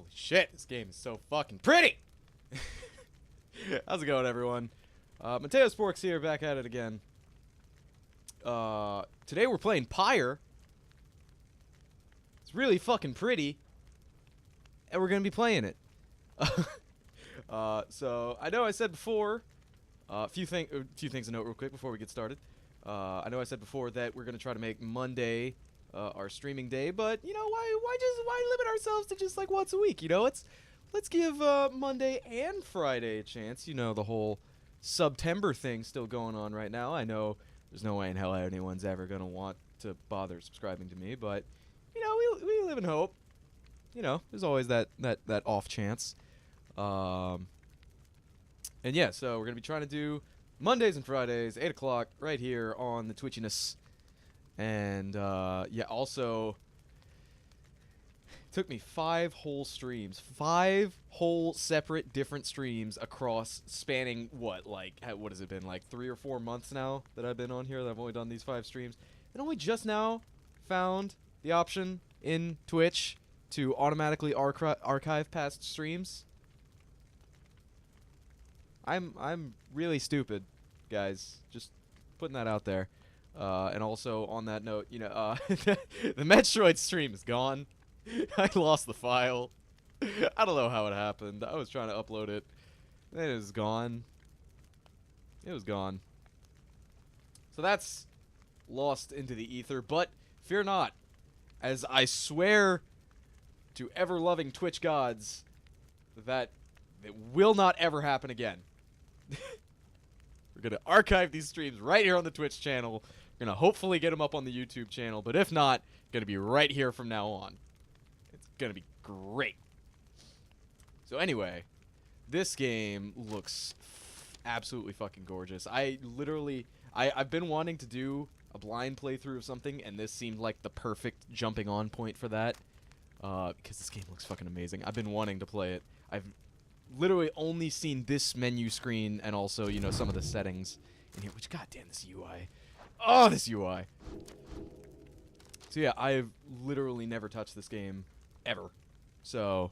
Holy shit, this game is so fucking pretty! How's it going, everyone? Mateo Sporks here, back at it again. Today we're playing Pyre. It's really fucking pretty. And we're gonna be playing it. So, I know I said before, a few things to note real quick before we get started. I know I said before that we're gonna try to make Monday our streaming day, but you know, why limit ourselves to just like once a week? You know, let's give Monday and Friday a chance. You know, the whole September thing still going on right now. I know there's no way in hell anyone's ever gonna want to bother subscribing to me, but you know, we live in hope. You know, there's always that off chance. And yeah, so we're gonna be trying to do Mondays and Fridays, 8 o'clock, right here on the Twitchiness. And yeah, also, it took me 5 whole streams, 5 whole separate different streams across spanning what has it been, like 3 or 4 months now that I've been on here, that I've only done these 5 streams, and only just now found the option in Twitch to automatically archive past streams. I'm really stupid, guys. Just putting that out there. And also on that note, you know, the Metroid stream is gone. I lost the file. I don't know how it happened. I was trying to upload it. And it is gone. It was gone. So that's lost into the ether, but fear not, as I swear to ever-loving Twitch gods that it will not ever happen again. We're going to archive these streams right here on the Twitch channel. We're going to hopefully get them up on the YouTube channel, but if not, going to be right here from now on. It's going to be great. So anyway, this game looks absolutely fucking gorgeous. I've been wanting to do a blind playthrough of something, and this seemed like the perfect jumping on point for that. Because this game looks fucking amazing. I've been wanting to play it. I've literally only seen this menu screen and also, you know, some of the settings in here. Which, goddamn, this UI. Oh, this UI. So yeah, I've literally never touched this game ever. So,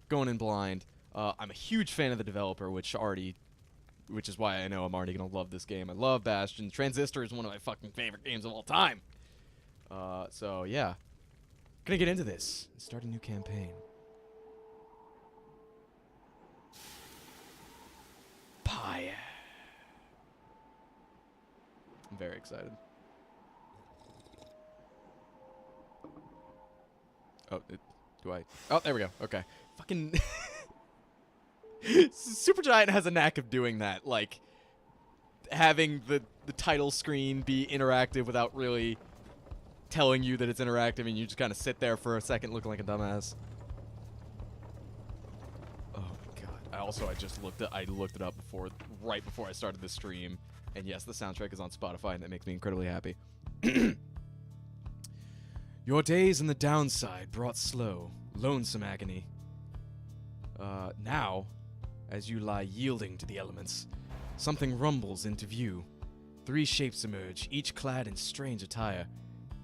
going in blind. I'm a huge fan of the developer, which is why I know I'm already gonna love this game. I love Bastion. Transistor is one of my fucking favorite games of all time. So yeah. Gonna get into this and start a new campaign. Pyre. I'm very excited. Oh, oh, there we go. Okay. Fucking Supergiant has a knack of doing that, like having the title screen be interactive without really telling you that it's interactive, and you just kind of sit there for a second looking like a dumbass. Oh my god. I just looked it up right before I started this stream, and yes, the soundtrack is on Spotify, and that makes me incredibly happy. Your days in the downside brought slow, lonesome agony. Now, as you lie yielding to the elements, something rumbles into view. 3 shapes emerge, each clad in strange attire.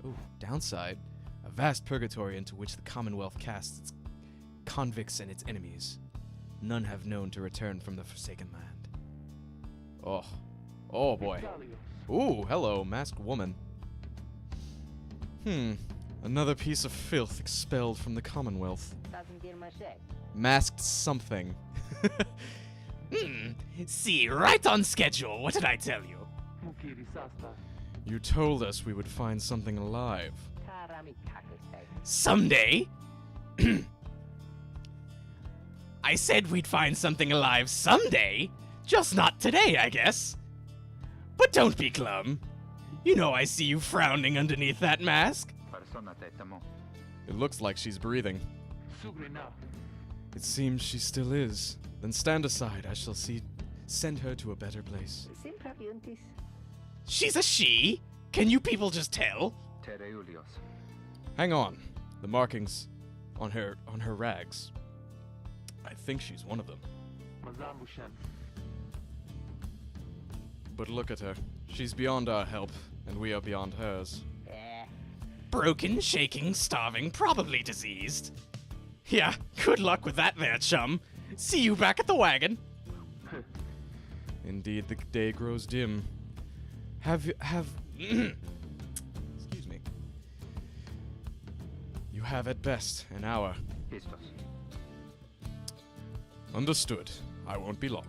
Ooh, downside. A vast purgatory into which the Commonwealth casts its convicts and its enemies. None have known to return from the Forsaken Land. Oh. Oh, boy. Ooh, hello, masked woman. Another piece of filth expelled from the Commonwealth. Masked something. See, right on schedule. What did I tell you? You told us we would find something alive. Someday? I said we'd find something alive someday. Just not today, I guess. But don't be glum. You know I see you frowning underneath that mask. It looks like she's breathing. It seems she still is. Then stand aside. I shall send her to a better place. She's a she? Can you people just tell? Hang on. The markings on her rags. I think she's one of them. But look at her. She's beyond our help, and we are beyond hers. Broken, shaking, starving, probably diseased. Yeah, good luck with that there, chum. See you back at the wagon. Indeed, the day grows dim. Excuse me. You have at best an hour. Understood. I won't be long.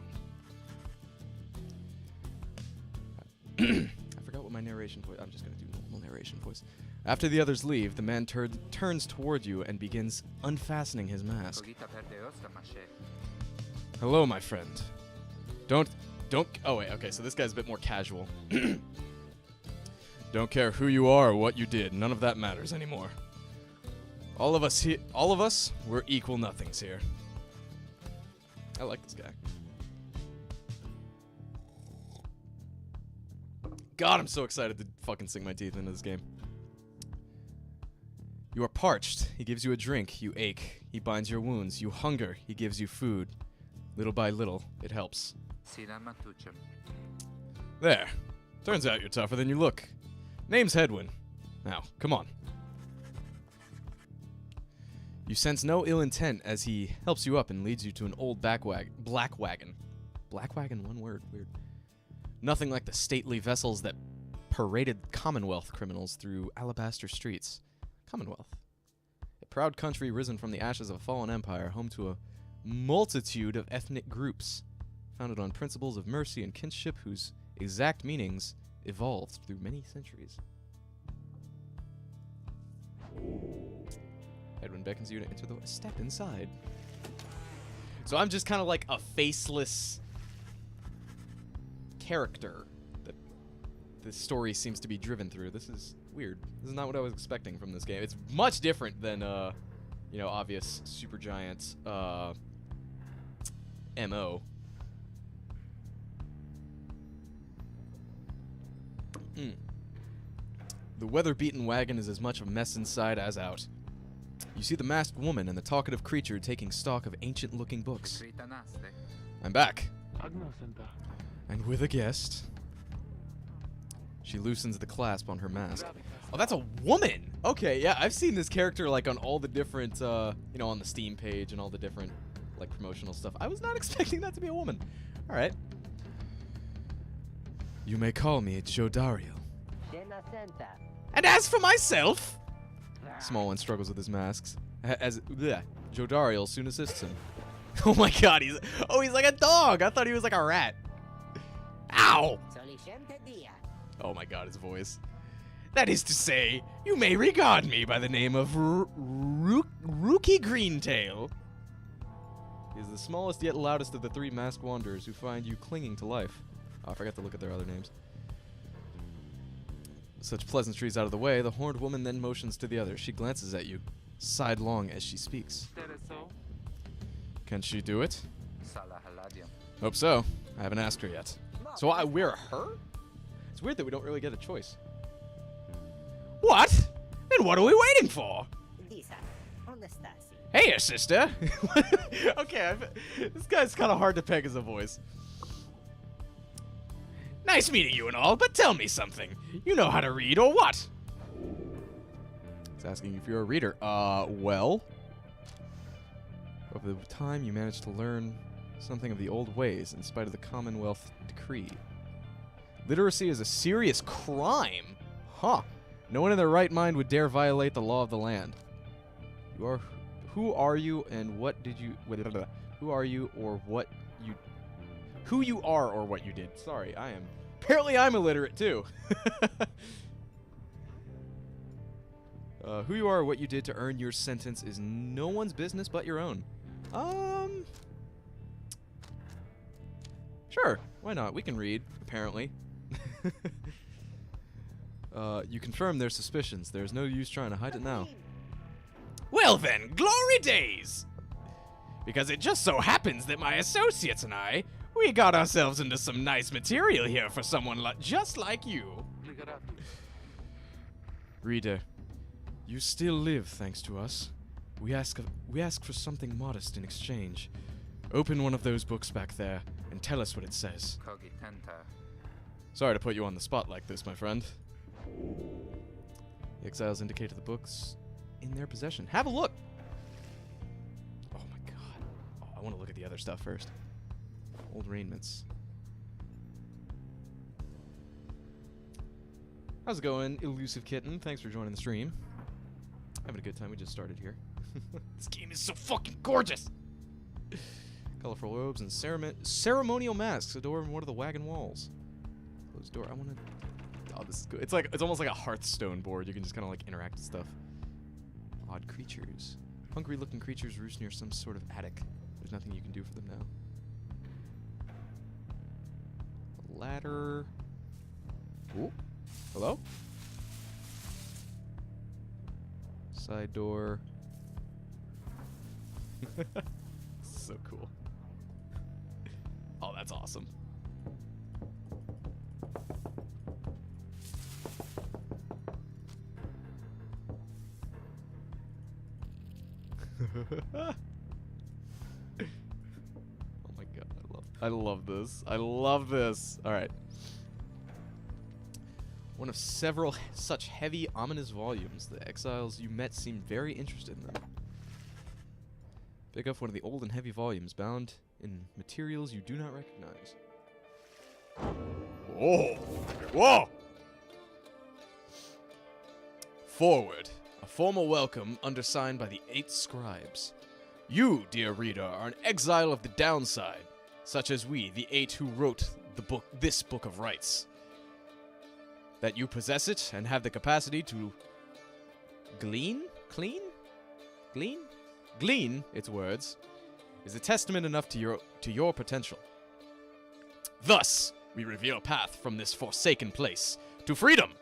I forgot what my narration voice. I'm just gonna do normal narration voice. After the others leave, the man turns toward you and begins unfastening his mask. Hello, my friend. Don't. Oh wait. Okay, so this guy's a bit more casual. Don't care who you are or what you did. None of that matters anymore. All of us, we're equal nothings here. I like this guy. God, I'm so excited to fucking sink my teeth into this game. You are parched. He gives you a drink. You ache. He binds your wounds. You hunger. He gives you food. Little by little, it helps. There. Turns out you're tougher than you look. Name's Hedwin. Now, come on. You sense no ill intent as he helps you up and leads you to an old black wagon. Black wagon, one word, weird. Nothing like the stately vessels that paraded Commonwealth criminals through alabaster streets. Commonwealth. A proud country risen from the ashes of a fallen empire, home to a multitude of ethnic groups, founded on principles of mercy and kinship whose exact meanings evolved through many centuries. Edwin beckons you to enter the step inside. So I'm just kind of like a faceless character that the story seems to be driven through. This is weird. This is not what I was expecting from this game. It's much different than, you know, obvious Supergiant, MO. The weather-beaten wagon is as much a mess inside as out. You see the masked woman and the talkative creature taking stock of ancient-looking books. I'm back. And with a guest. She loosens the clasp on her mask. Oh, that's a woman! Okay, yeah, I've seen this character, like, on all the different, you know, on the Steam page and all the different, like, promotional stuff. I was not expecting that to be a woman. Alright. You may call me Jodariel. And as for myself... Small one struggles with his masks. Jodariel soon assists him. Oh my god, he's like a dog! I thought he was like a rat. Ow! Oh my god, his voice. That is to say, you may regard me by the name of Rookie Greentail. He is the smallest yet loudest of the three masked wanderers who find you clinging to life. Oh, I forgot to look at their other names. Such pleasantries out of the way, the horned woman then motions to the others. She glances at you, sidelong as she speaks. Can she do it? Hope so. I haven't asked her yet. So we're her? It's weird that we don't really get a choice. What? Then what are we waiting for? Hey, sister. Okay, this guy's kind of hard to peg as a voice. Nice meeting you and all, but tell me something. You know how to read or what? It's asking if you're a reader. Well. Over the time, you managed to learn something of the old ways in spite of the Commonwealth decree. Literacy is a serious crime. Huh. No one in their right mind would dare violate the law of the land. Who are you and what did you... Who are you or what you... Who you are or what you did. Sorry, I am... Apparently I'm illiterate, too. Who you are or what you did to earn your sentence is no one's business but your own. Sure, why not? We can read, apparently. You confirm their suspicions. There's no use trying to hide it now. Well then, glory days! Because it just so happens that my associates and I, we got ourselves into some nice material here for someone just like you. Reader, you still live thanks to us. We ask for something modest in exchange. Open one of those books back there and tell us what it says. Sorry to put you on the spot like this, my friend. The exiles indicated the books in their possession. Have a look! I want to look at the other stuff first. Old raiments. How's it going, elusive kitten? Thanks for joining the stream. Having a good time. We just started here. This game is so fucking gorgeous. Colorful robes and ceremonial masks adorn one of the wagon walls. Closed door. I want to. Oh, this is good. It's almost like a Hearthstone board. You can just kind of like interact with stuff. Odd creatures. Hungry-looking creatures roost near some sort of attic. There's nothing you can do for them now. A ladder. Ooh. Hello? Side door. So cool. Oh, that's awesome. Oh my god, I love this. I love this. All right. One of several such heavy, ominous volumes. The exiles you met seemed very interested in them. Pick up one of the old and heavy volumes bound in materials you do not recognize. Whoa! Whoa! Forward. A formal welcome undersigned by the 8 scribes. You, dear reader, are an exile of the downside, such as we, the 8 who wrote this book of rights. That you possess it and have the capacity to glean its words is a testament enough to your potential. Thus, we reveal a path from this forsaken place to freedom,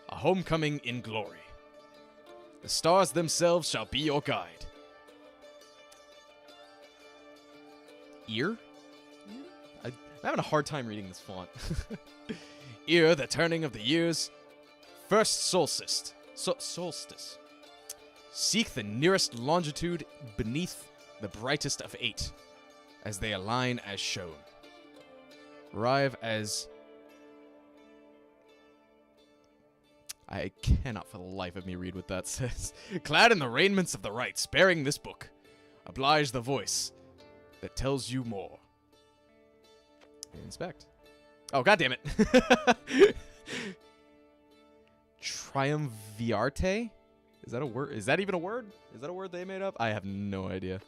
a homecoming in glory. The stars themselves shall be your guide. Ear? I'm having a hard time reading this font. Ear, the turning of the years. First solstice. Solstice. Seek the nearest longitude beneath the brightest of 8, as they align as shown. Arrive as... I cannot for the life of me read what that says. Clad in the raiments of the rights, bearing this book, oblige the voice that tells you more. Inspect. Oh, goddammit. Triumvirate? Is that a word? Is that even a word? Is that a word they made up? I have no idea.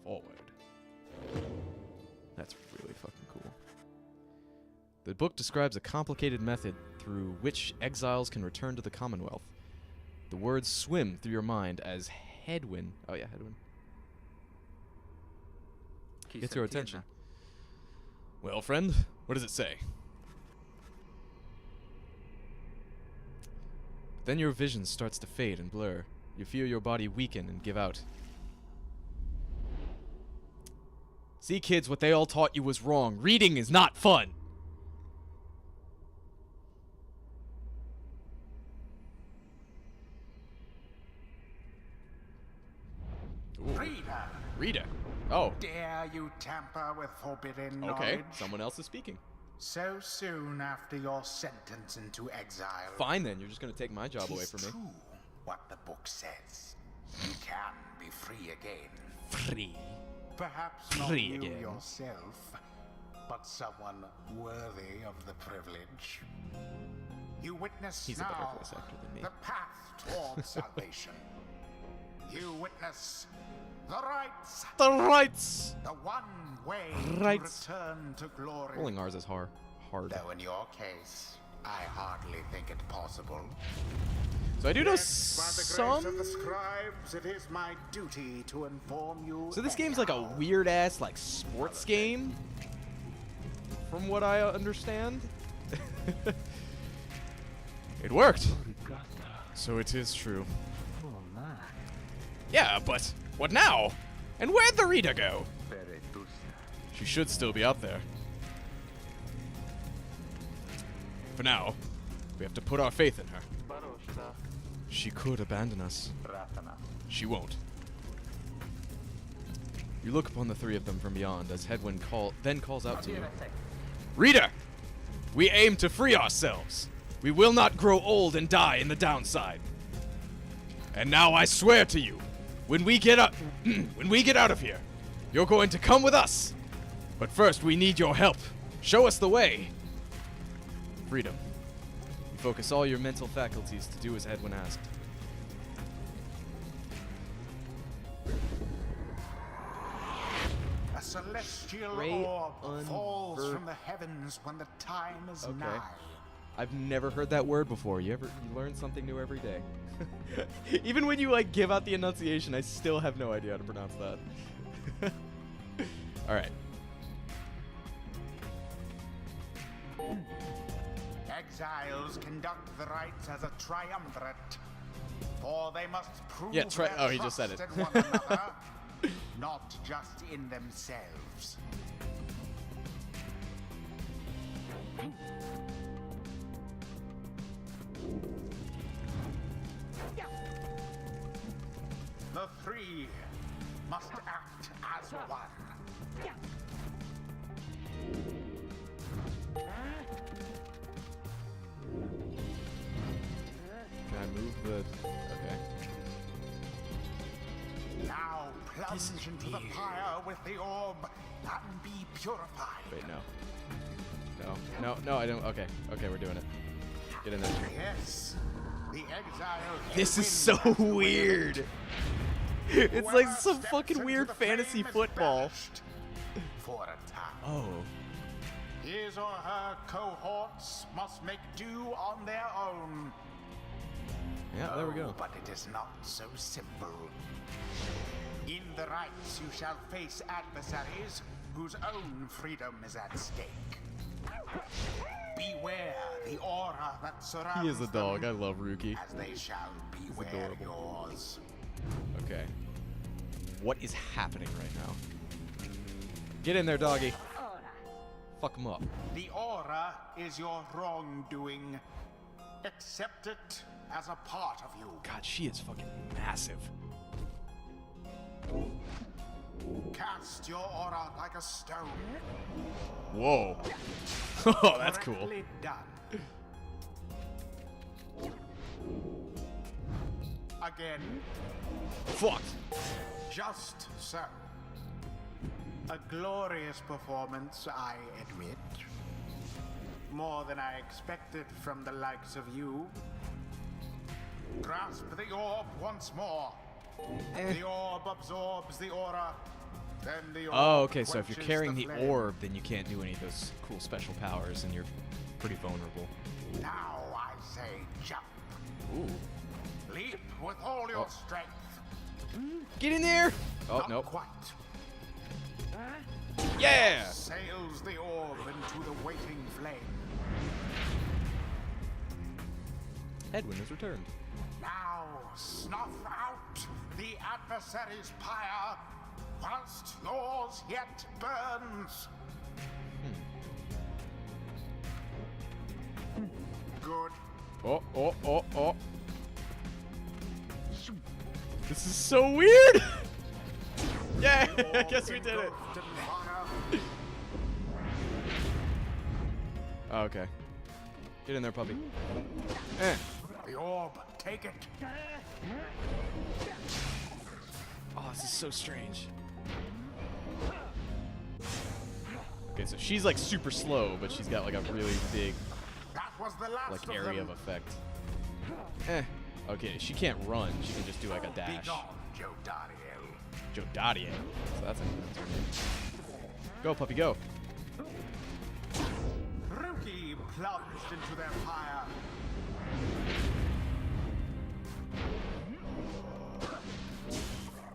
Forward. That's really fucking cool. The book describes a complicated method through which exiles can return to the Commonwealth. The words swim through your mind as headwind. Oh yeah, headwind. Gets your attention. Well, friend, what does it say? Then your vision starts to fade and blur. You feel your body weaken and give out. See, kids, what they all taught you was wrong. Reading is not fun. Reader. Oh. Dare you tamper with forbidden knowledge? Okay, someone else is speaking. So soon after your sentence into exile. Fine then, you're just gonna take my job away from me. It's true what the book says. You can be free again. Free. Perhaps not Free you again. yourself, but someone worthy of the privilege. You witness He's a better now voice actor than me. the path towards salvation. You witness the rights. The rights! The one way Rights. to return to glory. Rolling R's is hard. Though in your case, I hardly think it possible. So I do know Yet, by the some... grace of the scribes, it is my duty to inform you. So this game's like a weird-ass, like, sports game, from what I understand. It worked. So it is true. Yeah, but what now? And where'd the reader go? She should still be out there. For now, we have to put our faith in her. She could abandon us. She won't. You look upon the 3 of them from beyond as Headwind then calls out to you. Reader! We aim to free ourselves. We will not grow old and die in the downside. And now I swear to you, When we get up, when we get out of here, you're going to come with us. But first, we need your help. Show us the way. Freedom. You focus all your mental faculties to do as Edwin asked. A celestial Ray orb falls unver- from the heavens when the time is Okay. nigh. I've never heard that word before. You learn something new every day. Even when you like give out the enunciation, I still have no idea how to pronounce that. All right. Exiles conduct the rites as a triumvirate, for they must prove Yeah, their oh, he just said trust it. in one another, not just in themselves. The three must act as one. Can I move the? Okay. Now plunge This is into the weird. pyre with the orb and be purified. Wait, no. No, I don't. Okay, we're doing it. Get in there. Yes, the exile. This is so weird. It's like some fucking weird fantasy football. For a time. Oh. His or her cohorts must make do on their own. Yeah, there we go. But it is not so simple. In the rites, you shall face adversaries whose own freedom is at stake. Beware the aura that surrounds He is a dog. I them, love Ruki. as they shall beware adorable. yours. Okay. What is happening right now? Get in there, doggy. Fuck him up. The aura is your wrongdoing. Accept it as a part of you. God, she is fucking massive. Cast your aura like a stone. Whoa. Oh, that's cool. Correctly done. Again, Fucked. just so. A glorious performance, I admit. More than I expected from the likes of you. Grasp the orb once more. The orb absorbs the aura. Then the orb Oh, okay, so if you're quenches carrying the flame. orb, then you can't do any of those cool special powers, and you're pretty vulnerable. Now I say jump. Ooh. Leap with all your Oh. strength. Get in there! Oh, Not nope. quite. Yeah! Sails the orb into the waiting flame. Edwin has returned. Now snuff out the adversary's pyre whilst yours yet burns. Good. Oh. This is so weird! Yeah, I guess we did it. Engulfed in fire. Oh, okay. Get in there, puppy. The orb, take it. Oh, this is so strange. Okay, so she's like super slow, but she's got like a really big That was the last like of area them. of effect. Okay, she can't run. She can just do like a Be dash. gone, Joe Dariel. Jodadier. So that's her name. Go, puppy, go. Ruki plunged into their fire.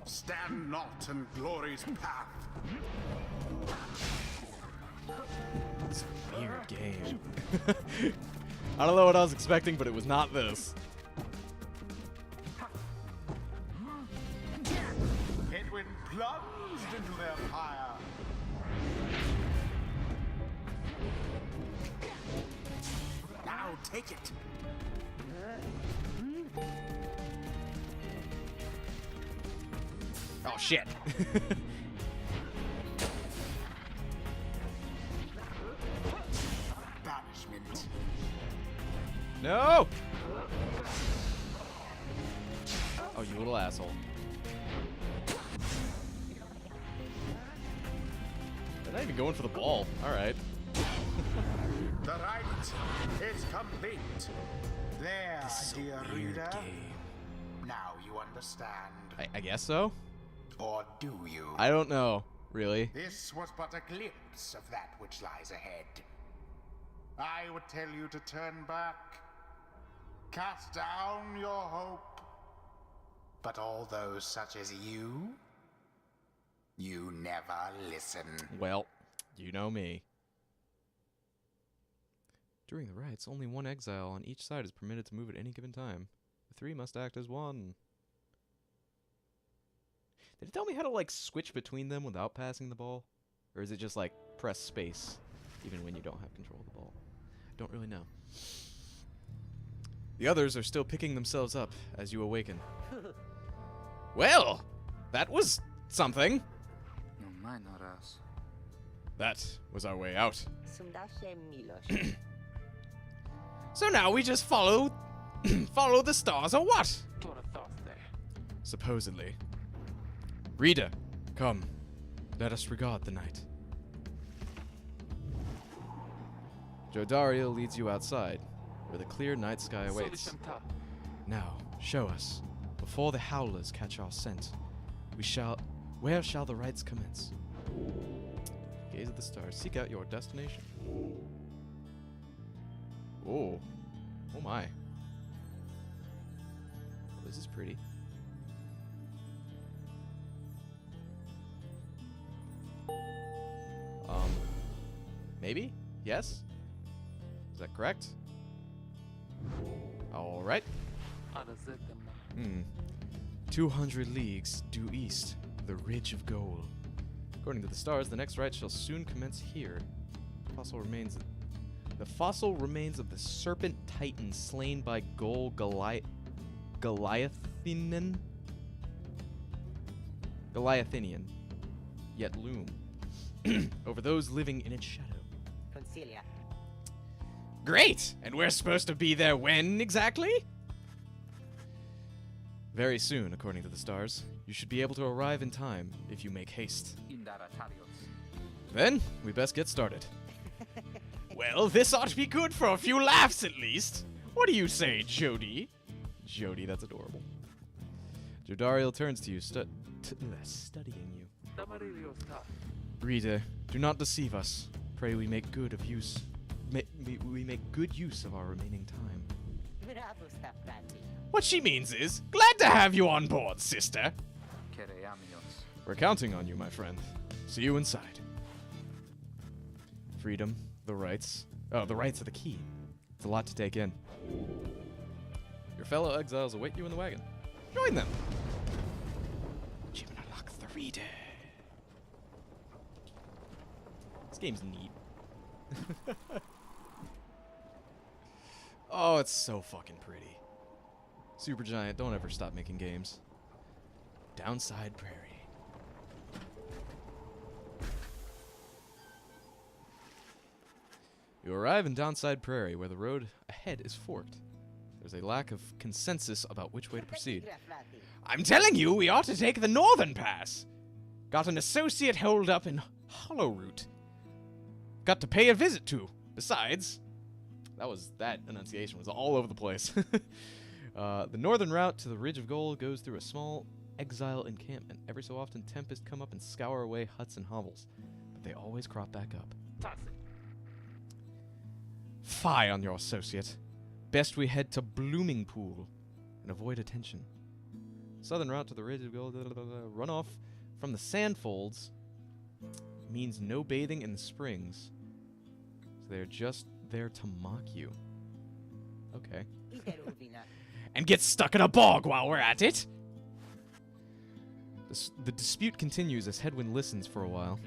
Stand not in glory's path. It's a weird game. I don't know what I was expecting, but it was not this. Edwin plunged into their fire. Now take it. Oh shit. Banishment. No! Oh, you little asshole. They're not even going for the ball. All right. The rite is complete. There, dear reader. Now you understand. I guess so. Or do you? I don't know, really. This was but a glimpse of that which lies ahead. I would tell you to turn back, cast down your hope. But all those such as you never listen. Well, you know me. During the rites, only one exile on each side is permitted to move at any given time. The three must act as one. Did it tell me how to, like, switch between them without passing the ball? Or is it just, like, press space, even when you don't have control of the ball? I don't really know. The others are still picking themselves up as you awaken. Well, that was something. That was our way out. So now we just follow follow the stars, or what? Supposedly. Reader, come. Let us regard the night. Jodariel leads you outside, where the clear night sky awaits. Now, show us, before the howlers catch our scent, where shall the rites commence? Gaze at the stars, seek out your destination. Oh. Oh my. This is pretty. Maybe? Yes? Is that correct? Alright. 200 leagues due east, the Ridge of Gold. According to the stars, the next rite shall soon commence here. The fossil remains of the serpent titan slain by Goliathinian, yet loom over those living in its shadow. Concilia. Great! And we're supposed to be there when exactly? Very soon, according to the stars. You should be able to arrive in time if you make haste. Then, we best get started. Well, this ought to be good for a few laughs at least. What do you say, Jody? Jody, that's adorable. Jodariel turns to you, studying you. Reader, do not deceive us. Pray we make good use of our remaining time. What she means is, glad to have you on board, sister. We're counting on you, my friend. See you inside. Freedom, the rights. Oh, the rights are the key. It's a lot to take in. Your fellow exiles await you in the wagon. Join them. Jimnalak the Reader. This game's neat. Oh, it's so fucking pretty. Supergiant, don't ever stop making games. Downside Prairie. You arrive in Downside Prairie, where the road ahead is forked. There's a lack of consensus about which way to proceed. I'm telling you, we ought to take the northern pass. Got an associate holed up in Hollowroot. Got to pay a visit to. Besides, that enunciation was all over the place. The northern route to the Ridge of Gold goes through a small exile encampment. Every so often, tempests come up and scour away huts and hovels, but they always crop back up. Fie on your associate. Best we head to Blooming Pool and avoid attention. Southern route to the Ridge of Gold. Runoff from the sandfolds means no bathing in the springs. So they're just there to mock you. Okay. And get stuck in a bog while we're at it. The dispute continues as Hedwyn listens for a while.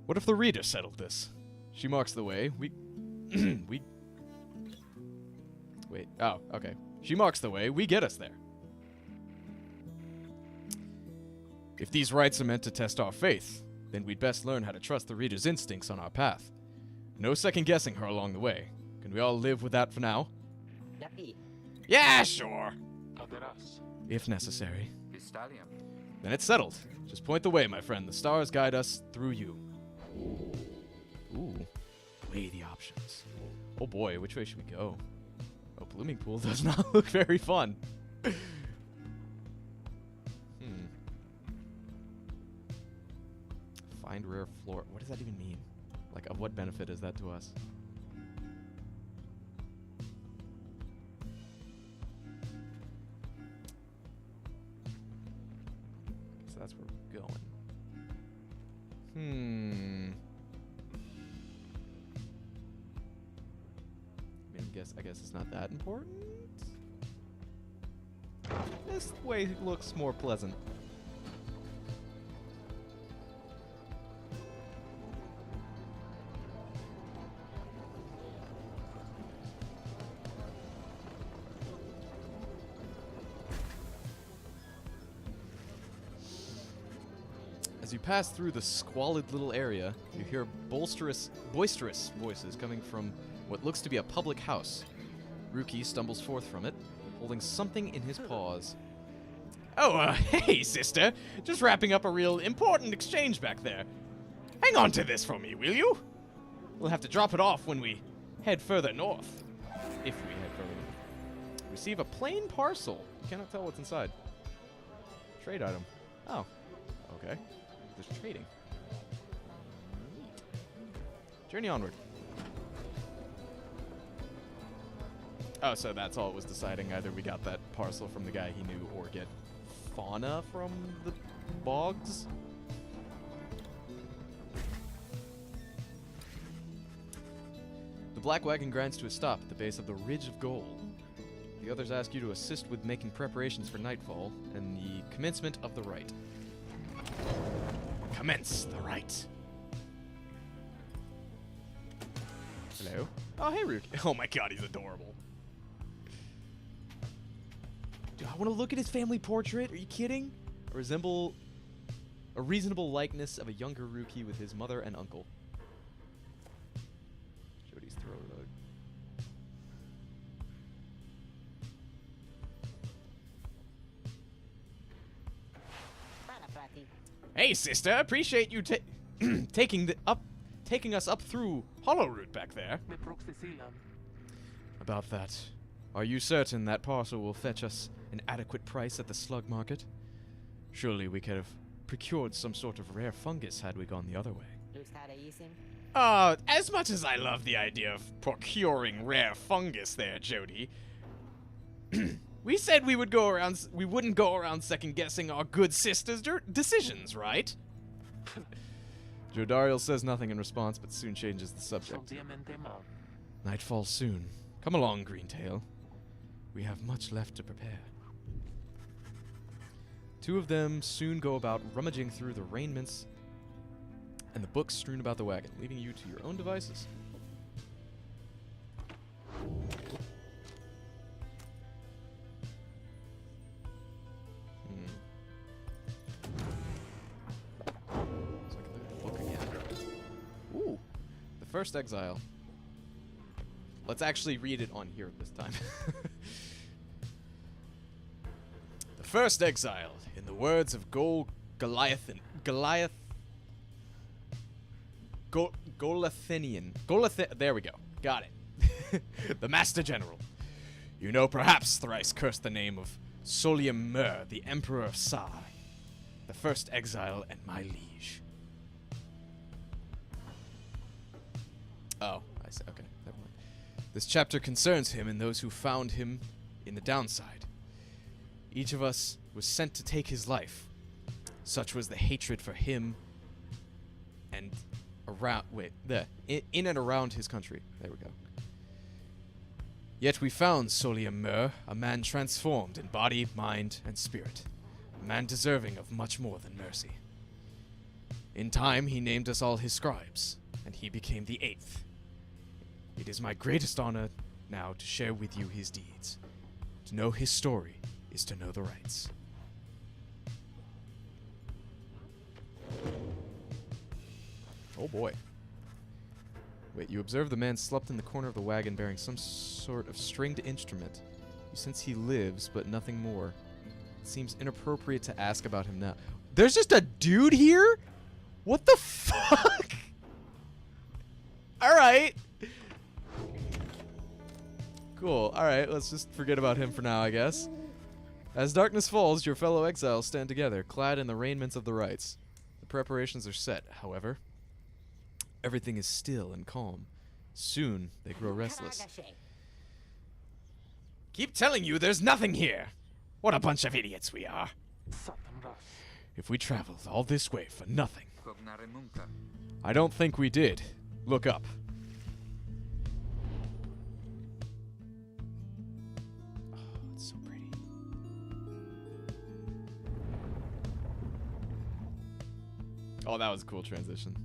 What if the reader settled this? She marks the way. Wait. Oh, okay. She marks the way. We get us there. If these rites are meant to test our faith, then we'd best learn how to trust the reader's instincts on our path. No second-guessing her along the way. Can we all live with that for now? Yeah, sure. If necessary. Then it's settled. Just point the way, my friend. The stars guide us through you. Ooh. Weigh the options. Oh boy, which way should we go? Oh, Blooming Pool does not look very fun. Find rare flora. What does that even mean? Like, of what benefit is that to us? So that's where we're going. I guess it's not that important. This way looks more pleasant. As you pass through the squalid little area, you hear boisterous voices coming from what looks to be a public house. Ruki stumbles forth from it, holding something in his paws. Oh, hey, sister. Just wrapping up a real important exchange back there. Hang on to this for me, will you? We'll have to drop it off when we head further north. If we head further north. Receive a plain parcel. You cannot tell what's inside. Trade item. Oh. Okay. There's trading. Neat. Journey onward. Oh, so that's all it was deciding. Either we got that parcel from the guy he knew or get fauna from the bogs? The black wagon grinds to a stop at the base of the Ridge of Gold. The others ask you to assist with making preparations for nightfall and the commencement of the rite. Commence the rite. Hello? Oh, hey, Ruki. Oh my god, he's adorable. Do I want to look at his family portrait? Are you kidding? Resemble a reasonable likeness of a younger Ruki with his mother and uncle. Jody's throw rug. Hey, sister, appreciate you taking us up through Hollow Route back there. About that, are you certain that parcel will fetch us an adequate price at the slug market? Surely we could have procured some sort of rare fungus had we gone the other way. As much as I love the idea of procuring rare fungus there, Jody, we said we wouldn't go around second guessing our good sister's decisions, right? Jodariel says nothing in response, but soon changes the subject. Night falls soon. Come along, Greentail. We have much left to prepare. Two of them soon go about rummaging through the raiments and the books strewn about the wagon, leaving you to your own devices. So I can look at the book again. Ooh, the first exile. Let's actually read it on here this time. The first exile, in the words of Goliathinian. There we go. Got it. The Master General. You know perhaps thrice cursed the name of Solium Mur, the Emperor of Sai, the first exile and my liege. Oh, I see. Okay, never mind. This chapter concerns him and those who found him in the downside. Each of us was sent to take his life. Such was the hatred for him and around, in and around his country. There we go. Yet we found Solium Mur, a man transformed in body, mind, and spirit. A man deserving of much more than mercy. In time, he named us all his scribes, and he became the 8th. It is my greatest honor now to share with you his deeds. To know his story is to know the rights. Oh boy. Wait, you observe the man slept in the corner of the wagon bearing some sort of stringed instrument. You sense he lives, but nothing more. It seems inappropriate to ask about him now. There's just a dude here? What the fuck? Alright. Cool. Alright, let's just forget about him for now, I guess. As darkness falls, your fellow exiles stand together, clad in the raiments of the rites. The preparations are set, however. Everything is still and calm. Soon, they grow restless. Keep telling you there's nothing here. What a bunch of idiots we are. If we traveled all this way for nothing. I don't think we did. Look up. Oh, it's so pretty. Oh, that was a cool transition.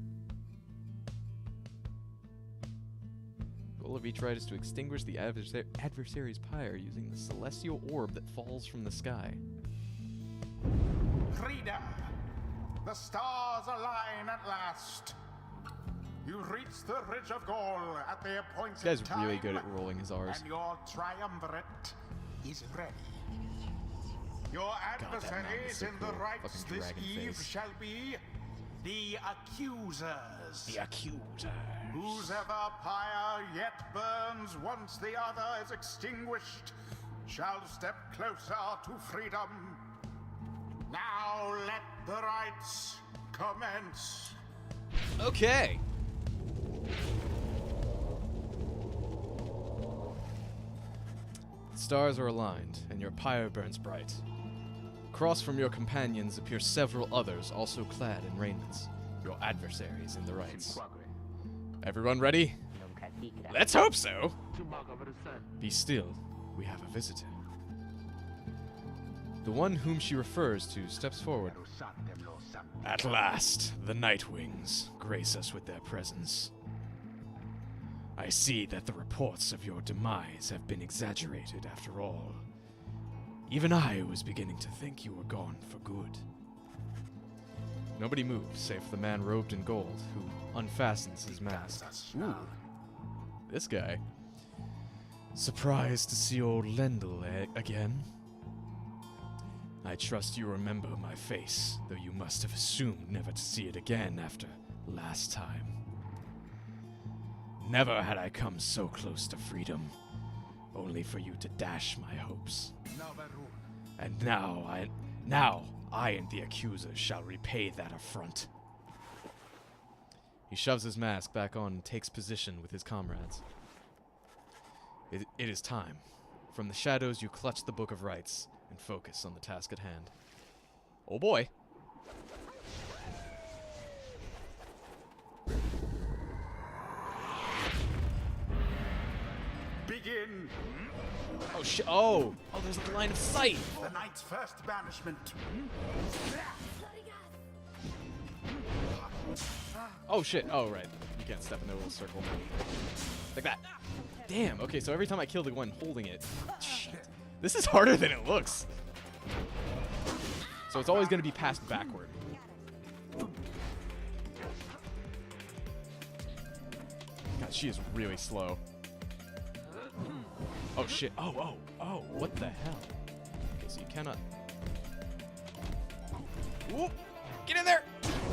The goal of each rite is to extinguish the adversary's pyre using the celestial orb that falls from the sky. Freedom! The stars align at last. You reach the Ridge of Gaul at the appointed This guy's time, really good at rolling his R's. and your triumvirate is ready. Your God, that mount is adversaries so in the cool. rites Fucking this dragon eve face. shall be the Accusers. The accuser. Whose ever pyre yet burns once the other is extinguished shall step closer to freedom. Now let the rites commence. Okay. The stars are aligned, and your pyre burns bright. Across from your companions appear several others, also clad in raiments, your adversaries in the rites. Everyone ready? Let's hope so. Be still, we have a visitor. The one whom she refers to steps forward. At last, the Nightwings grace us with their presence. I see that the reports of your demise have been exaggerated after all. Even I was beginning to think you were gone for good. Nobody moves, save for the man robed in gold, who unfastens his mask. Ooh, this guy. Surprised to see old Lendl again? I trust you remember my face, though you must have assumed never to see it again after last time. Never had I come so close to freedom, only for you to dash my hopes. And now I and the accusers shall repay that affront. He shoves his mask back on and takes position with his comrades. It is time. From the shadows you clutch the Book of Rites and focus on the task at hand. Oh boy. Begin Oh shit. Oh, there's a line of sight. the night's first banishment. Oh shit. Oh right. You can't step in the little circle. Like that. Damn. Okay, so every time I kill the one holding it. Shit. This is harder than it looks. So it's always going to be passed backward. God, she is really slow. Oh shit. Oh, what the hell? Okay, so you cannot. Whoop! Get in there!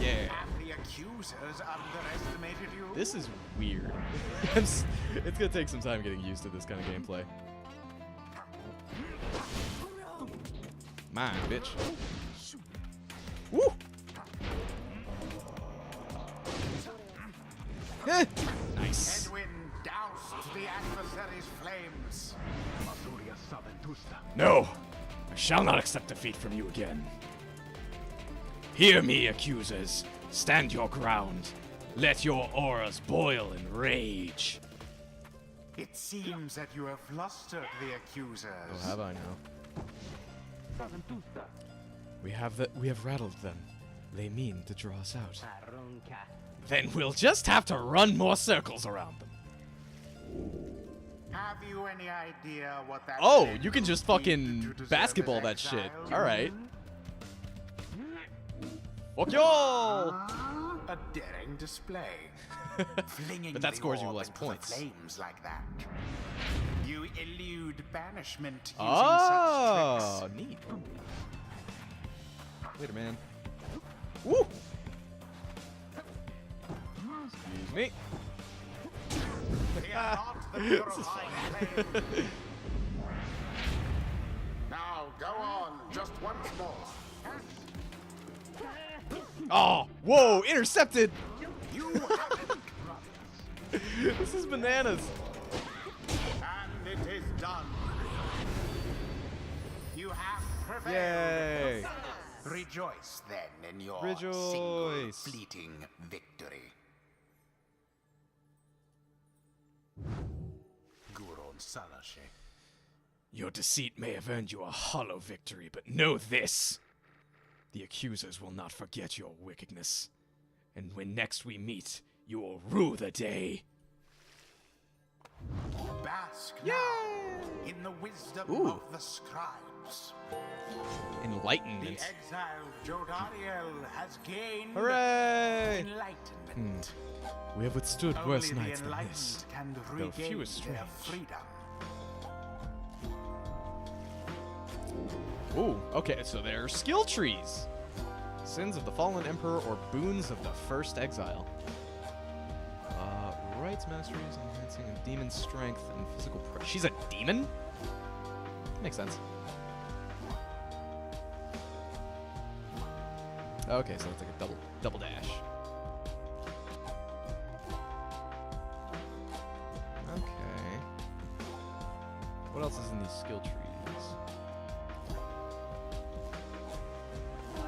Yeah. And the accusers underestimated you. This is weird. It's gonna take some time getting used to this kind of gameplay. Mine, bitch. Woo! Eh. Nice. Edwin doused the adversary's flames. No, I shall not accept defeat from you again. Hear me, accusers. Stand your ground. Let your auras boil in rage. It seems that you have flustered the accusers. Oh, have I now? We have rattled them. They mean to draw us out. Then we'll just have to run more circles around them. Have you any idea what that Oh, meant you can just to fucking deserve basketball his that shit. exile? Alright. Fuck y'all! A daring display. Flinging But that the scores you orb less into the points. flames like that. you elude banishment using Oh, such tricks? neat. Later, man. Woo! Excuse me. Fear not the purifying flame. Now go on, just once more. Oh, whoa, intercepted. You have it, This is bananas. and it is done. You have prevailed. Yay. Rejoice then in your Rejoice. single fleeting victory. Guron Salashe. Your deceit may have earned you a hollow victory, but know this. The accusers will not forget your wickedness. And when next we meet, you will rue the day. Bask now in the wisdom Ooh. of the scribes. The Enlightenment. exiled Jodariel has gained Hooray! enlightenment. We have withstood Only worse the nights than enlightened this. can though regain few are their strange. freedom. Ooh, okay, so they're skill trees. Sins of the Fallen Emperor or Boons of the First Exile. Rights Masteries, enhancing a demon's strength and physical She's a demon? Makes sense. Okay, so it's like a double dash. Okay. What else is in these skill trees?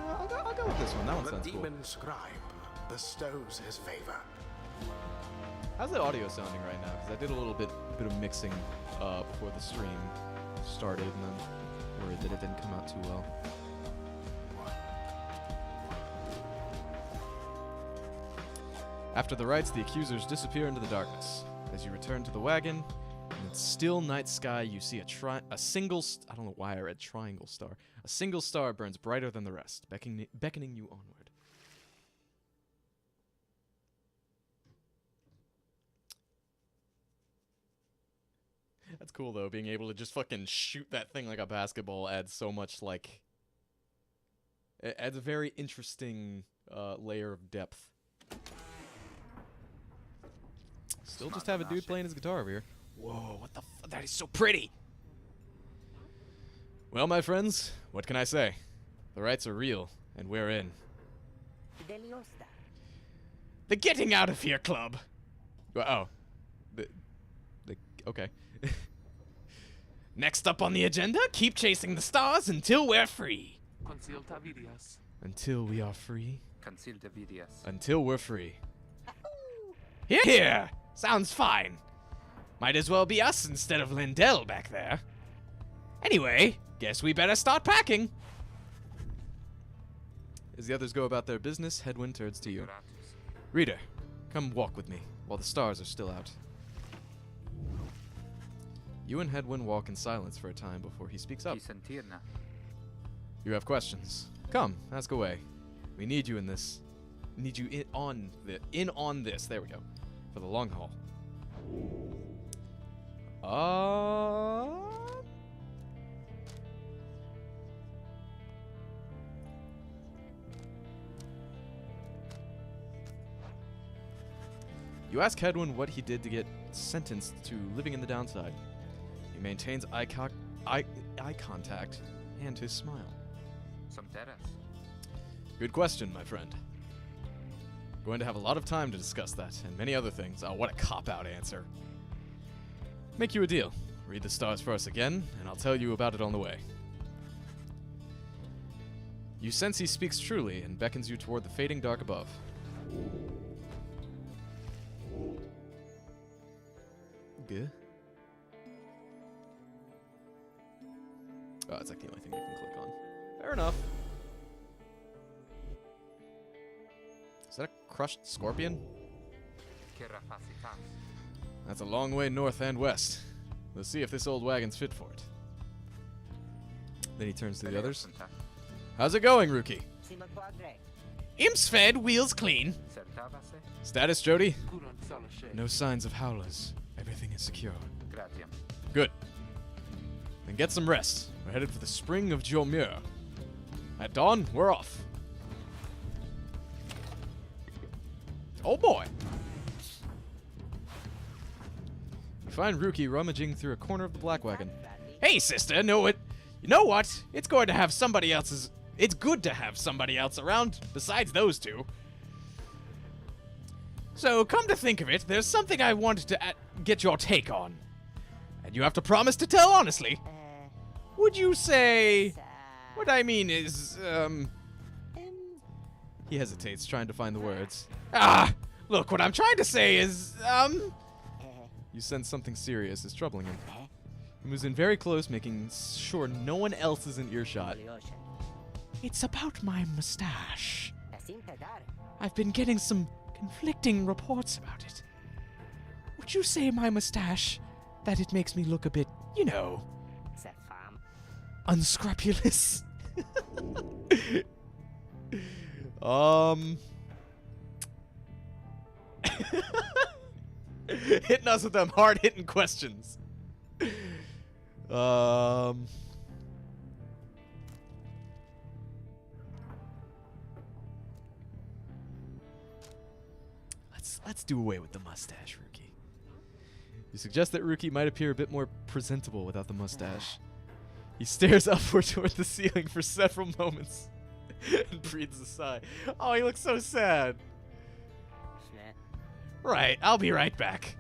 I'll go with this one. That one The sounds cool. demon scribe bestows his favor. How's the audio sounding right now? Because I did a little bit of mixing before the stream started, and I'm worried that it didn't come out too well. After the rites, the accusers disappear into the darkness. As you return to the wagon, in the still night sky, you see a single. I don't know why I read triangle star. A single star burns brighter than the rest, beckoning you onward. That's cool though. Being able to just fucking shoot that thing like a basketball adds so much like. It adds a very interesting layer of depth. Still just have a dude playing his guitar over here. Whoa, what the f— that is so pretty! Well, my friends, what can I say? The rights are real, and we're in. The Getting Out of Here Club! Oh. Okay. Next up on the agenda, keep chasing the stars until we're free. Until we are free. Concealed Vidias. Until we're free. Here, here! Sounds fine. Might as well be us instead of Lindell back there. Anyway, guess we better start packing. As the others go about their business, Headwind turns to you. Reader, come walk with me while the stars are still out. You and Headwind walk in silence for a time before he speaks up. Sentirna. You have questions. Come, ask away. We need you in this. Need you in on this. There we go. For the long haul. You ask Headwind what he did to get sentenced to living in the downside. He maintains eye contact and his smile. Some terras. Good question, my friend. Going to have a lot of time to discuss that, and many other things. Oh, what a cop-out answer. Make you a deal. Read the stars for us again, and I'll tell you about it on the way. You sense he speaks truly, and beckons you toward the fading dark above. Good. Oh, it's like the only thing you can click on. Fair enough. Is that a crushed scorpion? That's a long way north and west. Let's see if this old wagon's fit for it. Then he turns to the others. How's it going, Rookie? Imps fed, wheels clean. Status, Jody? No signs of howlers. Everything is secure. Good. Then get some rest. We're headed for the spring of Jomur. At dawn, we're off. Oh boy! You find Ruki rummaging through a corner of the black wagon. Hey, sister, know it. You know what? It's good to have somebody else around besides those two. So, come to think of it, there's something I wanted to get your take on. And you have to promise to tell honestly. Would you say... What I mean is, He hesitates, trying to find the words. Look, what I'm trying to say is, You sense something serious is troubling him. He moves in very close, making sure no one else is in earshot. It's about my mustache. I've been getting some conflicting reports about it. Would you say my mustache, that it makes me look a bit, you know, unscrupulous? Hitting us with them hard-hitting questions. Let's do away with the mustache, Ruki. You suggest that Ruki might appear a bit more presentable without the mustache. He stares upward toward the ceiling for several moments and breathes a sigh. Oh, he looks so sad. Right, I'll be right back.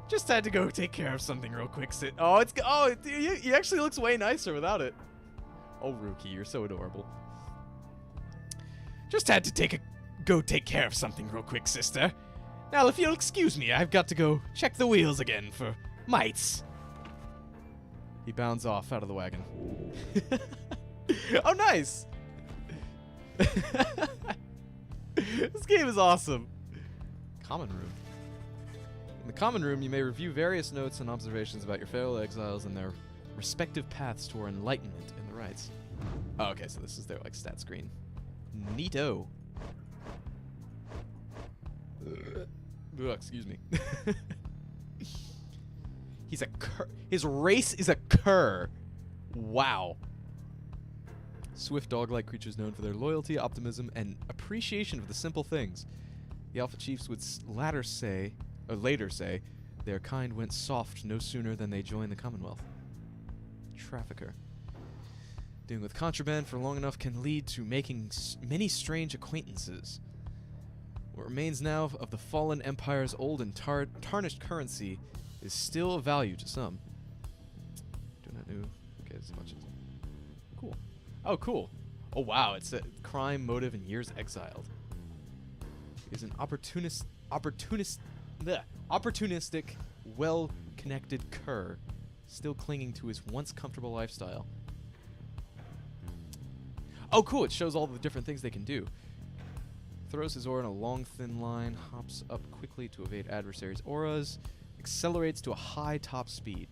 Just had to go take care of something real quick. He actually looks way nicer without it. Oh, Ruki, you're so adorable. Just had to go take care of something real quick, sister. Now, if you'll excuse me, I've got to go check the wheels again for mites. He bounds off out of the wagon. Oh, nice! This game is awesome. Common room. In the common room, you may review various notes and observations about your fellow exiles and their respective paths toward enlightenment in the rites. Oh, okay, so this is their, like, stat screen. Neato. Ugh, excuse me. He's a cur. His race is a cur. Wow. Swift dog-like creatures known for their loyalty, optimism, and appreciation of the simple things. The Alpha Chiefs would later say, their kind went soft no sooner than they joined the Commonwealth. Trafficker. Dealing with contraband for long enough can lead to making many strange acquaintances. What remains now of the fallen empire's old and tarnished currency is still of value to some. Do not know. Okay, as much as... Cool. Oh, cool. Oh, wow. It's a crime, motive, and years exiled. He's an opportunistic, well-connected cur, still clinging to his once comfortable lifestyle. Oh, cool. It shows all the different things they can do. Throws his aura in a long, thin line, hops up quickly to evade adversaries' auras, accelerates to a high top speed.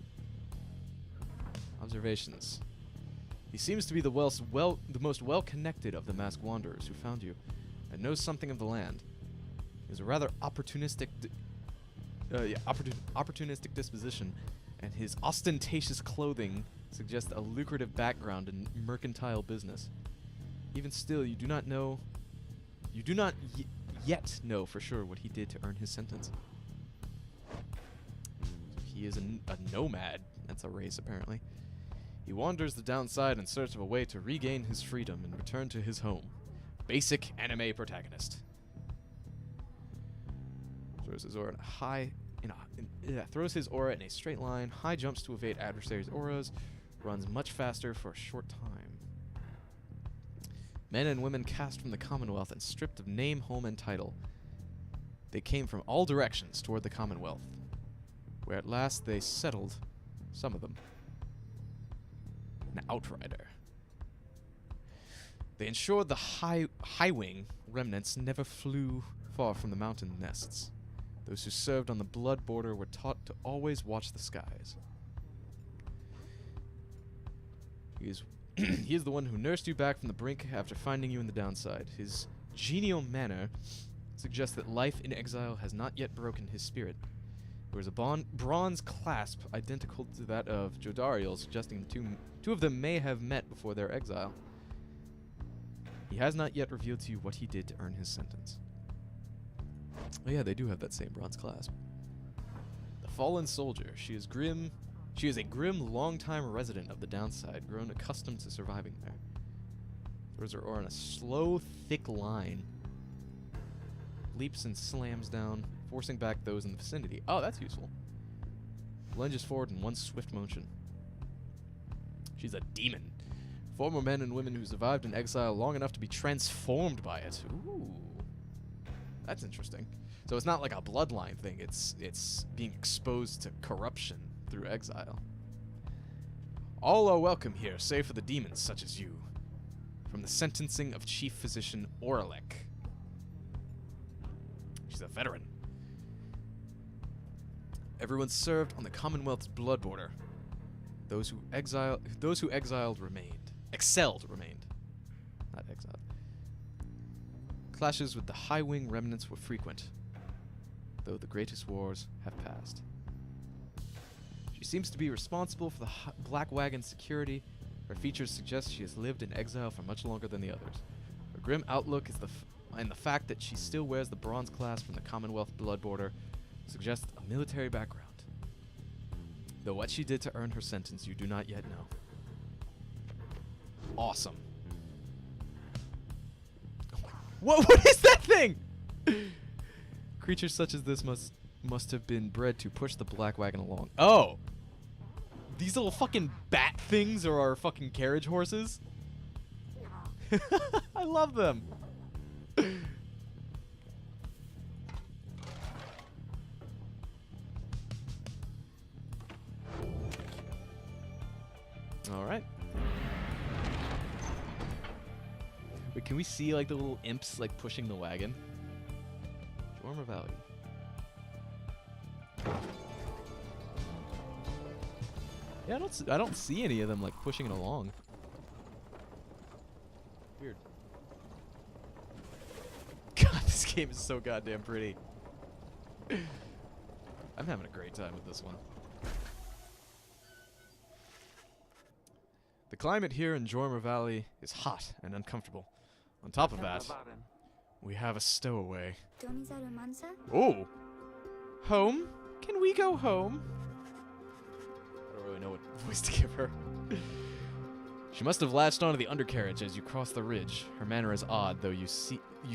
Observations. He seems to be the most well-connected of the masked wanderers who found you, and knows something of the land. He has a rather opportunistic disposition, and his ostentatious clothing suggests a lucrative background in mercantile business. Even still, you do not yet know for sure what he did to earn his sentence. He is a nomad. That's a race, apparently. He wanders the downside in search of a way to regain his freedom and return to his home. Basic anime protagonist. Throws his aura throws his aura in a straight line, high jumps to evade adversaries' auras, runs much faster for a short time. Men and women cast from the Commonwealth and stripped of name, home, and title. They came from all directions toward the Commonwealth, where at last they settled, some of them. An outrider. They ensured the high-wing remnants never flew far from the mountain nests. Those who served on the blood border were taught to always watch the skies. He is the one who nursed you back from the brink after finding you in the downside. His genial manner suggests that life in exile has not yet broken his spirit. There was a bronze clasp identical to that of Jodariel, suggesting two of them may have met before their exile. He has not yet revealed to you what he did to earn his sentence. Oh yeah, they do have that same bronze clasp. The fallen soldier. She is grim. She is a grim, long-time resident of the downside, grown accustomed to surviving there. Throws her oar in a slow, thick line. Leaps and slams down, forcing back those in the vicinity. Oh, that's useful. Lunges forward in one swift motion. She's a demon. Former men and women who survived in exile long enough to be transformed by it. Ooh. That's interesting. So it's not like a bloodline thing. It's being exposed to corruption through exile. All are welcome here, save for the demons such as you. From the sentencing of Chief Physician Oralek. She's a veteran. Everyone served on the Commonwealth's blood border. Those who exiled remained. Excelled remained. Not exiled. Clashes with the High Wing remnants were frequent, though the greatest wars have passed. She seems to be responsible for the Black Wagon's security. Her features suggest she has lived in exile for much longer than the others. Her grim outlook is and the fact that she still wears the bronze clasp from the Commonwealth blood border suggests a military background. Though what she did to earn her sentence you do not yet know. Awesome. What is that thing? Creatures such as this must have been bred to push the Black Wagon along. Oh! These little fucking bat things are our fucking carriage horses? I love them. Alright. Wait, can we see like the little imps like pushing the wagon? Jormer Valley. Yeah, I don't see any of them like pushing it along. Weird. God, this game is so goddamn pretty. I'm having a great time with this one. The climate here in Jormer Valley is hot and uncomfortable. On top of that, we have a stowaway. Oh! Home? Can we go home? I don't really know what voice to give her. She must have latched onto the undercarriage as you cross the ridge. Her manner is odd, though you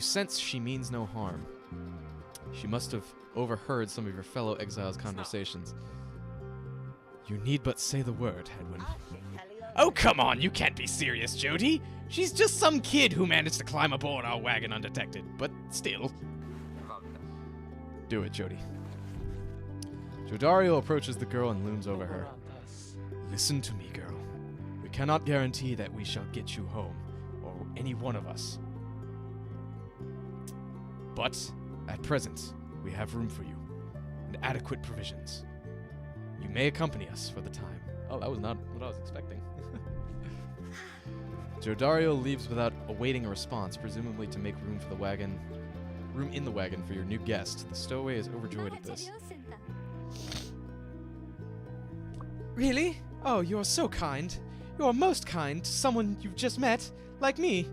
sense she means no harm. She must have overheard some of your fellow exiles' conversations. You need but say the word, Hedwin. Oh, come on, you can't be serious, Jody. She's just some kid who managed to climb aboard our wagon undetected, but still. Do it, Jody. Jodariel approaches the girl and looms over her. Listen to me, girl. We cannot guarantee that we shall get you home, or any one of us. But, at present, we have room for you, and adequate provisions. You may accompany us for the time. Oh, that was not what I was expecting. Jodariel leaves without awaiting a response, presumably to make room in the wagon for your new guest. The stowaway is overjoyed at this. Really? Oh, you're so kind. You're most kind to someone you've just met, like me.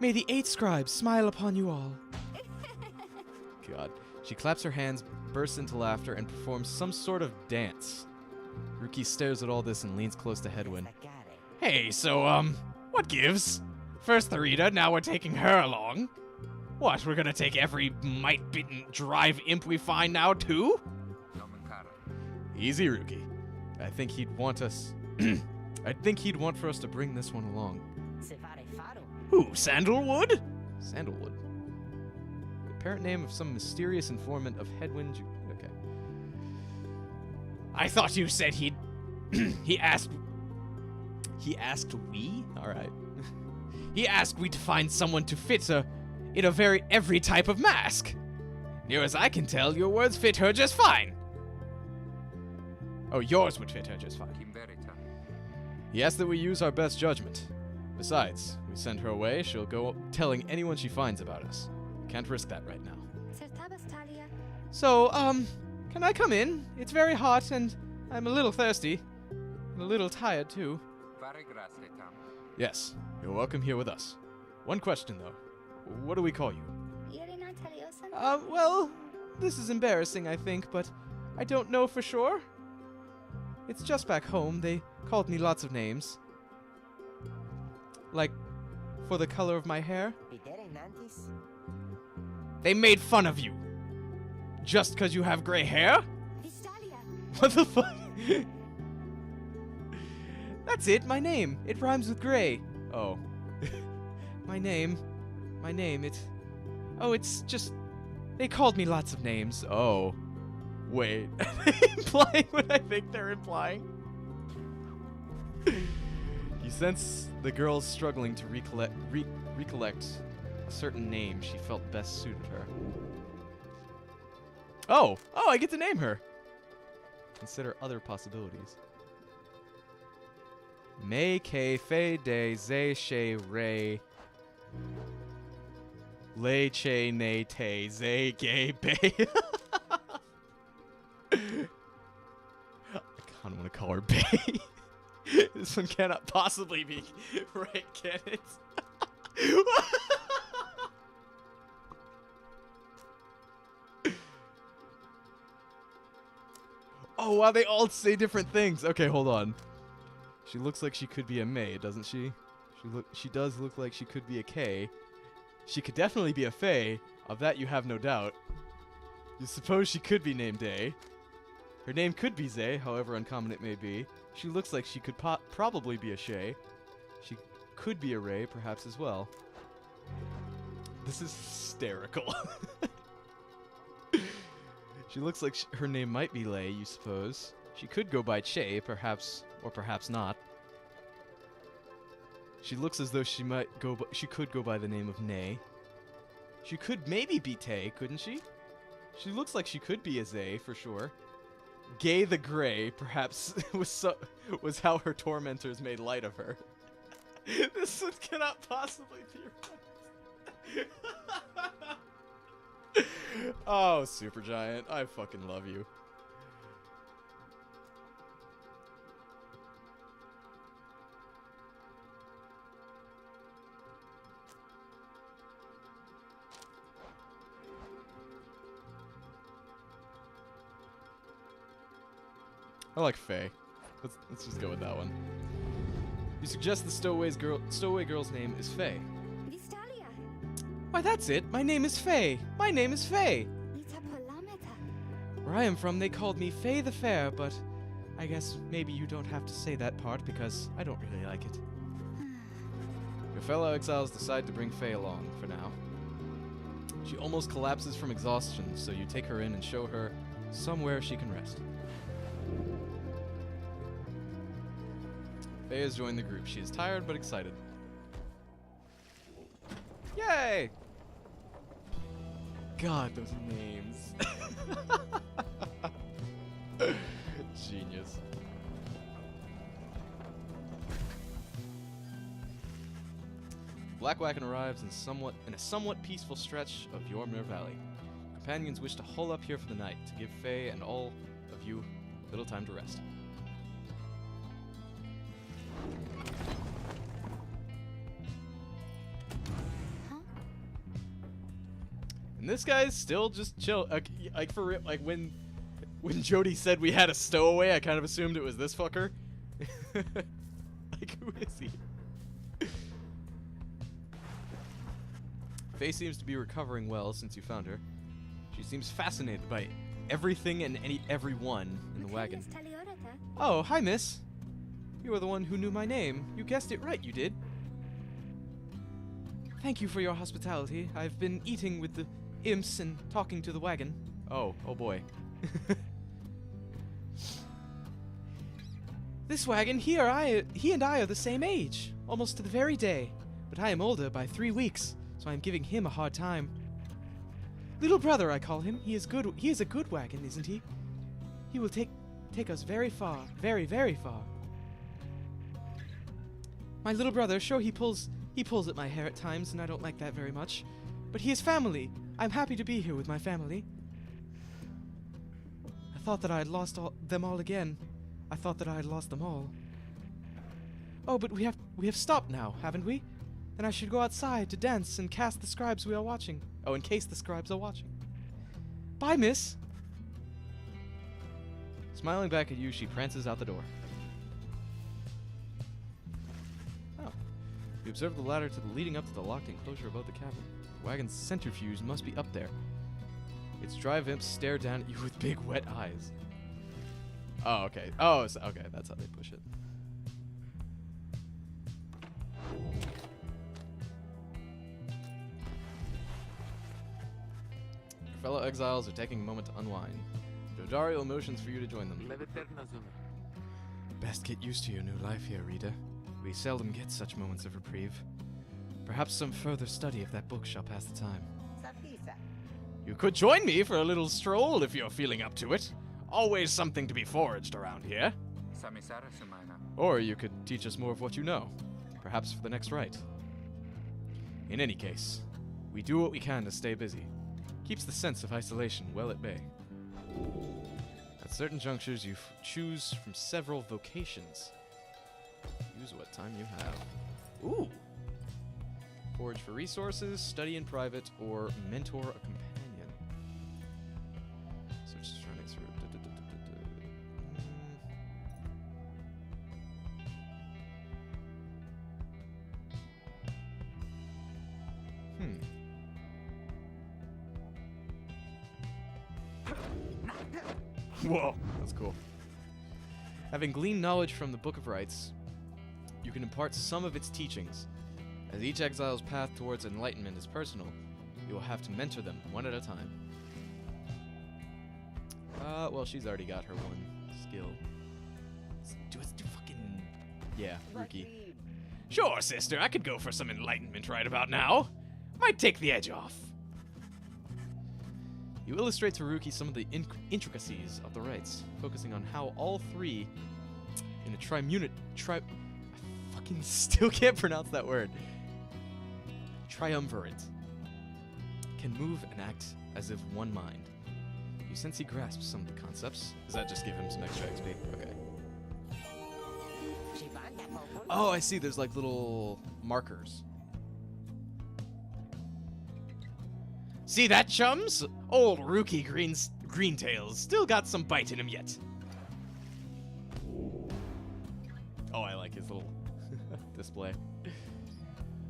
May the 8 scribes smile upon you all. God. She claps her hands, bursts into laughter, and performs some sort of dance. Ruki stares at all this and leans close to Hedwin. Hey, so, what gives? First the Rita, now we're taking her along. What, we're gonna take every mite-bitten drive imp we find now, too? Easy, Ruki. I think he'd want for us to bring this one along. Who, Sandalwood? Sandalwood. The parent name of some mysterious informant of Hedwin. Okay. I thought you said he'd... He asked we? Alright. He asked we to find someone to fit her in every type of mask. Near as I can tell, your words fit her just fine. Oh, yours would fit her just fine. He asked that we use our best judgment. Besides, we send her away, she'll go telling anyone she finds about us. Can't risk that right now. Sertabas Talia. So, can I come in? It's very hot and I'm a little thirsty. And a little tired too. Fare grazie, Tam. Yes, you're welcome here with us. One question though. What do we call you? Irina Taliosan. Well, this is embarrassing, I think, but I don't know for sure. It's just back home. They called me lots of names. Like, for the color of my hair. They made fun of you. Just because you have gray hair? Vistalia. What the fuck? That's it, my name. It rhymes with gray. Oh. My name, it's just... They called me lots of names. Oh. Wait. Are they implying what I think they're implying? You sense the girl's struggling to recollect a certain name she felt best suited her. Oh! Oh, I get to name her! Consider other possibilities. Me ke fe de ze she re le che ne te ze ge be. I kinda wanna call her Bay. This one cannot possibly be right, can it? Oh, wow, they all say different things. Okay, hold on. She looks like she could be a May, doesn't she? She does look like she could be a K. She could definitely be a Fae. Of that you have no doubt. You suppose she could be named A. Her name could be Zay, however uncommon it may be. She looks like she could probably be a Shay. She could be a Ray, perhaps as well. This is hysterical. She looks like her name might be Lei, you suppose. She could go by Che, perhaps, or perhaps not. She looks as though she could go by the name of Nay. She could maybe be Tay, couldn't she? She looks like she could be a Zay, for sure. Gay the Grey, perhaps, was how her tormentors made light of her. This one cannot possibly be right. Oh, Supergiant, I fucking love you. I like Faye. Let's just go with that one. You suggest the stowaway girl's name is Faye. Vistalia. Why, that's it. My name is Faye. My name is Faye. Ita Polameta. Where I am from, they called me Faye the Fair, but I guess maybe you don't have to say that part because I don't really like it. Your fellow exiles decide to bring Faye along for now. She almost collapses from exhaustion, so you take her in and show her somewhere she can rest. Faye has joined the group. She is tired but excited. Yay! God, those names. Genius. Black Wagon arrives in a somewhat peaceful stretch of Yormir Valley. Companions wish to hole up here for the night to give Faye and all of you little time to rest. And this guy's still just chill. Like for real, like when Jody said we had a stowaway, I kind of assumed it was this fucker. Like, who is he? Faye seems to be recovering well since you found her. She seems fascinated by everything and everyone in the wagon. Oh, hi, miss. You are the one who knew my name. You guessed it right, you did. Thank you for your hospitality. I've been eating with the imps and talking to the wagon. Oh boy. This wagon, he and I are the same age, almost to the very day. But I am older by 3 weeks, so I am giving him a hard time. Little brother, I call him. He is good. He is a good wagon, isn't he? He will take us very far, very, very far. My little brother, sure he pulls at my hair at times, and I don't like that very much. But he is family. I'm happy to be here with my family. I thought that I had lost them all again. I thought that I had lost them all. Oh, but we have stopped now, haven't we? Then I should go outside to dance and cast the scribes we are watching. Oh, in case the scribes are watching. Bye, miss. Smiling back at you, she prances out the door. Oh. You observe the ladder leading up to the locked enclosure above the cabin. The wagon's centrifuge must be up there. Its drive imps stare down at you with big wet eyes. Oh, okay. Oh, okay, that's how they push it. Your fellow exiles are taking a moment to unwind. Dodariel motions for you to join them. Best get used to your new life here, Rita. We seldom get such moments of reprieve. Perhaps some further study of that book shall pass the time. You could join me for a little stroll if you're feeling up to it. Always something to be foraged around here. Or you could teach us more of what you know. Perhaps for the next rite. In any case, we do what we can to stay busy. Keeps the sense of isolation well at bay. At certain junctures, you choose from several vocations. Use what time you have. Ooh! Forage for resources, study in private, or mentor a companion. So just running through. Whoa, that's cool. Having gleaned knowledge from the Book of Rites, you can impart some of its teachings. As each exile's path towards enlightenment is personal, you will have to mentor them one at a time. Well, she's already got her one skill. Let's do fucking... Yeah, Rookie. Sure, sister, I could go for some enlightenment right about now. Might take the edge off. You illustrate to Ruki some of the intricacies of the rites, focusing on how all three in a I fucking still can't pronounce that word. Triumvirate can move and act as if one mind. You sense he grasps some of the concepts. Does that just give him some extra XP? Okay. Oh, I see. There's like little markers. See that, chums? Old Rookie Greentails still got some bite in him yet. Oh, I like his little display.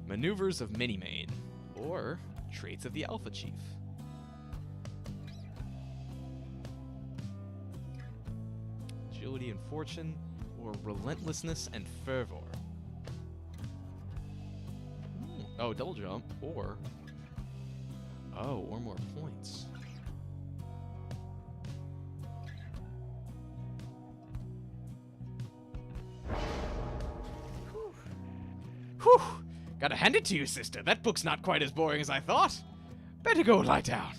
Maneuvers of Mini-Main, or traits of the Alpha Chief. Agility and Fortune, or relentlessness and fervor. Oh, double jump, or... Oh, or more points. Whew! Gotta hand it to you, sister. That book's not quite as boring as I thought. Better go lie down.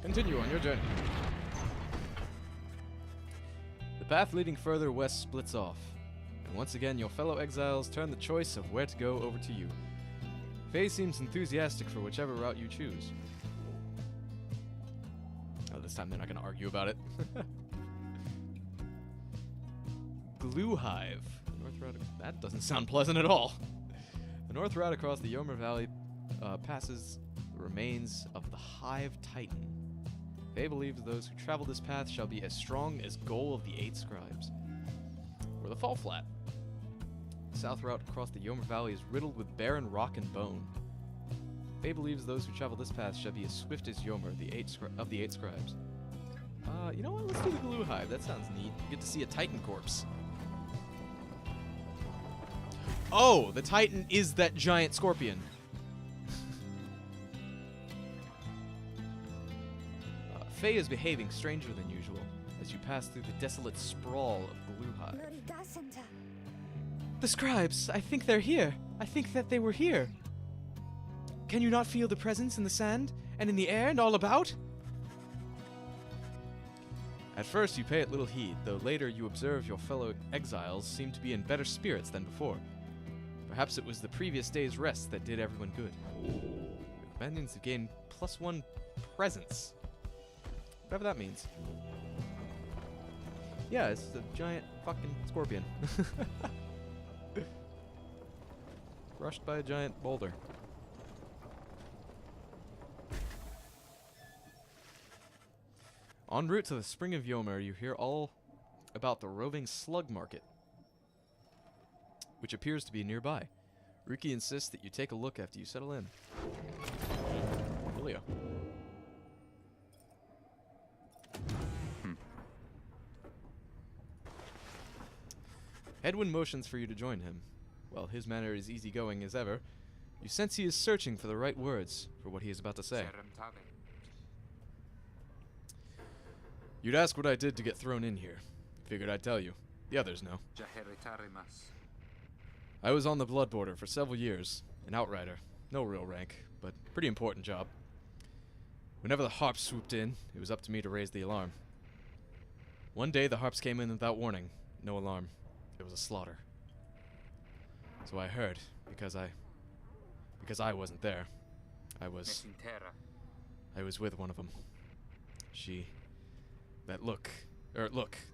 Continue on your journey. The path leading further west splits off. Once again, your fellow exiles turn the choice of where to go over to you. Faye seems enthusiastic for whichever route you choose. Oh, this time they're not going to argue about it. Glue Hive. The north route. That doesn't sound pleasant at all. The north route across the Yomer Valley passes the remains of the Hive Titan. Faye believes those who travel this path shall be as strong as Goal of the 8 Scribes. Or the Fall Flat. The south route across the Yomer Valley is riddled with barren rock and bone. Faye believes those who travel this path shall be as swift as Yomer, of the 8 Scribes. You know what? Let's do the Glue Hive. That sounds neat. You get to see a Titan corpse. Oh, the Titan is that giant scorpion. Faye is behaving stranger than usual as you pass through the desolate sprawl of Glue Hive. The scribes, I think they're here. I think that they were here. Can you not feel the presence in the sand and in the air and all about? At first you pay it little heed, though later you observe your fellow exiles seem to be in better spirits than before. Perhaps it was the previous day's rest that did everyone good. Your companions have gained +1 presence. Whatever that means. Yeah, it's a giant fucking scorpion. Crushed by a giant boulder. En route to the Spring of Yomer, you hear all about the roving slug market, which appears to be nearby. Ruki insists that you take a look after you settle in. Julio. Edwin motions for you to join him. While his manner is easygoing as ever, you sense he is searching for the right words for what he is about to say. You'd ask what I did to get thrown in here. Figured I'd tell you. The others know. I was on the blood border for several years, an outrider. No real rank, but pretty important job. Whenever the harps swooped in, it was up to me to raise the alarm. One day the harps came in without warning. No alarm. It was a slaughter. So I heard, because I wasn't there. I was with one of them. Look,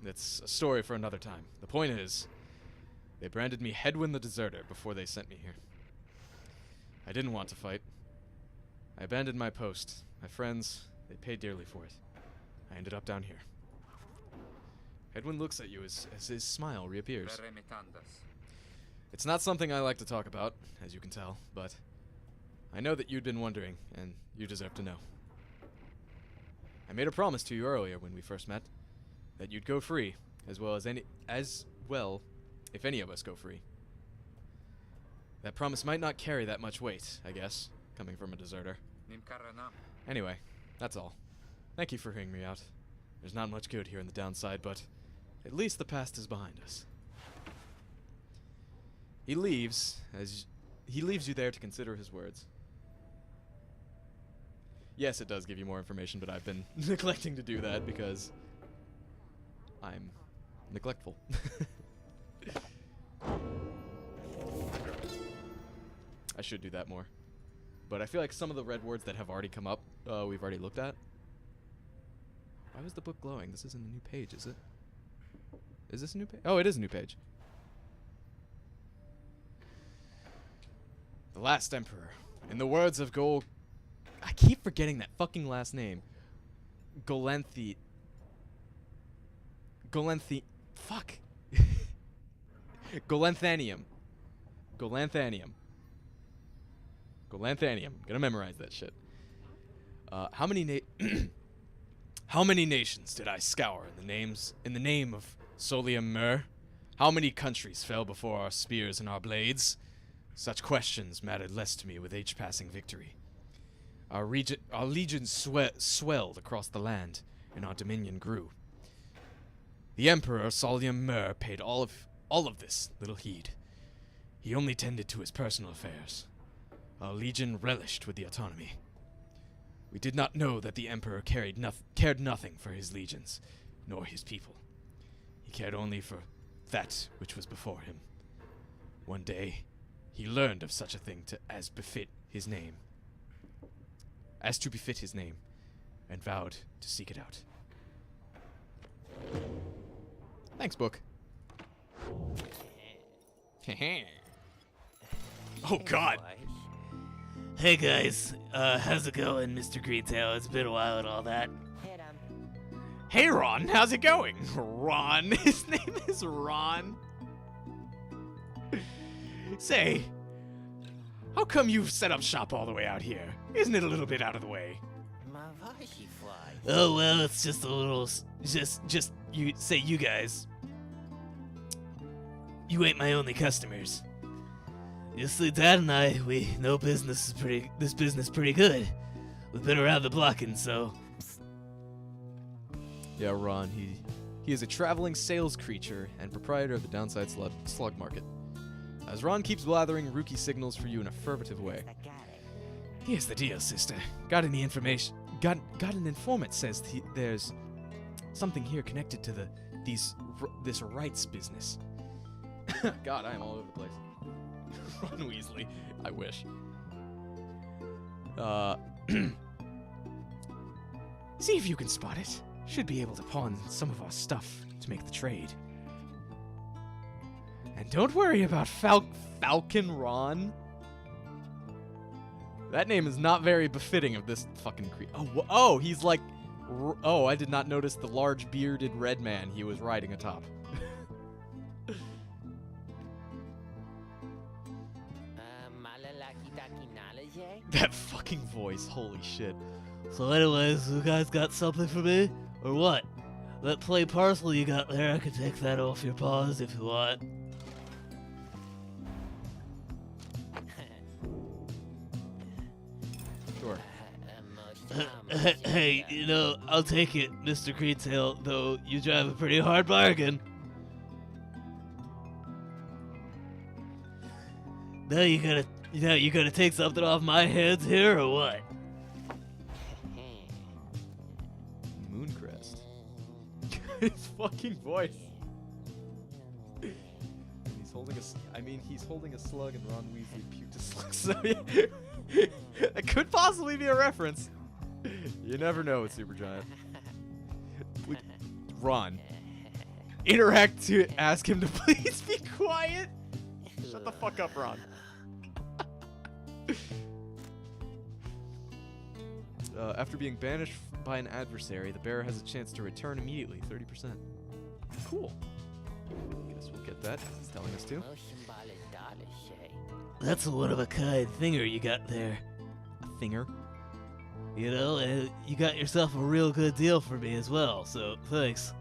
that's a story for another time. The point is, they branded me Hedwin the Deserter before they sent me here. I didn't want to fight. I abandoned my post. My friends, they paid dearly for it. I ended up down here. Hedwin looks at you as his smile reappears. It's not something I like to talk about, as you can tell, but I know that you'd been wondering, and you deserve to know. I made a promise to you earlier when we first met, that you'd go free, as well if any of us go free. That promise might not carry that much weight, I guess, coming from a deserter. Anyway, that's all. Thank you for hearing me out. There's not much good here in the downside, but at least the past is behind us. He leaves you there to consider his words. Yes, it does give you more information, but I've been neglecting to do that because I'm neglectful. I should do that more. But I feel like some of the red words that have already come up, we've already looked at. Why was the book glowing? This isn't a new page, is it? Is this a new page? Oh, it is a new page. The last emperor. In the words of I keep forgetting that fucking last name. Fuck. Golanthanium. Gonna memorize that shit. How many nations did I scour in the name of Solium Mur? How many countries fell before our spears and our blades? Such questions mattered less to me with each passing victory. Our legions swelled across the land, and our dominion grew. The Emperor Solium Mur paid all of this little heed. He only tended to his personal affairs. Our legion relished with the autonomy. We did not know that the Emperor cared nothing for his legions, nor his people. He cared only for that which was before him. One day, he learned of such a thing as to befit his name, and vowed to seek it out. Thanks, book. Oh, God. Hey guys, how's it going, Mr. Greentail? It's been a while and all that. Hey, Ron, how's it going? Ron. His name is Ron. Say, how come you've set up shop all the way out here? Isn't it a little bit out of the way? Oh, well, it's just a little... Just you guys. You ain't my only customers. Usually Dad and I, we know this business pretty good. We've been around the block, and so... Yeah, Ron, he is a traveling sales creature and proprietor of the Downside Slug Market. As Ron keeps blathering, Ruki signals for you in a furtive way. Here's the deal, sister. Got any information? Got an informant says there's something here connected to this rights business. God, I am all over the place. Ron Weasley. I wish. See if you can spot it. Should be able to pawn some of our stuff to make the trade. And don't worry about Falcon Ron. That name is not very befitting of this fucking oh, he's like... Oh, I did not notice the large bearded red man he was riding atop. That fucking voice, holy shit. So anyways, you guys got something for me? Or what? That plain parcel you got there, I can take that off your paws if you want. Sure. Hey, you know, I'll take it, Mr. Greentail, though you drive a pretty hard bargain. Now you gonna take something off my hands here, or what? Mooncrest. His fucking voice. He's holding a slug and Ron Weasley puked a slug, so yeah. That could possibly be a reference. You never know with Supergiant. Ron. Interact to ask him to please be quiet. Shut the fuck up, Ron. After being banished by an adversary, the bearer has a chance to return immediately, 30%. Cool. Guess we'll get that, as it's telling us to. That's a one-of-a-kind thinger you got there. A thinger? You know, and you got yourself a real good deal for me as well, so thanks.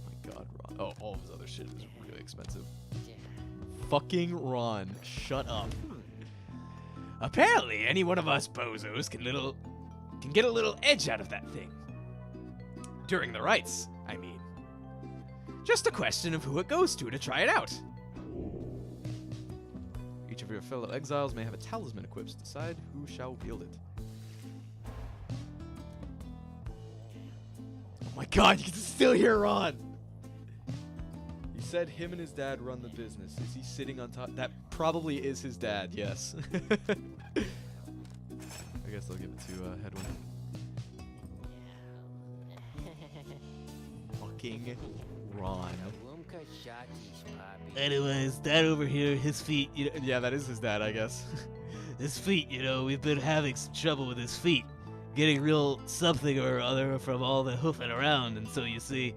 My god, Ron. Oh, all of his other shit is really expensive. Fucking Ron, shut up. Apparently, any one of us bozos can get a little edge out of that thing. During the rites, I mean. Just a question of who it goes to try it out. Each of your fellow exiles may have a talisman equipped to decide who shall wield it. Oh my god, you can still hear Ron! You said him and his dad run the business. Is he sitting on top? That probably is his dad, yes. I guess I'll give it to Hedwig. Fucking Ron. Anyways, dad over here, his feet, you know, Yeah, that is his dad, I guess. his feet, you know, we've been having some trouble with his feet. Getting real something or other from all the hoofing around, and so you see...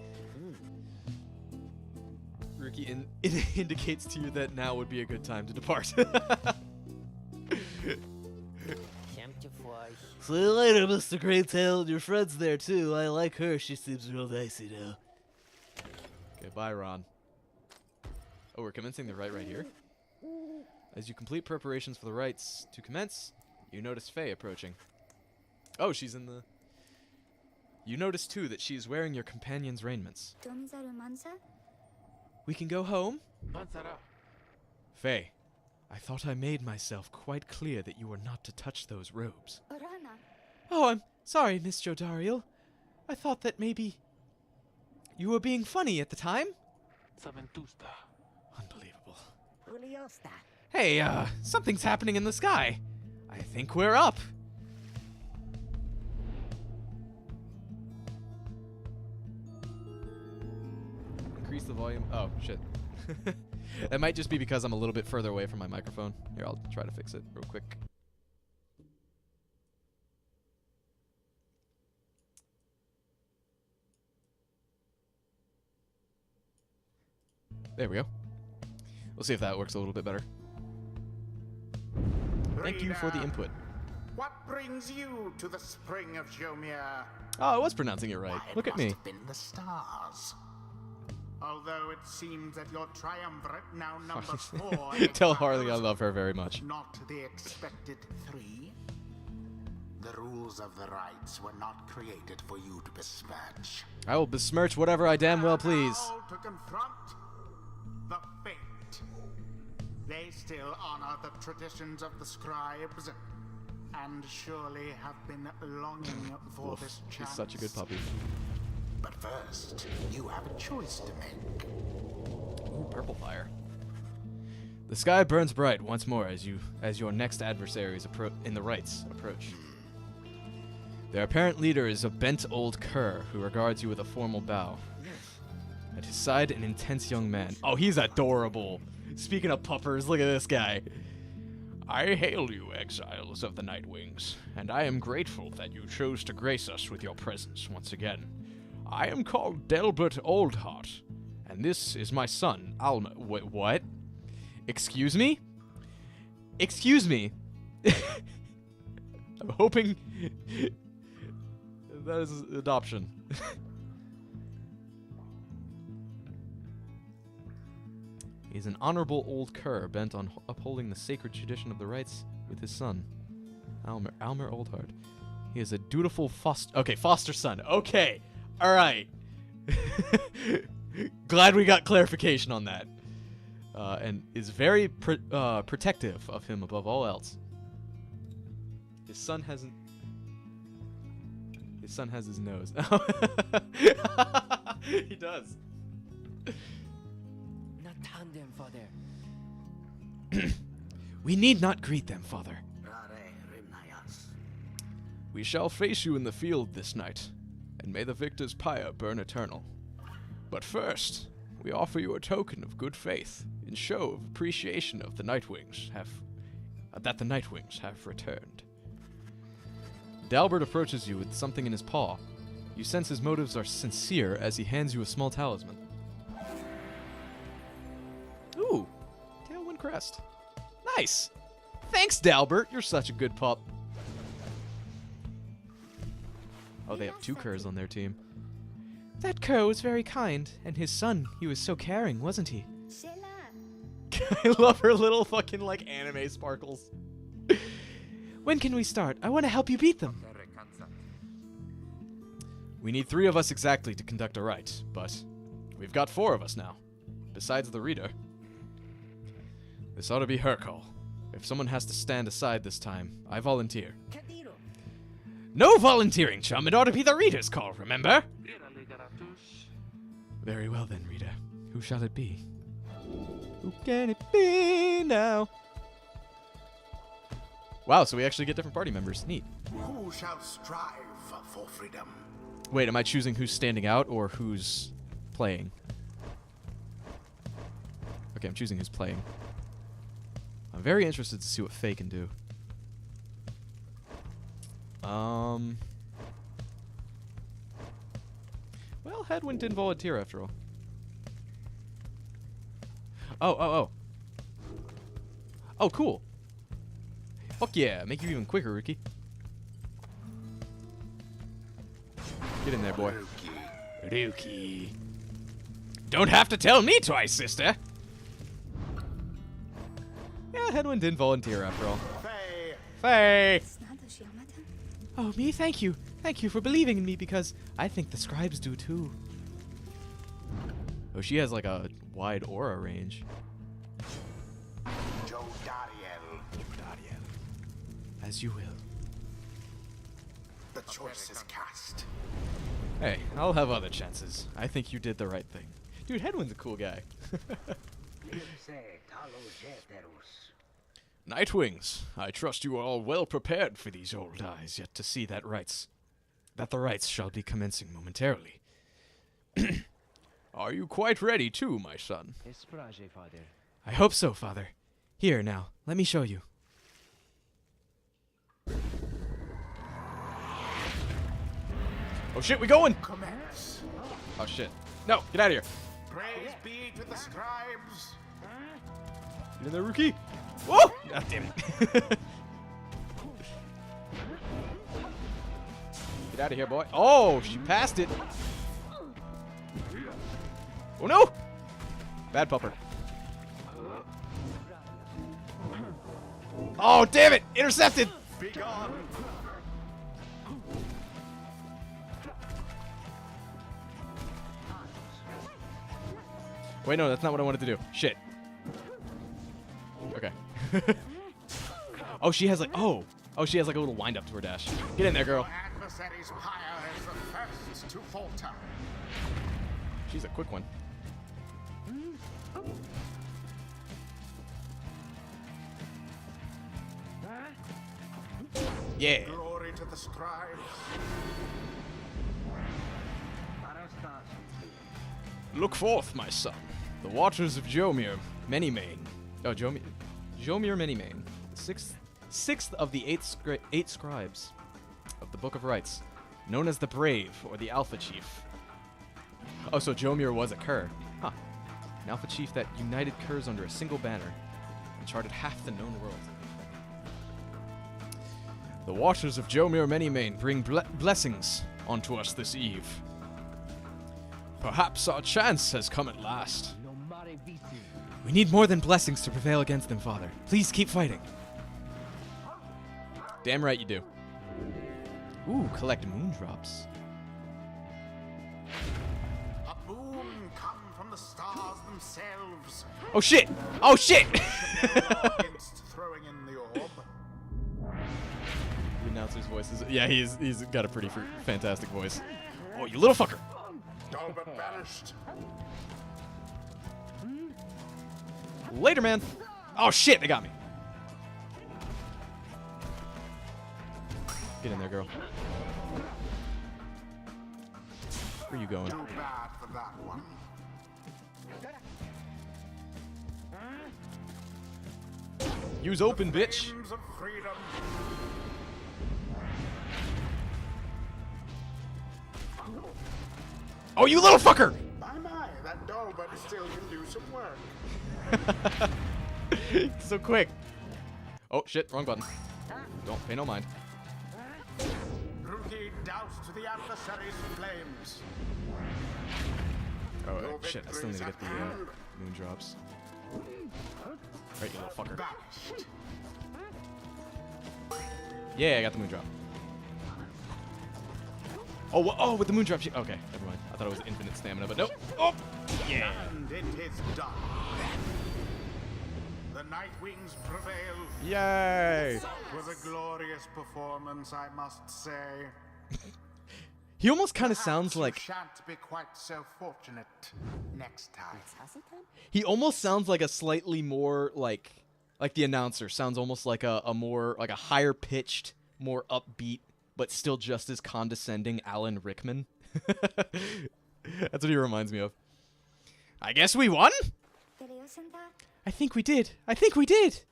Ricky, it indicates to you that now would be a good time to depart. See you later, Mr. Greytail. Your friend's there, too. I like her. She seems real nice, you know. Okay, bye, Ron. Oh, we're commencing the rite right here? As you complete preparations for the rites to commence, you notice Faye approaching. Oh, she's in the... You notice, too, that she is wearing your companion's raiments. We can go home? Faye, I thought I made myself quite clear that you were not to touch those robes. Oh, I'm sorry, Miss Jodariel. I thought that maybe you were being funny at the time. Unbelievable. Hey, something's happening in the sky. I think we're up. Increase the volume. Oh, shit. That might just be because I'm a little bit further away from my microphone. Here, I'll try to fix it real quick. There we go. We'll see if that works a little bit better. Thank you for the input. What brings you to the spring of Jomir? Oh, I was pronouncing it right. Why, it Look at must me. have been the stars. Although it seems that your triumvirate now numbers 4 Tell Harley I exiles, love her very much. not the expected 3. The rules of the rites were not created for you to besmirch. I will besmirch whatever I damn well please. Now to confront the fate. They still honor the traditions of the scribes. and surely have been longing for Oof, this he's chance. such a good puppy. But first, you have a choice to make. Ooh, purple fire. The sky burns bright once more as your next adversaries in the rites approach. Their apparent leader is a bent old cur who regards you with a formal bow. At his side, an intense young man. Oh, he's adorable. Speaking of puppers, look at this guy. I hail you, exiles of the Nightwings, and I am grateful that you chose to grace us with your presence once again. I am called Delbert Oldheart, and this is my son, Alma. Wait, what? Excuse me? Excuse me? I'm hoping that is adoption. He's an honorable old cur bent on upholding the sacred tradition of the rites with his son, Almer Oldheart. He is a dutiful foster son. Okay, all right. Glad we got clarification on that. And is very protective of him above all else. His son has his nose. He does. We need not greet them, Father. We shall face you in the field this night, and may the victor's pyre burn eternal. But first, we offer you a token of good faith in show of appreciation of the Nightwings that the Nightwings have returned. Dalbert approaches you with something in his paw. You sense his motives are sincere as he hands you a small talisman. Ooh, Tailwind Crest. Nice! Thanks, Dalbert. You're such a good pup. Oh, they have two curs on their team. That cur was very kind, and his son, he was so caring, wasn't he? I love her little fucking, like, anime sparkles. When can we start? I want to help you beat them. We need 3 of us exactly to conduct a rite, but we've got 4 of us now, besides the reader. This ought to be her call. If someone has to stand aside this time, I volunteer. No volunteering, chum. It ought to be the reader's call, remember? Very well then, reader. Who shall it be? Who can it be now? Wow, so we actually get different party members. Neat. Who shall strive for freedom? Wait, am I choosing who's standing out or who's playing? Okay, I'm choosing who's playing. I'm very interested to see what Faye can do. Well, Hedwin didn't volunteer after all. Oh, cool. Fuck yeah, make you even quicker, Ricky. Get in there, boy. Ryuki. Don't have to tell me twice, sister. Yeah, Hedwin didn't volunteer after all. Faye! Oh, me? Thank you. Thank you for believing in me, because I think the scribes do too. Oh, she has like a wide aura range. Jodariel. As you will. The choice is cast. Hey, I'll have other chances. I think you did the right thing. Dude, Hedwin's a cool guy. Nightwings, I trust you are all well prepared for these old eyes yet to see that the rites shall be commencing momentarily. Are you quite ready too, my son? I hope so, Father. Here, now, let me show you. Oh shit, we going! Commence. Oh shit. No, get out of here. Praise be to the scribes. Get in there, Rookie. Whoa! God damn it. Get out of here, boy. Oh, she passed it. Oh no! Bad pupper. Oh, damn it! Intercepted! Be gone. Wait, no, that's not what I wanted to do. Shit. Okay. Oh, she has like, oh, Oh, she has like a little wind up to her dash. Get in there, girl. Your adversary's pyre is the first to falter. She's a quick one. Yeah. Glory to the scribes. Look forth, my son. The waters of Jomir, Many-Mane. Oh, Jomir Many-Mane. Sixth of the eight scribes of the Book of Rites, known as the Brave, or the Alpha Chief. Oh, so Jomir was a Cur. Huh. An Alpha Chief that united Curs under a single banner and charted half the known world. The waters of Jomir Many-Mane bring blessings onto us this eve. Perhaps our chance has come at last. We need more than blessings to prevail against them, Father. Please keep fighting. Damn right you do. Ooh, collect moon drops. A boon come from the stars themselves. Oh shit! Oh shit! Against throwing in the orb. The announcer's voice is... Yeah, he's got a pretty fantastic voice. Oh, you little fucker! Dolbert banished. Later, man! Oh shit, they got me. Get in there, girl. Where are you going? Too bad for that one. Use open, bitch! Flames of freedom. Oh, you little fucker! My, that Dolbert still can do some work. So quick. Oh shit, wrong button. Don't pay no mind. Ruki doused the adversary's flames. Oh shit, I still need to get the moon drops. Right, you little fucker. Banished. Yeah, I got the moon drop. Oh, oh, with the moon drop. Okay, never mind. I thought it was infinite stamina, but nope. Oh, yeah. And it is done. The Night Wings prevail. Yay! It was a glorious performance, I must say. He almost kind of Perhaps sounds you like shan't be quite so fortunate next time. he almost sounds like a slightly more like the announcer sounds almost like a more like a higher pitched, more upbeat, but still just as condescending Alan Rickman. That's what he reminds me of. I guess we won? I think we did. I think we did.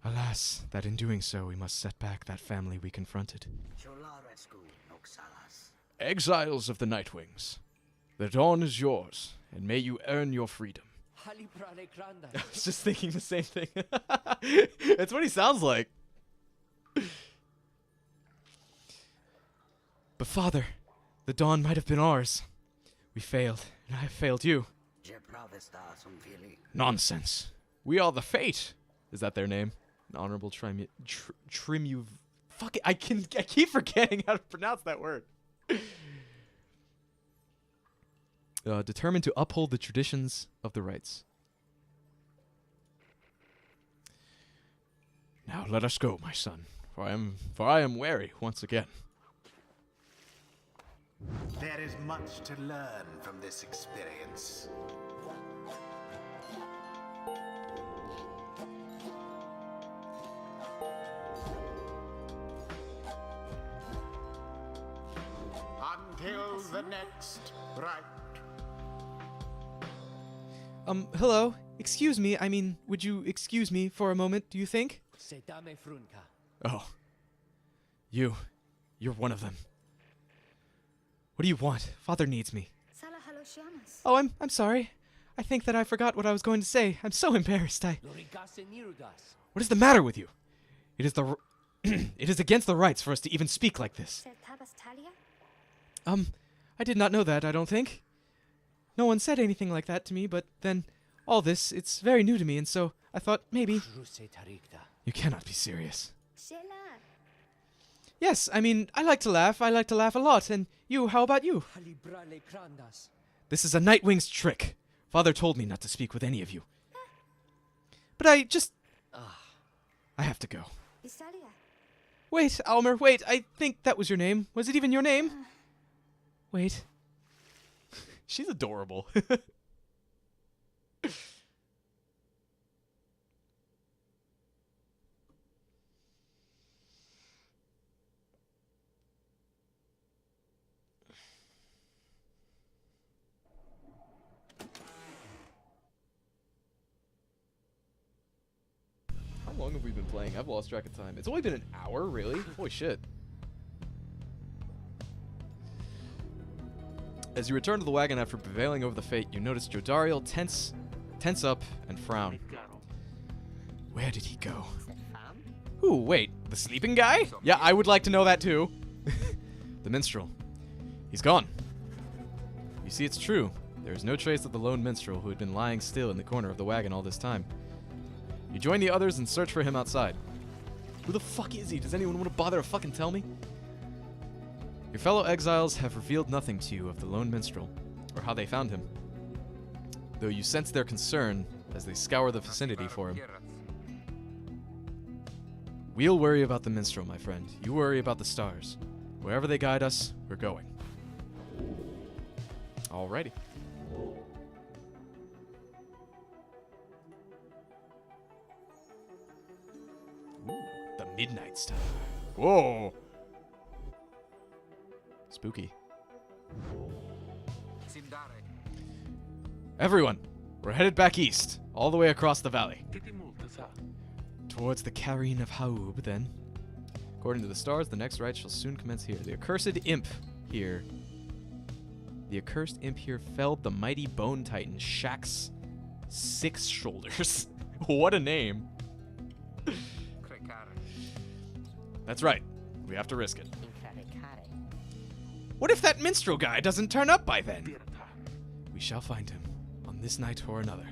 Alas, that in doing so we must set back that family we confronted. Exiles of the Nightwings, the dawn is yours, and may you earn your freedom. I was just thinking the same thing. That's what he sounds like. But Father, the dawn might have been ours. We failed, and I have failed you. Nonsense. We are the Fate. Is that their name? An honorable Trimu... Fuck it, I keep forgetting how to pronounce that word. Determined to uphold the traditions of the rites. Now let us go, my son, for I am weary once again. There is much to learn from this experience. Until the next rite. Hello? Excuse me, I mean, would you excuse me for a moment, do you think? Oh. You're one of them. What do you want? Father needs me. Oh, I'm sorry. I think that I forgot what I was going to say. I'm so embarrassed. What is the matter with you? It is it is against the rights for us to even speak like this. I did not know that, I don't think. No one said anything like that to me, but then all this, it's very new to me, and so I thought maybe... You cannot be serious. Yes, I mean, I like to laugh. I like to laugh a lot. And you, how about you? This is a Nightwing's trick. Father told me not to speak with any of you. But I have to go. Istalia. Wait, Almer, wait. I think that was your name. Was it even your name? Wait. She's adorable. How long have we been playing? I've lost track of time. It's only been an hour, really? Holy shit. As you return to the wagon after prevailing over the fate, you notice Jodariel tense up and frown. Where did he go? Ooh, wait, the sleeping guy? Yeah, I would like to know that too. The minstrel. He's gone. You see, it's true. There is no trace of the lone minstrel who had been lying still in the corner of the wagon all this time. You join the others and search for him outside. Who the fuck is he? Does anyone want to bother to fucking tell me? Your fellow exiles have revealed nothing to you of the lone minstrel, or how they found him, though you sense their concern as they scour the vicinity for him. We'll worry about the minstrel, my friend. You worry about the stars. Wherever they guide us, we're going. Alrighty. Ooh, the Midnight Star. Whoa! Spooky. Everyone, we're headed back east, all the way across the valley. Towards the carrying of Haub, then. According to the stars, the next rite shall soon commence here. The accursed imp here felled the mighty bone titan Shaq's 6 shoulders. What a name. That's right. We have to risk it. What if that minstrel guy doesn't turn up by then? We shall find him on this night or another.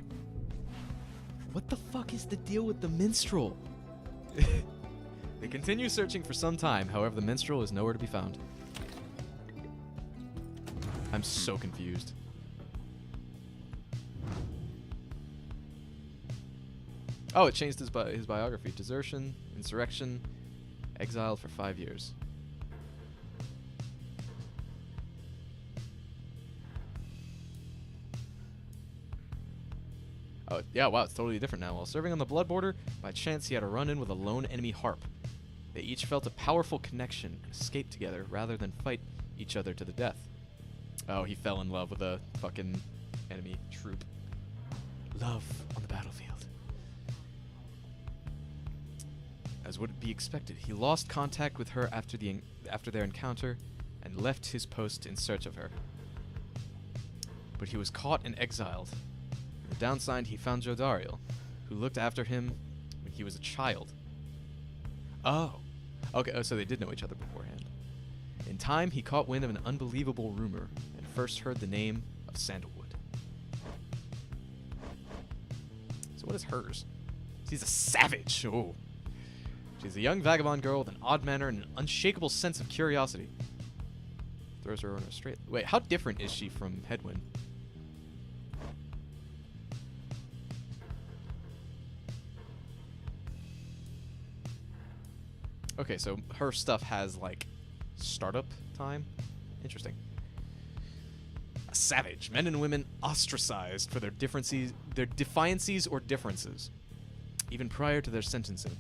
What the fuck is the deal with the minstrel? They continue searching for some time, however the minstrel is nowhere to be found. I'm so confused. Oh, it changed his biography. Desertion, insurrection, exiled for 5 years. Oh, yeah, wow, it's totally different now. While serving on the Blood Border, by chance he had a run-in with a lone enemy harp. They each felt a powerful connection and escaped together rather than fight each other to the death. Oh, he fell in love with a fucking enemy troop. Love on the battlefield. As would be expected, he lost contact with her after their encounter and left his post in search of her. But he was caught and exiled. On the downside, he found Jodariel, who looked after him when he was a child. Oh. Okay, oh, so they did know each other beforehand. In time, he caught wind of an unbelievable rumor and first heard the name of Sandalwood. So what is hers? She's a savage. Oh. She's a young vagabond girl with an odd manner and an unshakable sense of curiosity. Throws her on a straight... Wait, how different is she from Hedwyn? Okay, so her stuff has, like, startup time? Interesting. A savage. Men and women ostracized for their defiancies or differences, even prior to their sentencing.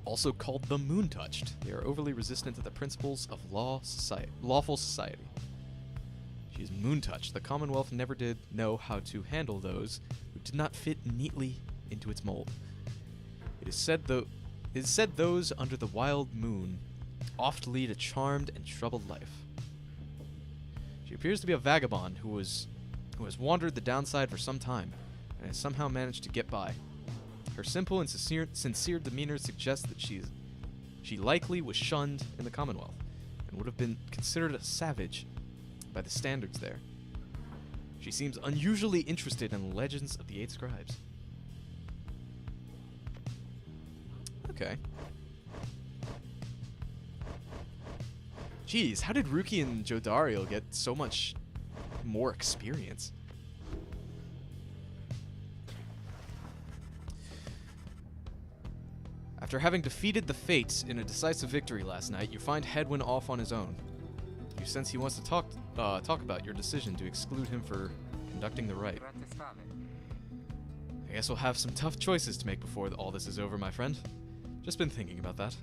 Also called the Moon-Touched, they are overly resistant to the principles of lawful society. She is Moon-Touched. The Commonwealth never did know how to handle those who did not fit neatly into its mold. It is said those under the wild moon oft lead a charmed and troubled life. She appears to be a vagabond who has wandered the downside for some time and has somehow managed to get by. Her simple and sincere demeanor suggests that she likely was shunned in the Commonwealth and would have been considered a savage by the standards there. She seems unusually interested in the legends of the 8 scribes. Okay. Jeez, how did Ruki and Jodariel get so much more experience? After having defeated the Fates in a decisive victory last night, you find Hedwyn off on his own. You sense he wants to talk about your decision to exclude him for conducting the rite. I guess we'll have some tough choices to make before all this is over, my friend. Just been thinking about that.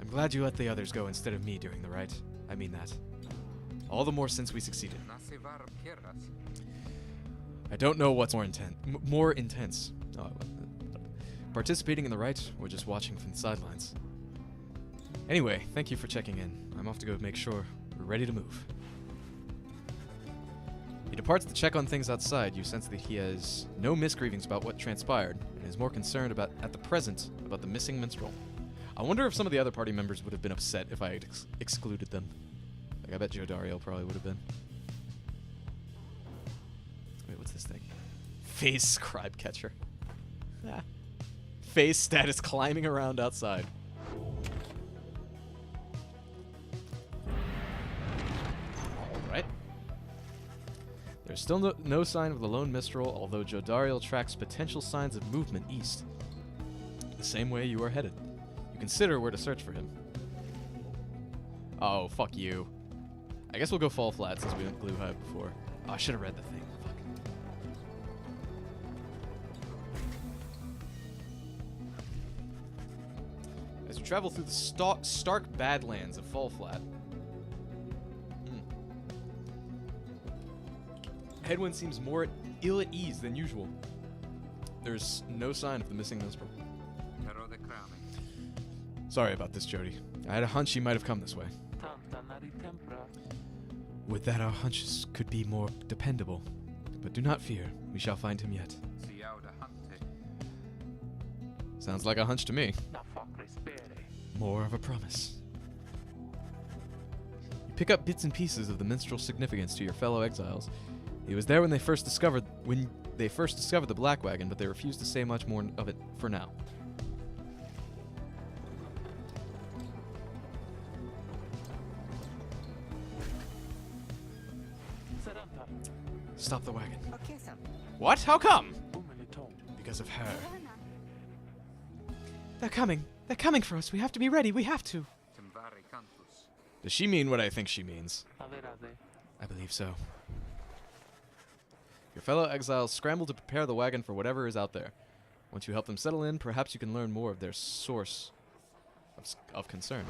I'm glad you let the others go instead of me doing the rite. I mean that. All the more since we succeeded. I don't know what's more intense. Participating in the rite or just watching from the sidelines. Anyway, thank you for checking in. I'm off to go make sure we're ready to move. He departs to check on things outside. You sense that he has no misgivings about what transpired and is more concerned at the present about the missing minstrel. I wonder if some of the other party members would have been upset if I had excluded them. Like, I bet Jodario probably would have been. Wait, what's this thing? Phase scribe catcher. Ah. Phase status climbing around outside. Alright. There's still no sign of the lone minstrel, although Jodariel tracks potential signs of movement east. The same way you are headed. You consider where to search for him. Oh, fuck you. I guess we'll go fall flat since we went glue hive before. Oh, I should have read the thing. Fuck. As you travel through the stark badlands of Fall Flat, Hedwyn seems more ill at ease than usual. There's no sign of the missing minstrel. Sorry about this, Jody. I had a hunch he might have come this way. Would that our hunches could be more dependable. But do not fear, we shall find him yet. Sounds like a hunch to me. More of a promise. You pick up bits and pieces of the minstrel's significance to your fellow exiles. He was there when they first discovered the Black Wagon, but they refused to say much more of it for now. Stop the wagon. What? How come? Because of her. They're coming. They're coming for us. We have to be ready. We have to. Does she mean what I think she means? I believe so. Your fellow exiles scramble to prepare the wagon for whatever is out there. Once you help them settle in, perhaps you can learn more of their source of concern.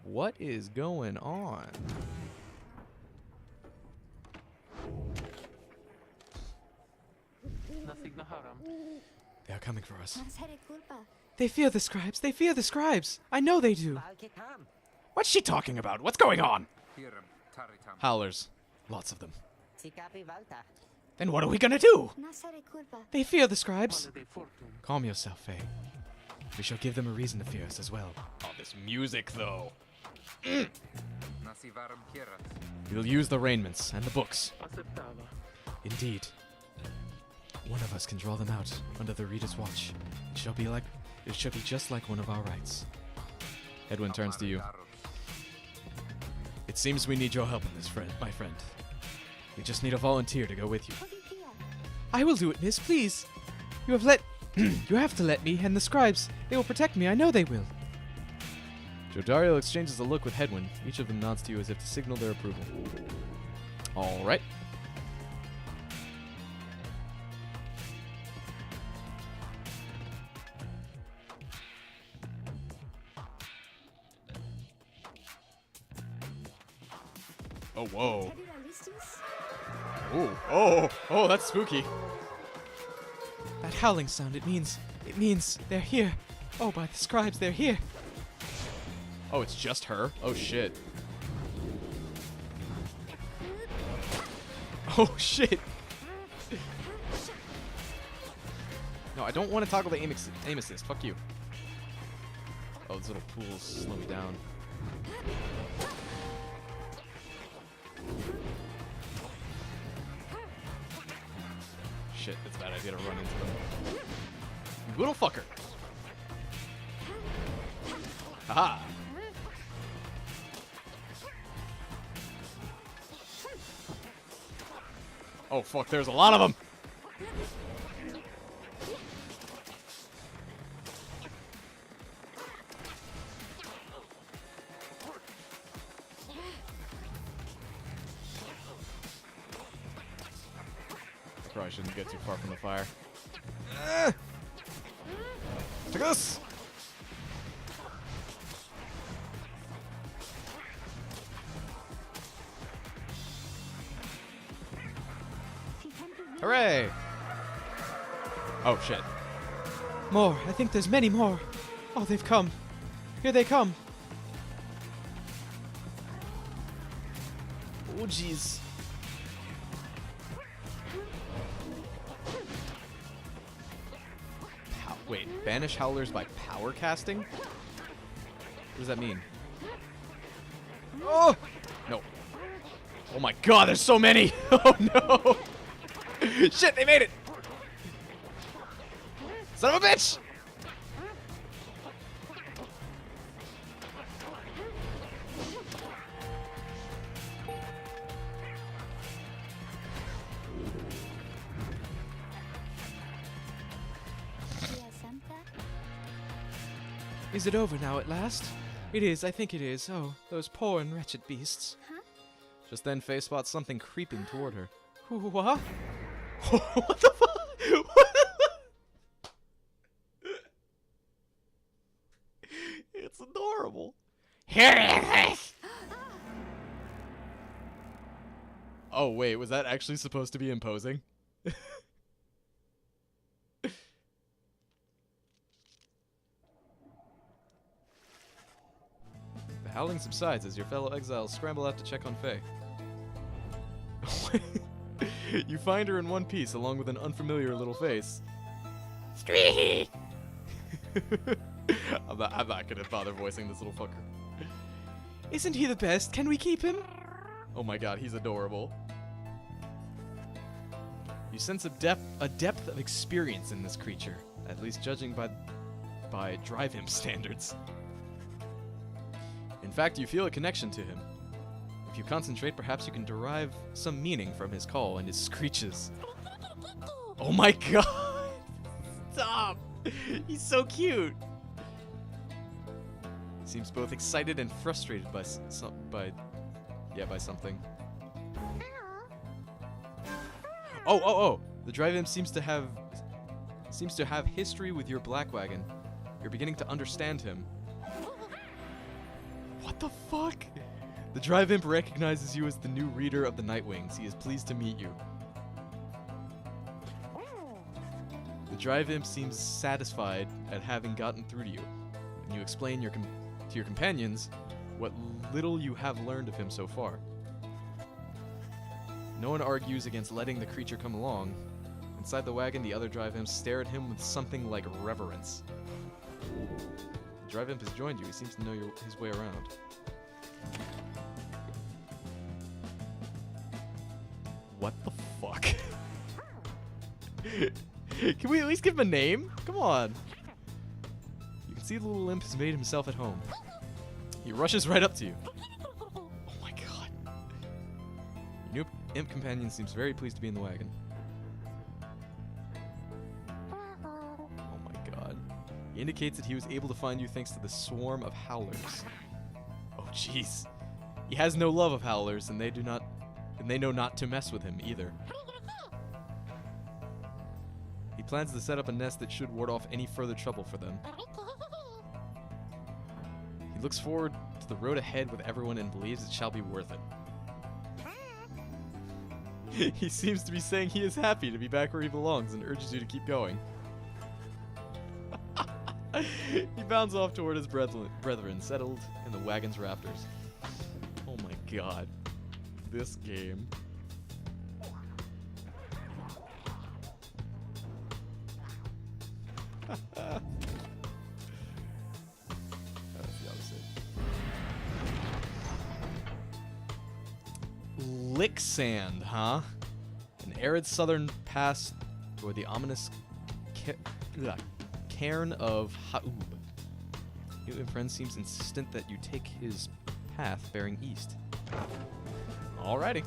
What is going on? They are coming for us. They fear the scribes. They fear the scribes. I know they do. What's she talking about? What's going on? Howlers. Lots of them. Then what are we gonna do? They fear the scribes. Calm yourself, Faye. We shall give them a reason to fear us as well. Oh, this music, though. We'll use the raiments and the books. Indeed. One of us can draw them out under the reader's watch. It shall be just like one of our rites. Edwin turns to you. It seems we need your help in this, my friend. We just need a volunteer to go with you. I will do it, miss, please. You have to let me, and the scribes. They will protect me, I know they will. Jodario exchanges a look with Hedwyn. Each of them nods to you as if to signal their approval. Alright. Oh, whoa. Oh, that's spooky. That howling sound, it means they're here. Oh, by the scribes, they're here. Oh, it's just her? Oh, shit. Oh, shit. No, I don't want to toggle the aim assist. Fuck you. Oh, those little pools slow me down. Shit, it's a bad idea to run into them. You little fucker. Haha. Oh fuck, there's a lot of them. Probably shouldn't get too far from the fire. Take this! Hooray! Oh, shit. More. I think there's many more. Oh, they've come. Here they come. Oh, jeez. Wait, banish howlers by power casting? What does that mean? Oh! No. Oh my god, there's so many! Oh no! Shit, they made it! Son of a bitch! Is it over now at last? It is, I think it is. Oh, those poor and wretched beasts. Just then, Faye spots something creeping toward her. What? What the fuck? It's adorable. Oh, wait, was that actually supposed to be imposing? The howling subsides as your fellow exiles scramble out to check on Faye. You find her in one piece along with an unfamiliar little face. I'm not gonna bother voicing this little fucker. Isn't he the best? Can we keep him? Oh my god, he's adorable. You sense a depth of experience in this creature, at least judging by drive him standards. In fact, you feel a connection to him. If you concentrate, perhaps you can derive some meaning from his call and his screeches. Oh my god! Stop! He's so cute! Seems both excited and frustrated by something. Oh! The drive imp seems to have history with your black wagon. You're beginning to understand him. What the fuck? The drive imp recognizes you as the new reader of the Nightwings. He is pleased to meet you. The drive imp seems satisfied at having gotten through to you. And you explain to your companions what little you have learned of him so far. No one argues against letting the creature come along. Inside the wagon, the other drive imps stare at him with something like reverence. The drive imp has joined you. He seems to know his way around. What the fuck? Can we at least give him a name? Come on. You can see the little imp has made himself at home. He rushes right up to you. Oh my god. Your new imp companion seems very pleased to be in the wagon. Oh my god. He indicates that he was able to find you thanks to the swarm of howlers. Oh jeez. He has no love of howlers, and they know not to mess with him either. He plans to set up a nest that should ward off any further trouble for them. He looks forward to the road ahead with everyone and believes it shall be worth it. He seems to be saying he is happy to be back where he belongs and urges you to keep going. He bounds off toward his brethren settled in the wagon's rafters. Oh my god. This game. That's the opposite. Lick sand, huh? An arid southern pass toward the ominous cairn of Ha'ub. New friend seems insistent that you take his path bearing east. Alrighty.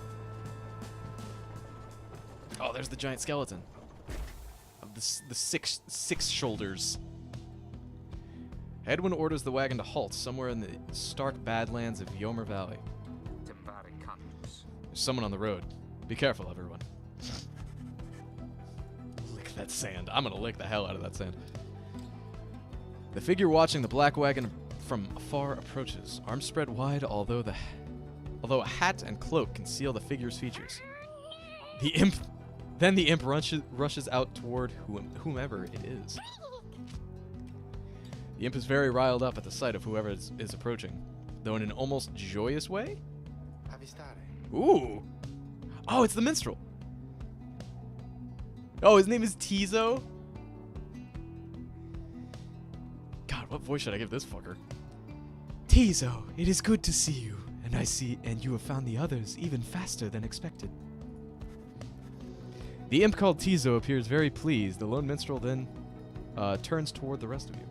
Oh, there's the giant skeleton of the six shoulders. Edwin orders the wagon to halt somewhere in the stark badlands of Yomer Valley. There's someone on the road. Be careful, everyone. that sand. I'm gonna lick the hell out of that sand. The figure watching the black wagon from afar approaches, arms spread wide, although a hat and cloak conceal the figure's features. Then the imp rushes out toward whomever it is. The imp is very riled up at the sight of whoever is approaching, though in an almost joyous way. Ooh! Oh, it's the minstrel! Oh, his name is Tizo? God, what voice should I give this fucker? Tizo, it is good to see you, and you have found the others even faster than expected. The imp called Tizo appears very pleased. The lone minstrel then turns toward the rest of you.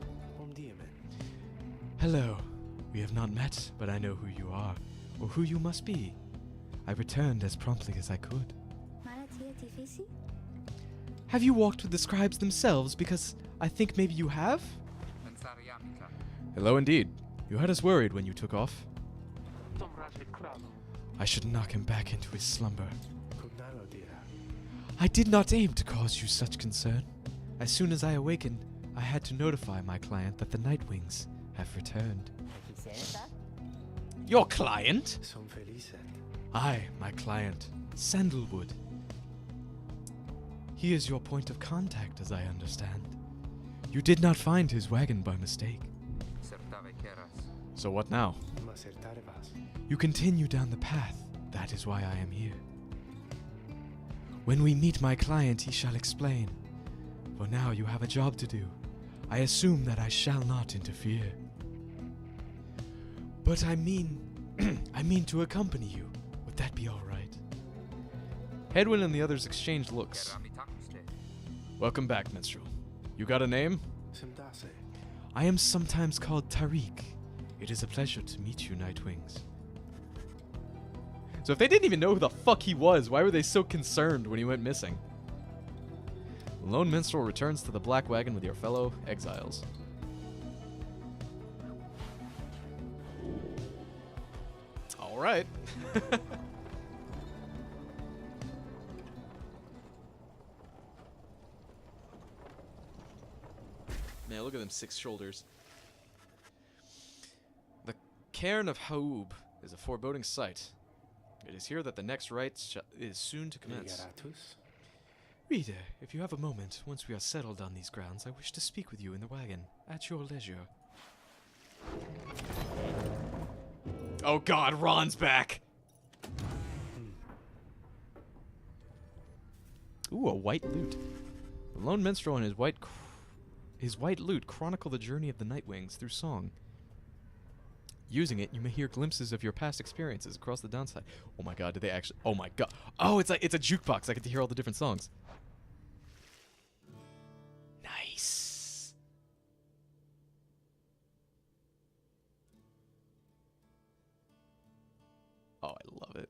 Hello. We have not met, but I know who you are, or who you must be. I returned as promptly as I could. Have you walked with the scribes themselves? Because I think maybe you have? Hello indeed. You had us worried when you took off. I should knock him back into his slumber. I did not aim to cause you such concern. As soon as I awakened, I had to notify my client that the Nightwings have returned. Your client? I, my client, Sandalwood. He is your point of contact, as I understand. You did not find his wagon by mistake. So what now? You continue down the path. That is why I am here. When we meet my client, he shall explain. For now, you have a job to do. I assume that I shall not interfere. But I mean to accompany you. Would that be all right? Hedwin and the others exchange looks. Welcome back, minstrel. You got a name? I am sometimes called Tariq. It is a pleasure to meet you, Nightwings. So if they didn't even know who the fuck he was, why were they so concerned when he went missing? The lone minstrel returns to the black wagon with your fellow exiles. All right. Man, look at them 6 shoulders. The cairn of Haub is a foreboding sight. It is here that the next rite is soon to commence. Reader, if you have a moment, once we are settled on these grounds, I wish to speak with you in the wagon, at your leisure. Oh god, Ron's back! Ooh, a white lute. The lone minstrel and his white lute chronicle the journey of the Nightwings through song. Using it, you may hear glimpses of your past experiences across the downside. Oh my god, did they actually... Oh my god. Oh, it's a jukebox. I get to hear all the different songs. Nice. Oh, I love it.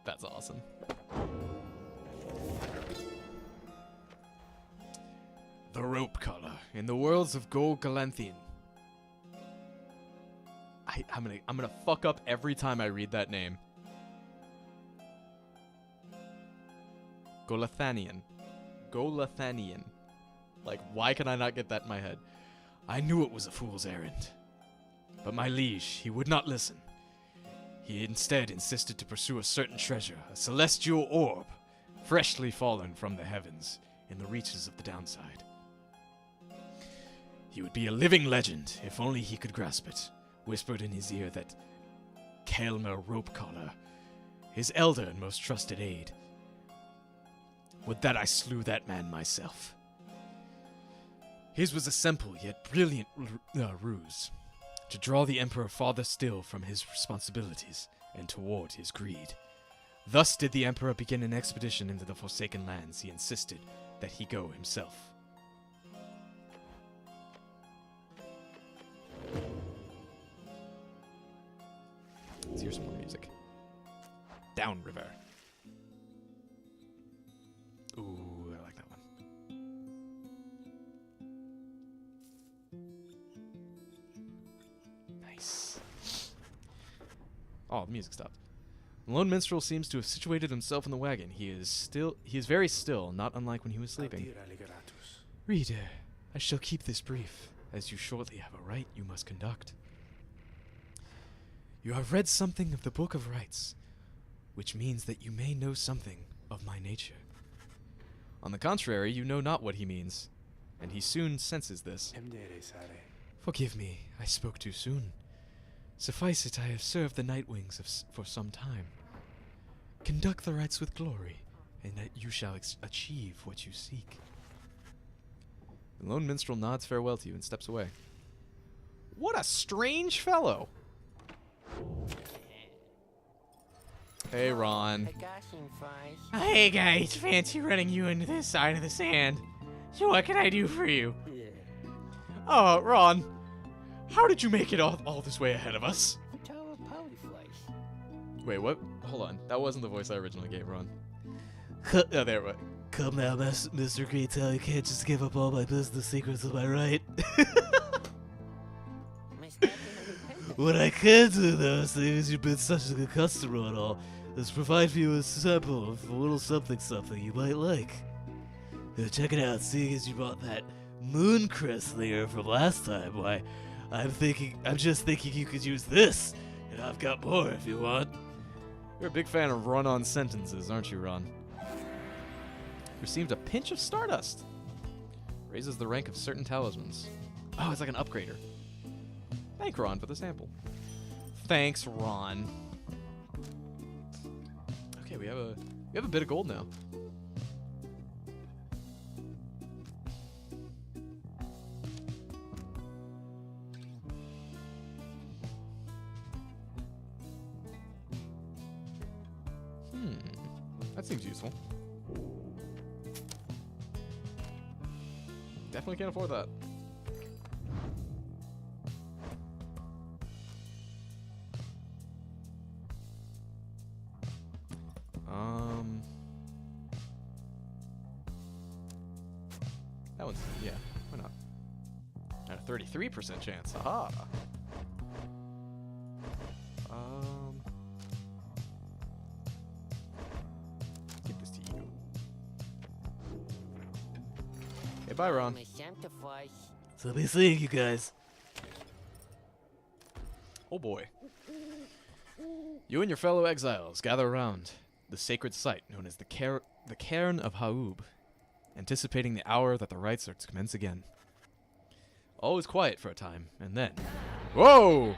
That's awesome. The rope collar in the worlds of Gol Galanthian. I'm gonna fuck up every time I read that name. Golathanian. Golathanian. Like, why can I not get that in my head? I knew it was a fool's errand. But my liege, he would not listen. He instead insisted to pursue a certain treasure, a celestial orb, freshly fallen from the heavens in the reaches of the downside. He would be a living legend if only he could grasp it. Whispered in his ear that Kaelmer Ropecollar, his elder and most trusted aide, would that I slew that man myself. His was a simple yet brilliant ruse, to draw the Emperor farther still from his responsibilities and toward his greed. Thus did the Emperor begin an expedition into the Forsaken Lands. He insisted that he go himself. Let's hear some more music. Downriver. Ooh, I like that one. Oh, the music stopped. The lone minstrel seems to have situated himself in the wagon. He is very still, not unlike when he was sleeping. Reader, I shall keep this brief, as you shortly have a rite you must conduct. You have read something of the Book of Rites, which means that you may know something of my nature. On the contrary, you know not what he means, and he soon senses this. Forgive me, I spoke too soon. Suffice it, I have served the Nightwings for some time. Conduct the rites with glory, and that you shall achieve what you seek. The lone minstrel nods farewell to you and steps away. What a strange fellow! Hey, Ron. Hey guys, fancy running you into this side of the sand. So what can I do for you? Ron. How did you make it all this way ahead of us? Wait, what? Hold on. That wasn't the voice I originally gave, Ron. Oh, there, what? Come now, Mr. Greentail, you can't just give up all my business secrets, am I right? What I can do, though, seeing as you've been such a good customer and all, is provide for you a sample of a little something you might like. Now check it out, seeing as you brought that moon crest linger from last time, why, I'm just thinking you could use this, and I've got more if you want. You're a big fan of run-on sentences, aren't you, Ron? Received a pinch of stardust. Raises the rank of certain talismans. Oh, it's like an upgrader. Thank Ron for the sample. Thanks, Ron. Okay, we have a bit of gold now. That seems useful. Definitely can't afford that. That one's, yeah, why not? At a 33% chance, aha! Give this to you. Okay, bye, Ron. So I'll be seeing you guys. Oh boy. You and your fellow exiles gather around the sacred site known as the Cairn of Haub, anticipating the hour that the rites are to commence again. All is quiet for a time, and then... Whoa!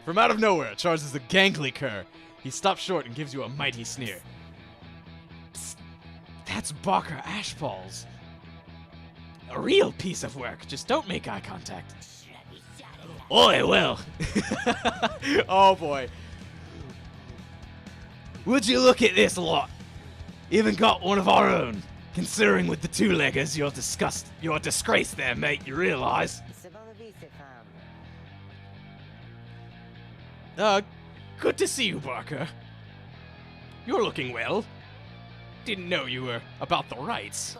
From out of nowhere charges the gangly cur. He stops short and gives you a mighty sneer. Psst, that's Barker Ashballs. A real piece of work. Just don't make eye contact. Oi, well, Oh boy. would you look at this lot? Even got one of our own. Considering with the two-leggers, you're a disgrace there, mate, you realize? Good to see you, Barker. You're looking well. Didn't know you were about the rights.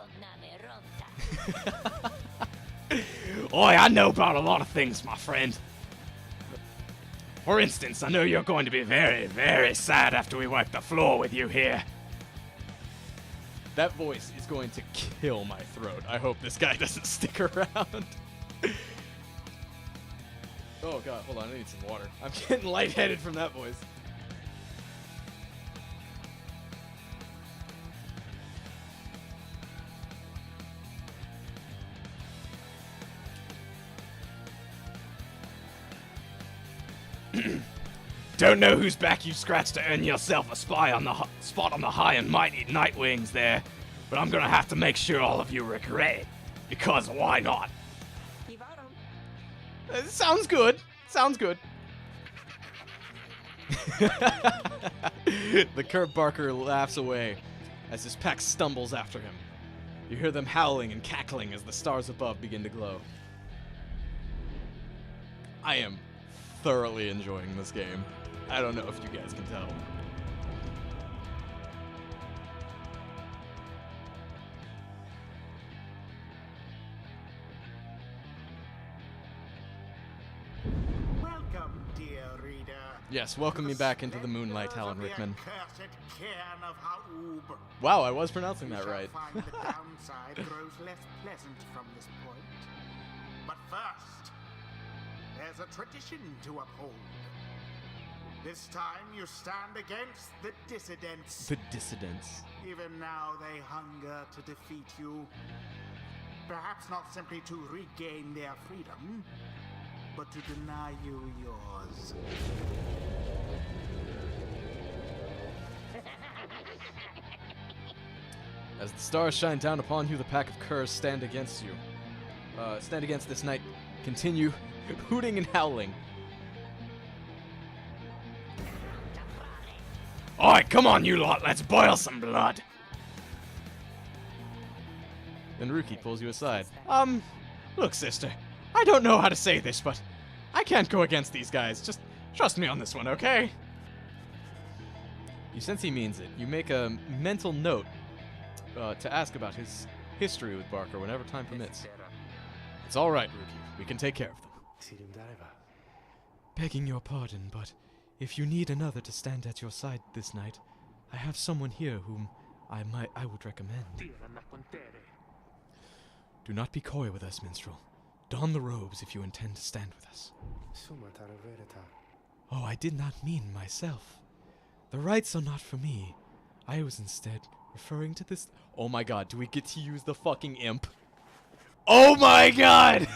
Oi, I know about a lot of things, my friend. For instance, I know you're going to be very, very sad after we wipe the floor with you here. That voice is going to kill my throat. I hope this guy doesn't stick around. Oh god, hold on, I need some water. I'm getting lightheaded from that voice. Don't know whose back you scratched to earn yourself a spot on the high and mighty Nightwings there, but I'm gonna have to make sure all of you regret it, because why not? Sounds good. Sounds good. The Kurt Barker laughs away as his pack stumbles after him. You hear them howling and cackling as the stars above begin to glow. I am thoroughly enjoying this game. I don't know if you guys can tell. Welcome, dear Yes, welcome me back into the moonlight, Alan The Rickman. accursed cairn of Ha'ub. Wow, I was pronouncing We that shall right. find the downside grows less pleasant from this point. But first, there's a tradition to uphold. This time you stand against the dissidents. The dissidents. Even now they hunger to defeat you. Perhaps not simply to regain their freedom, but to deny you yours. As the stars shine down upon you, the pack of curs stand against you. Stand against this night. Continue hooting and howling. Alright, come on, you lot. Let's boil some blood. Then Ruki pulls you aside. Look, sister. I don't know how to say this, but I can't go against these guys. Just trust me on this one, okay? You sense he means it. You make a mental note to ask about his history with Barker whenever time permits. It's all right, Ruki. We can take care of them. Begging your pardon, but if you need another to stand at your side this night, I have someone here whom I would recommend. Do not be coy with us, minstrel. Don the robes if you intend to stand with us. Oh, I did not mean myself. The rites are not for me. I was instead referring to this. Oh my god, do we get to use the fucking imp? Oh my god!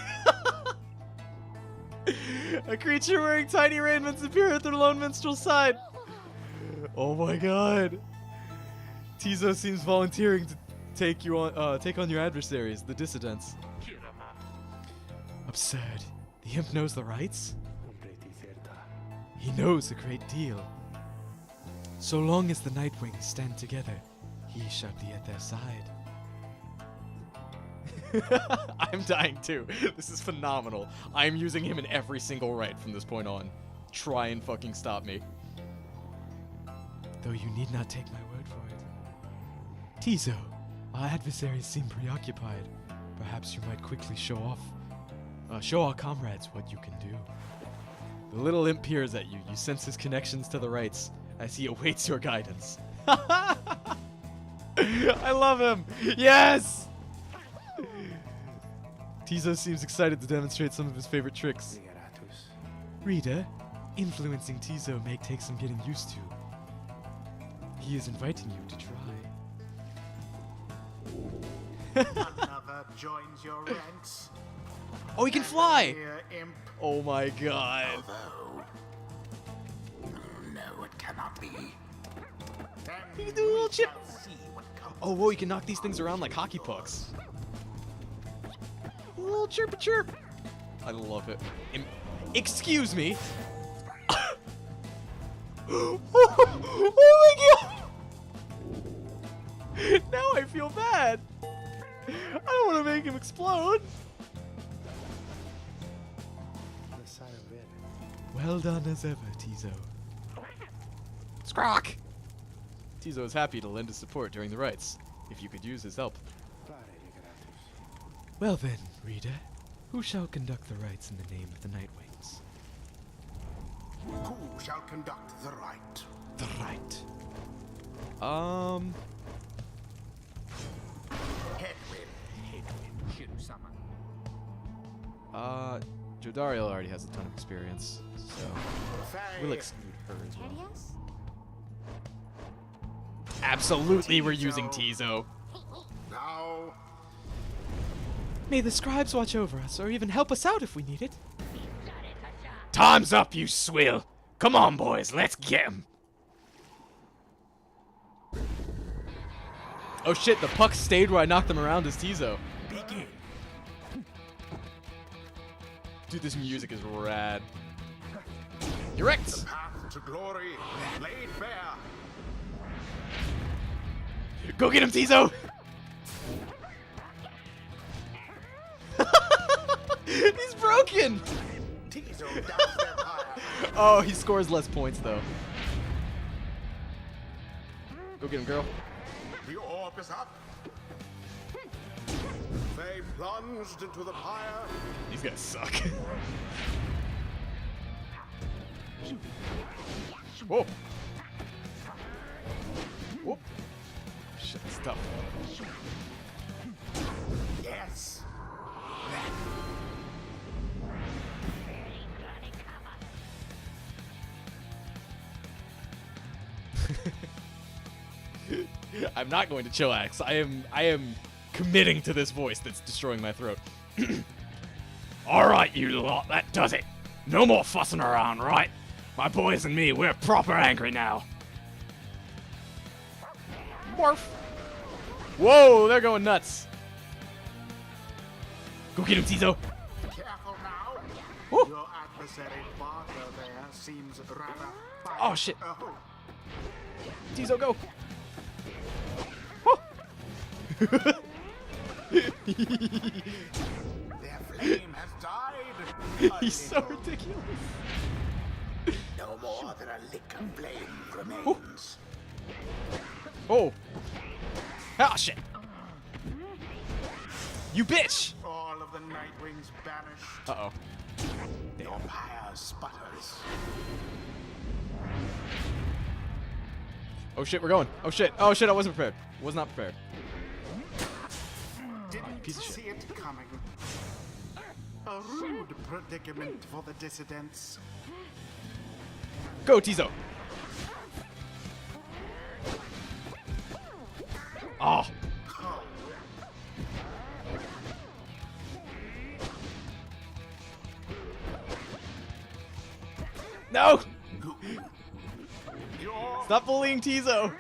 A creature wearing tiny raiments appear at the lone minstrel's side. Oh my god. Tizo seems volunteering to take on your adversaries, the dissidents. Absurd. The imp knows the rites? He knows a great deal. So long as the Nightwings stand together, he shall be at their side. I'm dying too. This is phenomenal. I'm using him in every single rite from this point on. Try and fucking stop me. Though you need not take my word for it. Tizo, our adversaries seem preoccupied. Perhaps you might quickly show our comrades what you can do. The little imp peers at you. You sense his connections to the rites as he awaits your guidance. I love him. Yes! Tizo seems excited to demonstrate some of his favorite tricks. Reader, influencing Tizo may take some getting used to. He is inviting you to try. Another joins your ranks. Oh, he can fly! Here, imp. Oh my god. Although, no, it cannot be. Then He can do a little we chip. shall see what comes. Oh, whoa, he can knock these things around like hockey pucks. A little chirpy chirp. I love it. Excuse me. Oh my god! Now I feel bad. I don't want to make him explode. Well done as ever, Tizo. Scrock! Tizo is happy to lend his support during the rites, if you could use his help. Well then, reader, who shall conduct the rites in the name of the Nightwings? Who shall conduct the rite? The rite. Headwind. Jodariel already has a ton of experience, so we'll exclude her as well. Helios? Absolutely, we're using Tizo. Now, May the scribes watch over us, or even help us out if we need it. Time's up, you swill. Come on, boys. Let's get him. Oh shit, the puck stayed where I knocked them around as Tizo. begin. Dude, this music is rad. Erect! Path to glory laid bare. Go get him, Tizo! He's broken! Tizo doubts their power. Oh, he scores less points, though. Go get him, girl. The orb is up. They plunged into the pyre. These guys suck. Whoa. Whoop. Shit, that's tough. Yes. I'm not going to chillax. I am committing to this voice that's destroying my throat. Alright, you lot, that does it. No more fussing around, right? My boys and me, we're proper angry now. Morph. Whoa, they're going nuts. Go get him, Tizo. Careful now. Woo. Your adversary Barker there seems rather. Oh, shit. Oh, Tizo, go. their flame has died. A He's so little. ridiculous. No more than a lick of flame remains. Oh. Ah, shit. You bitch. All of the Nightwings banished. Uh-oh. Your pyre sputters. Oh, shit, we're going. Oh, shit. Oh, shit, I wasn't prepared. Was not prepared. Didn't piece of shit. see it coming. A rude predicament for the dissidents. Go, Tizo. Oh. No! Your Stop bullying Tizo.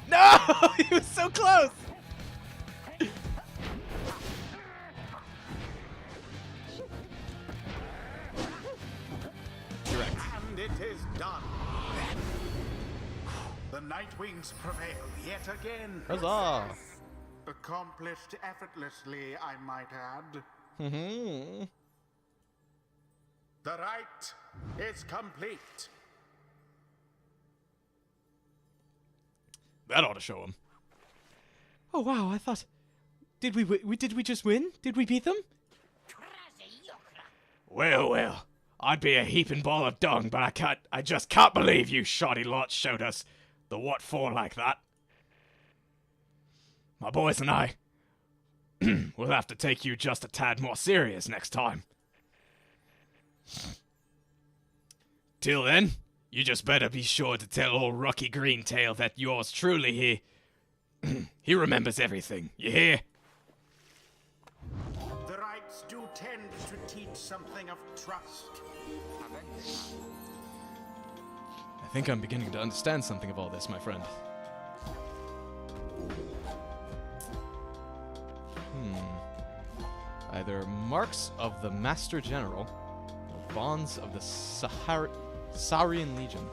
No! He was so close. Direct. and it is done. The Nightwings prevail yet again. Huzzah. Accomplished effortlessly, I might add. Mm-hmm. The rite is complete. That ought to show him. Oh wow! I thought, did we just win? Did we beat them? Well, well. I'd be a heaping ball of dung, but I just can't believe you shoddy lot showed us the what for like that. My boys and I will have to take you just a tad more serious next time. Till then, you just better be sure to tell old Rocky Greentail that yours truly he remembers everything, you hear? The rites do tend to teach something of trust. I think I'm beginning to understand something of all this, my friend. Either marks of the Master General or bonds of the Saurian Legion.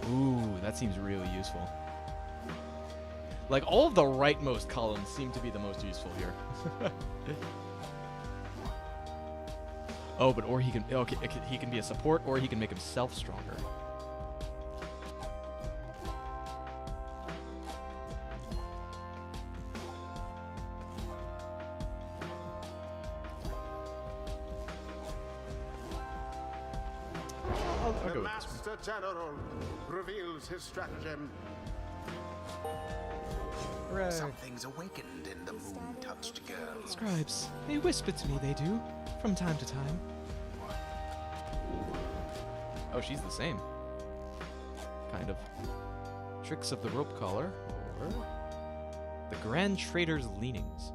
Ooh, that seems really useful. Like, all of the rightmost columns seem to be the most useful here. Oh, but or he can he can be a support, or he can make himself stronger. I'll The go with this one. Master General reveals his stratagem. Hooray. Something's awakened in the moon-touched girl. Scribes, they whisper to me, they do, from time to time. Oh, she's the same. Kind of. Tricks of the rope collar, or the Grand Trader's leanings.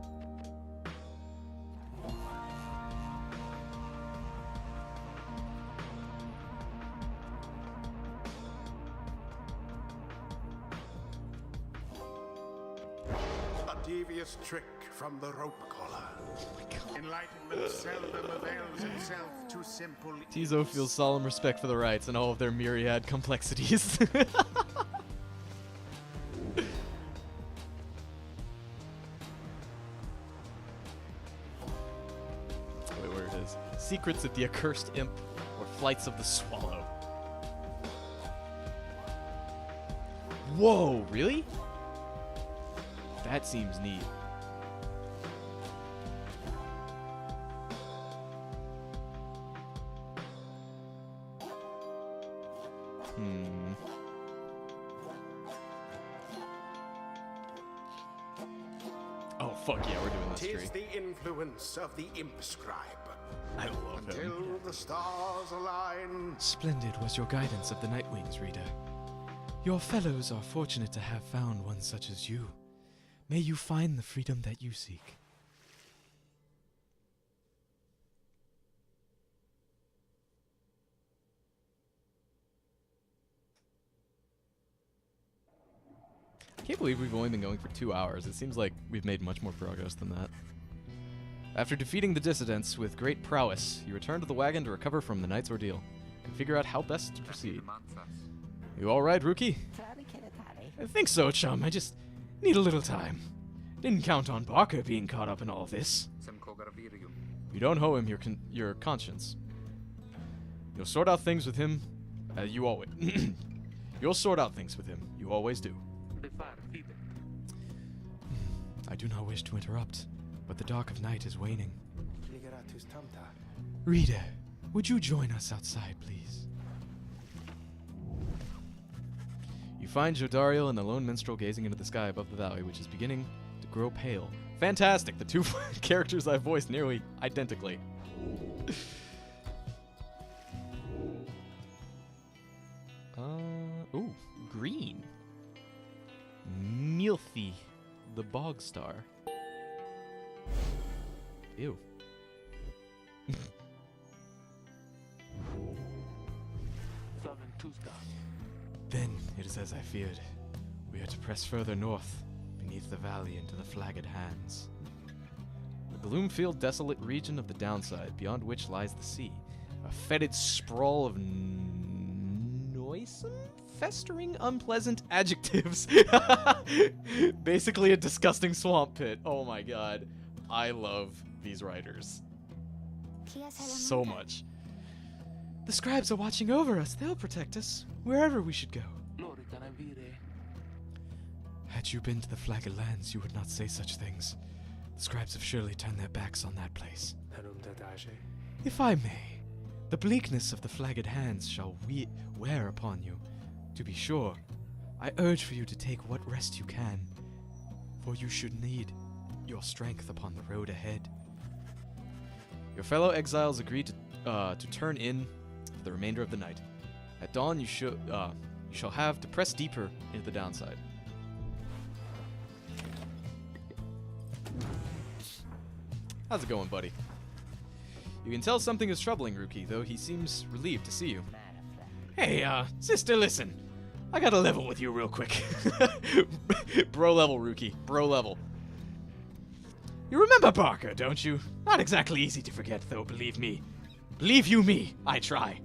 A devious trick from the rope collar. Enlightenment seldom avails itself to simple Tizo feels solemn respect for the rites and all of their myriad complexities. Wait, where it is. Secrets of the Accursed Imp, or Flights of the Swallow. Whoa, really? That seems neat. Hmm. Oh, fuck yeah, we're doing this tree. Tis the influence of the imp scribe. I love him. Till the stars align. Splendid was your guidance of the Nightwings, reader. Your fellows are fortunate to have found one such as you. May you find the freedom that you seek. I can't believe we've only been going for 2 hours. It seems like we've made much more progress than that. After defeating the dissidents with great prowess, you return to the wagon to recover from the night's ordeal and figure out how best to proceed. You alright, Rookie? I think so, chum. I just need a little time. Didn't count on Barker being caught up in all this. You don't owe him your conscience. You'll sort out things with him, you always... You'll sort out things with him. You always do. I do not wish to interrupt, but the dark of night is waning. Reader, would you join us outside, please? You find Jodariel and the lone minstrel gazing into the sky above the valley, which is beginning to grow pale. Fantastic! The two characters I voiced nearly identically. Ooh, green. Milthy, the bog star. Ew. Then it is as I feared. We are to press further north, beneath the valley into the flagged hands. The gloom-filled, desolate region of the downside, beyond which lies the sea. A fetid sprawl of noisome, festering, unpleasant adjectives. Basically a disgusting swamp pit. Oh my god. I love these writers so much. The scribes are watching over us. They'll protect us, wherever we should go. Had you been to the flagged lands, you would not say such things. The scribes have surely turned their backs on that place. If I may, the bleakness of the flagged hands shall wear upon you. To be sure, I urge for you to take what rest you can, for you should need your strength upon the road ahead. Your fellow exiles agree to turn in for the remainder of the night. At dawn, you shall have to press deeper into the downside. How's it going, buddy? You can tell something is troubling Rookie, though he seems relieved to see you. Hey, sister, listen. I gotta level with you real quick. Bro level, Rookie. Bro level. You remember Barker, don't you? Not exactly easy to forget, though, believe me. Believe you me, I try.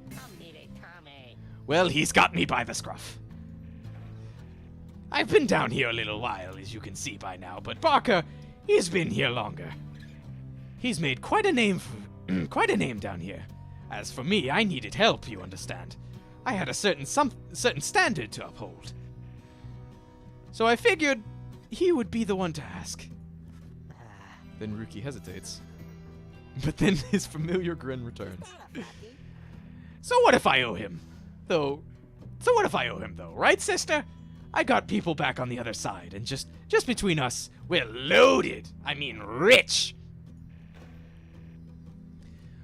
Well, he's got me by the scruff. I've been down here a little while, as you can see by now, but Barker, he's been here longer. He's made quite a name down here. As for me, I needed help, you understand. I had a certain standard to uphold. So I figured he would be the one to ask. Then Rookie hesitates. But then his familiar grin returns. So what if I owe him? Though, right, sister? I got people back on the other side, and just between us, we're loaded. I mean, rich.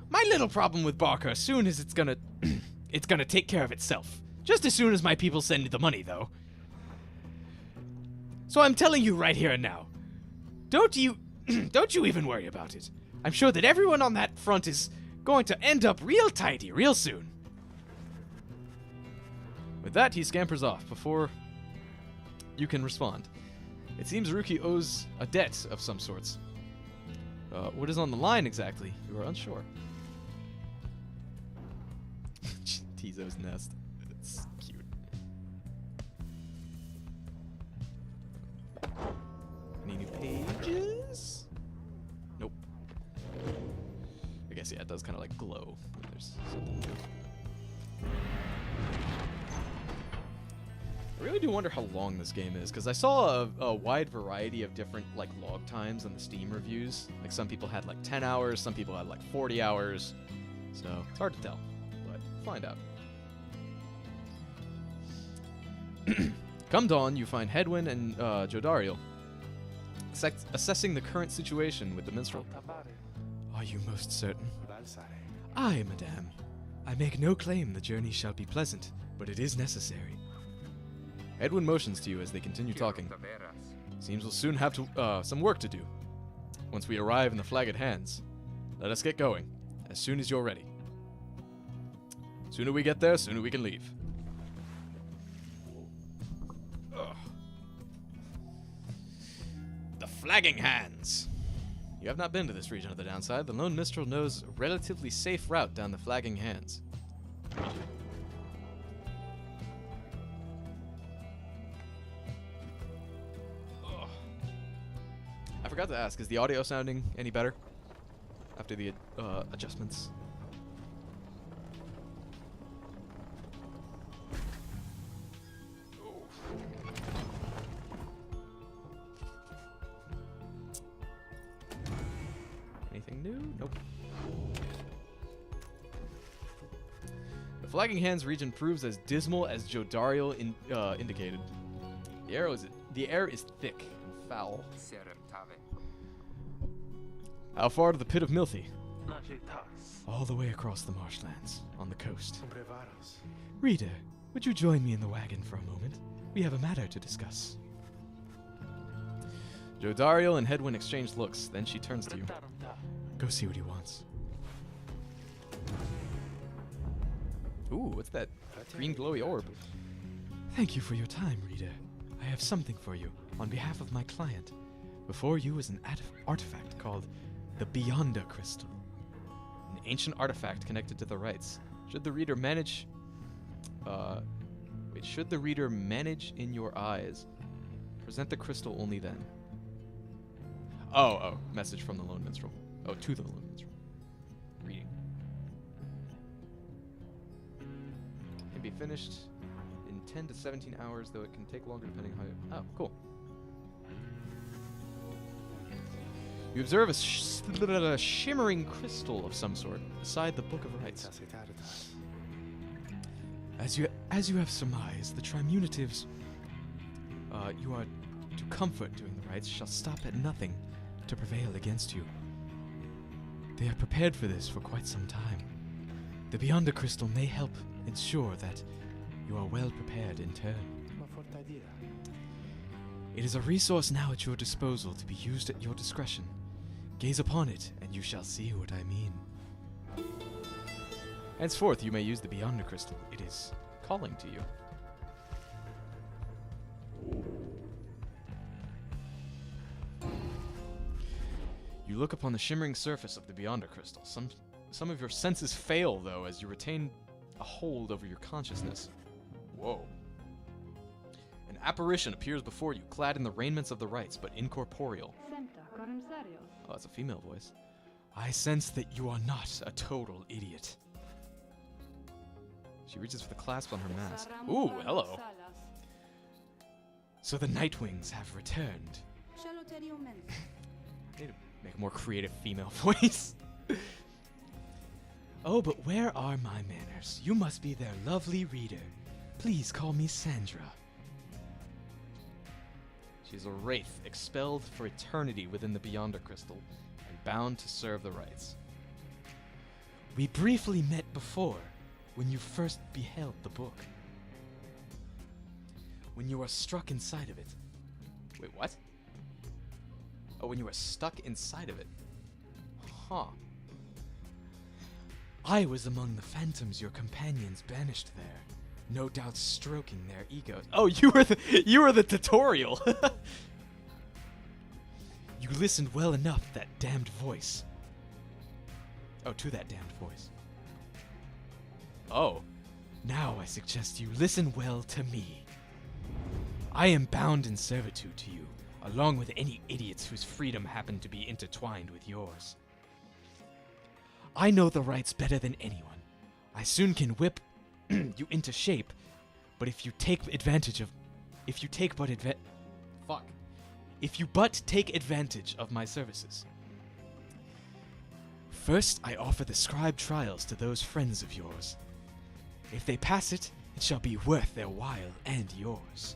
My little problem with Barker soon is it's gonna take care of itself. Just as soon as my people send the money, though. So I'm telling you right here and now. Don't you even worry about it. I'm sure that everyone on that front is going to end up real tidy real soon. With that, he scampers off before you can respond. It seems Rookie owes a debt of some sorts. What is on the line exactly? You are unsure. Tizo's nest. It's cute. Any new pages? Nope. I guess, yeah, it does kind of like glow when there's something new. I really do wonder how long this game is, because I saw a wide variety of different like log times on the Steam reviews. Like some people had like 10 hours, some people had like 40 hours. So it's hard to tell, but we'll find out. Come dawn, you find Hedwyn and Jodariel assessing the current situation with the minstrel. Are you most certain? Aye, madame. I make no claim the journey shall be pleasant, but it is necessary. Hedwyn motions to you as they continue talking. Seems we'll soon have some work to do. Once we arrive in the Flagged Hands, let us get going, as soon as you're ready. Sooner we get there, sooner we can leave. Ugh. The Flagging Hands. You have not been to this region of the Downside. The Lone Minstrel knows a relatively safe route down the Flagging Hands. Ugh. I forgot to ask, is the audio sounding any better after the adjustments? Anything new? Nope. The Flagging Hands region proves as dismal as Jodariel indicated. The air is thick and foul. How far to the Pit of Milthy? All the way across the marshlands, on the coast. Reader, would you join me in the wagon for a moment? We have a matter to discuss. Jodariel and Hedwyn exchange looks, then she turns to you. Go see what he wants. Ooh, what's that green glowy orb? Thank you for your time, reader. I have something for you, on behalf of my client. Before you is an artifact called the Beyonder Crystal. An ancient artifact connected to the rites. Should the reader manage... should the reader manage in your eyes, present the crystal only then. Oh, message from the Lone Minstrel. Oh, to the Lone Minstrel. Reading. Can be finished in 10 to 17 hours, though it can take longer depending how you... Oh, cool. You observe a shimmering crystal of some sort beside the Book of Rites. As you have surmised, the Trimunitives you are to comfort during the rites shall stop at nothing to prevail against you. They are prepared for this for quite some time. The Beyonder Crystal may help ensure that you are well prepared in turn. It is a resource now at your disposal to be used at your discretion. Gaze upon it, and you shall see what I mean. Henceforth, you may use the Beyonder Crystal. It is calling to you. You look upon the shimmering surface of the Beyonder Crystal. Some of your senses fail, though, as you retain a hold over your consciousness. Whoa. An apparition appears before you, clad in the raiments of the rites, but incorporeal. Oh, that's a female voice. I sense that you are not a total idiot. She reaches for the clasp on her mask. Ooh, hello. So the Nightwings have returned. Need to make a more creative female voice. Oh, but where are my manners? You must be their lovely reader. Please call me Sandra. She's a wraith, expelled for eternity within the Beyonder Crystal, and bound to serve the rites. We briefly met before, when you first beheld the book. When you were struck inside of it. Wait, what? Oh, when you were stuck inside of it. Huh. I was among the phantoms your companions banished there, no doubt stroking their egos. Oh, you were the tutorial. You listened well enough, that damned voice. Oh, to that damned voice. Oh. Now I suggest you listen well to me. I am bound in servitude to you, along with any idiots whose freedom happen to be intertwined with yours. I know the rights better than anyone. I soon can whip you into shape, but if you but take advantage of my services. First, I offer the scribe trials to those friends of yours. If they pass it it shall be worth their while and yours.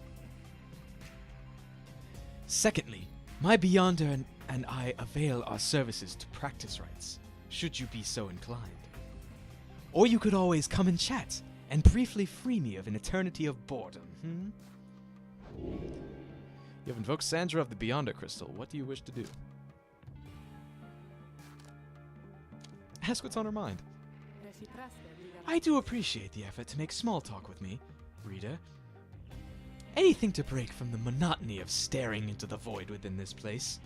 Secondly, my Beyonder and I avail our services to practice rites, should you be so inclined. Or you could always come and chat, and briefly free me of an eternity of boredom, You have invoked Sandra of the Beyonder Crystal. What do you wish to do? Ask what's on her mind. I do appreciate the effort to make small talk with me, reader. Anything to break from the monotony of staring into the void within this place.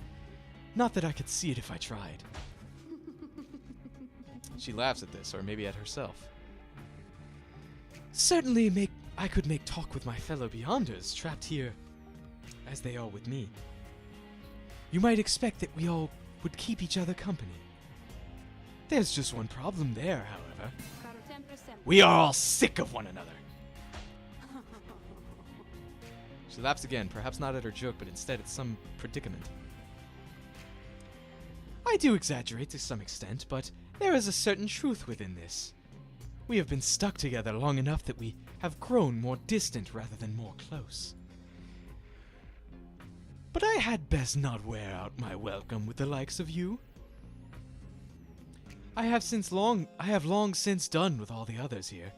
Not that I could see it if I tried. She laughs at this, or maybe at herself. Certainly I could make talk with my fellow Beyonders trapped here as they are with me. You might expect that we all would keep each other company. There's just one problem there, however. We are all sick of one another. She laughs again, perhaps not at her joke, but instead at some predicament. I do exaggerate to some extent, but there is a certain truth within this. We have been stuck together long enough that we have grown more distant rather than more close. But I had best not wear out my welcome with the likes of you. I have long since done with all the others here.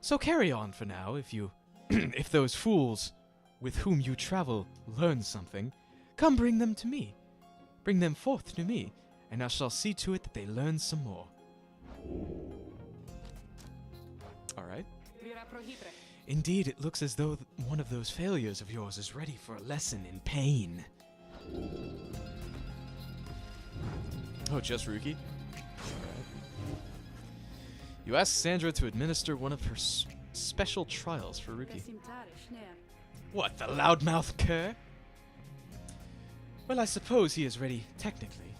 So carry on for now, if you if those fools with whom you travel learn something, come bring them to me. Bring them forth to me, and I shall see to it that they learn some more. Alright. Indeed, it looks as though one of those failures of yours is ready for a lesson in pain. Oh, just Ruki? Alright. You ask Sandra to administer one of her special trials for Ruki. What, the loudmouth cur? Well, I suppose he is ready technically,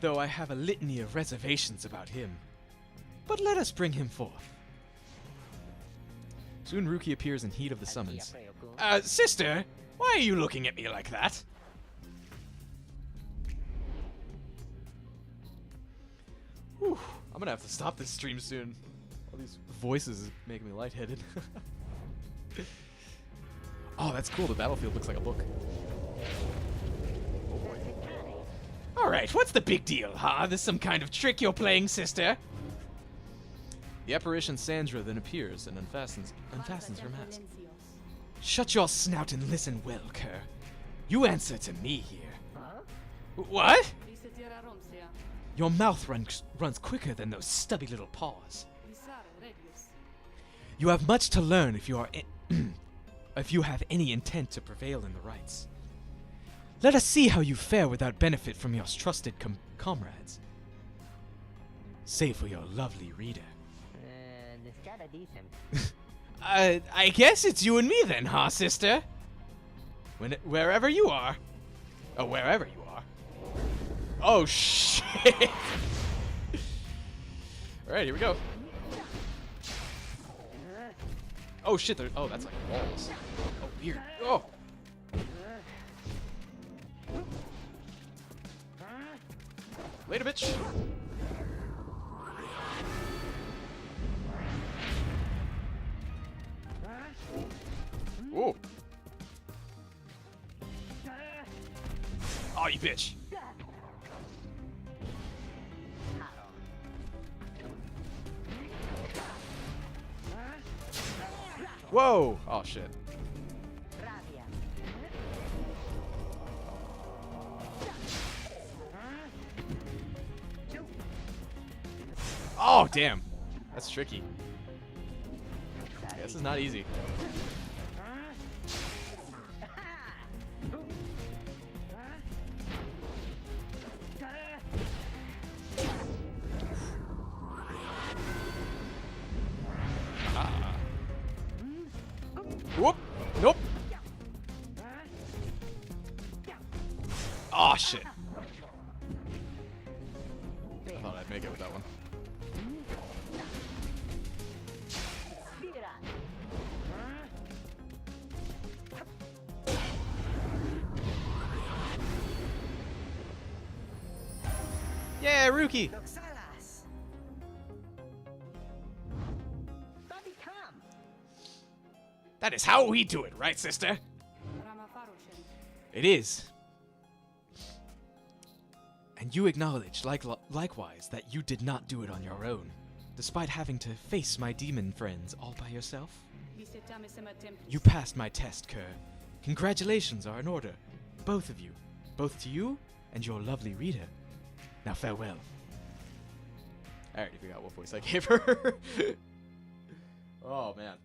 though I have a litany of reservations about him. But let us bring him forth. Soon Ruki appears in heat of the summons. Sister, why are you looking at me like that? Whew, I'm gonna have to stop this stream soon. All these voices is making me lightheaded. Oh, that's cool. The battlefield looks like a book. Oh boy. Alright, what's the big deal, huh? This some kind of trick you're playing, sister? The apparition Sandra then appears and unfastens her mask. Shut your snout and listen well, cur. You answer to me here. What? Your mouth runs quicker than those stubby little paws. You have much to learn if you are if you have any intent to prevail in the rites. Let us see how you fare without benefit from your trusted comrades. Save for your lovely reader. I guess it's you and me then, huh, sister? Wherever you are. Oh, wherever you are. Oh, shit! Alright, here we go. Oh shit, oh, that's like walls. Oh, weird. Oh! Later, bitch! Oh! Oh, you bitch! Whoa! Oh shit. Oh damn! That's tricky. Yeah, this is not easy. Whoop! Nope! Oh shit! I thought I'd make it with that one. Yeah, Ruki! That is how we do it, right, sister? It is. And you acknowledge, likewise, that you did not do it on your own, despite having to face my demon friends all by yourself? You passed my test, Kerr. Congratulations are in order. Both of you. Both to you and your lovely Rita. Now farewell. I already forgot what voice I gave her. Oh, man.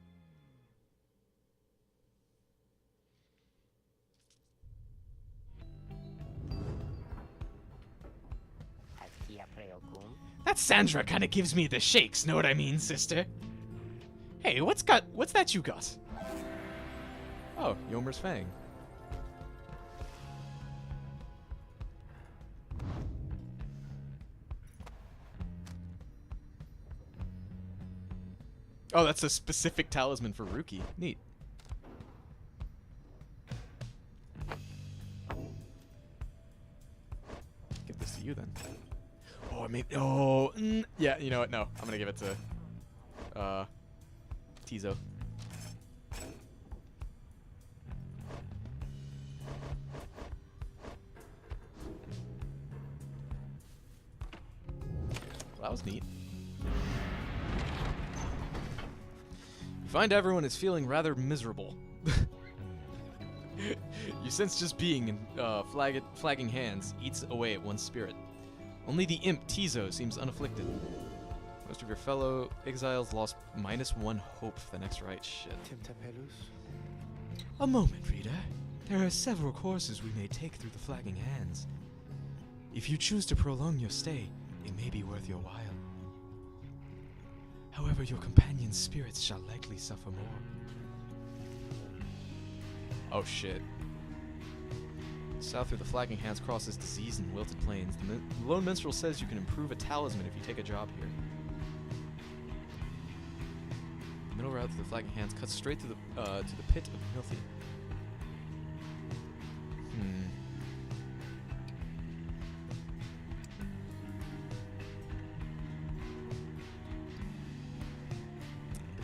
That Sandra kind of gives me the shakes, know what I mean, sister? Hey, what's that you got? Oh, Yomer's Fang. Oh, that's a specific talisman for Rookie. Neat. Give this to you then. Oh, I made. Oh, yeah. You know what? No, I'm gonna give it to Tizo. Well, that was neat. You find everyone is feeling rather miserable. You sense just being in flagging hands eats away at one's spirit. Only the imp Tizo seems unafflicted. Most of your fellow exiles lost -1 hope for the next right. Shit. A moment, Rita. There are several courses we may take through the flagging hands. If you choose to prolong your stay, it may be worth your while. However, your companion's spirits shall likely suffer more. Oh shit. South through the flagging hands crosses disease and wilted plains. The lone minstrel says you can improve a talisman if you take a job here. The middle route through the flagging hands cuts straight to the pit of Milthy.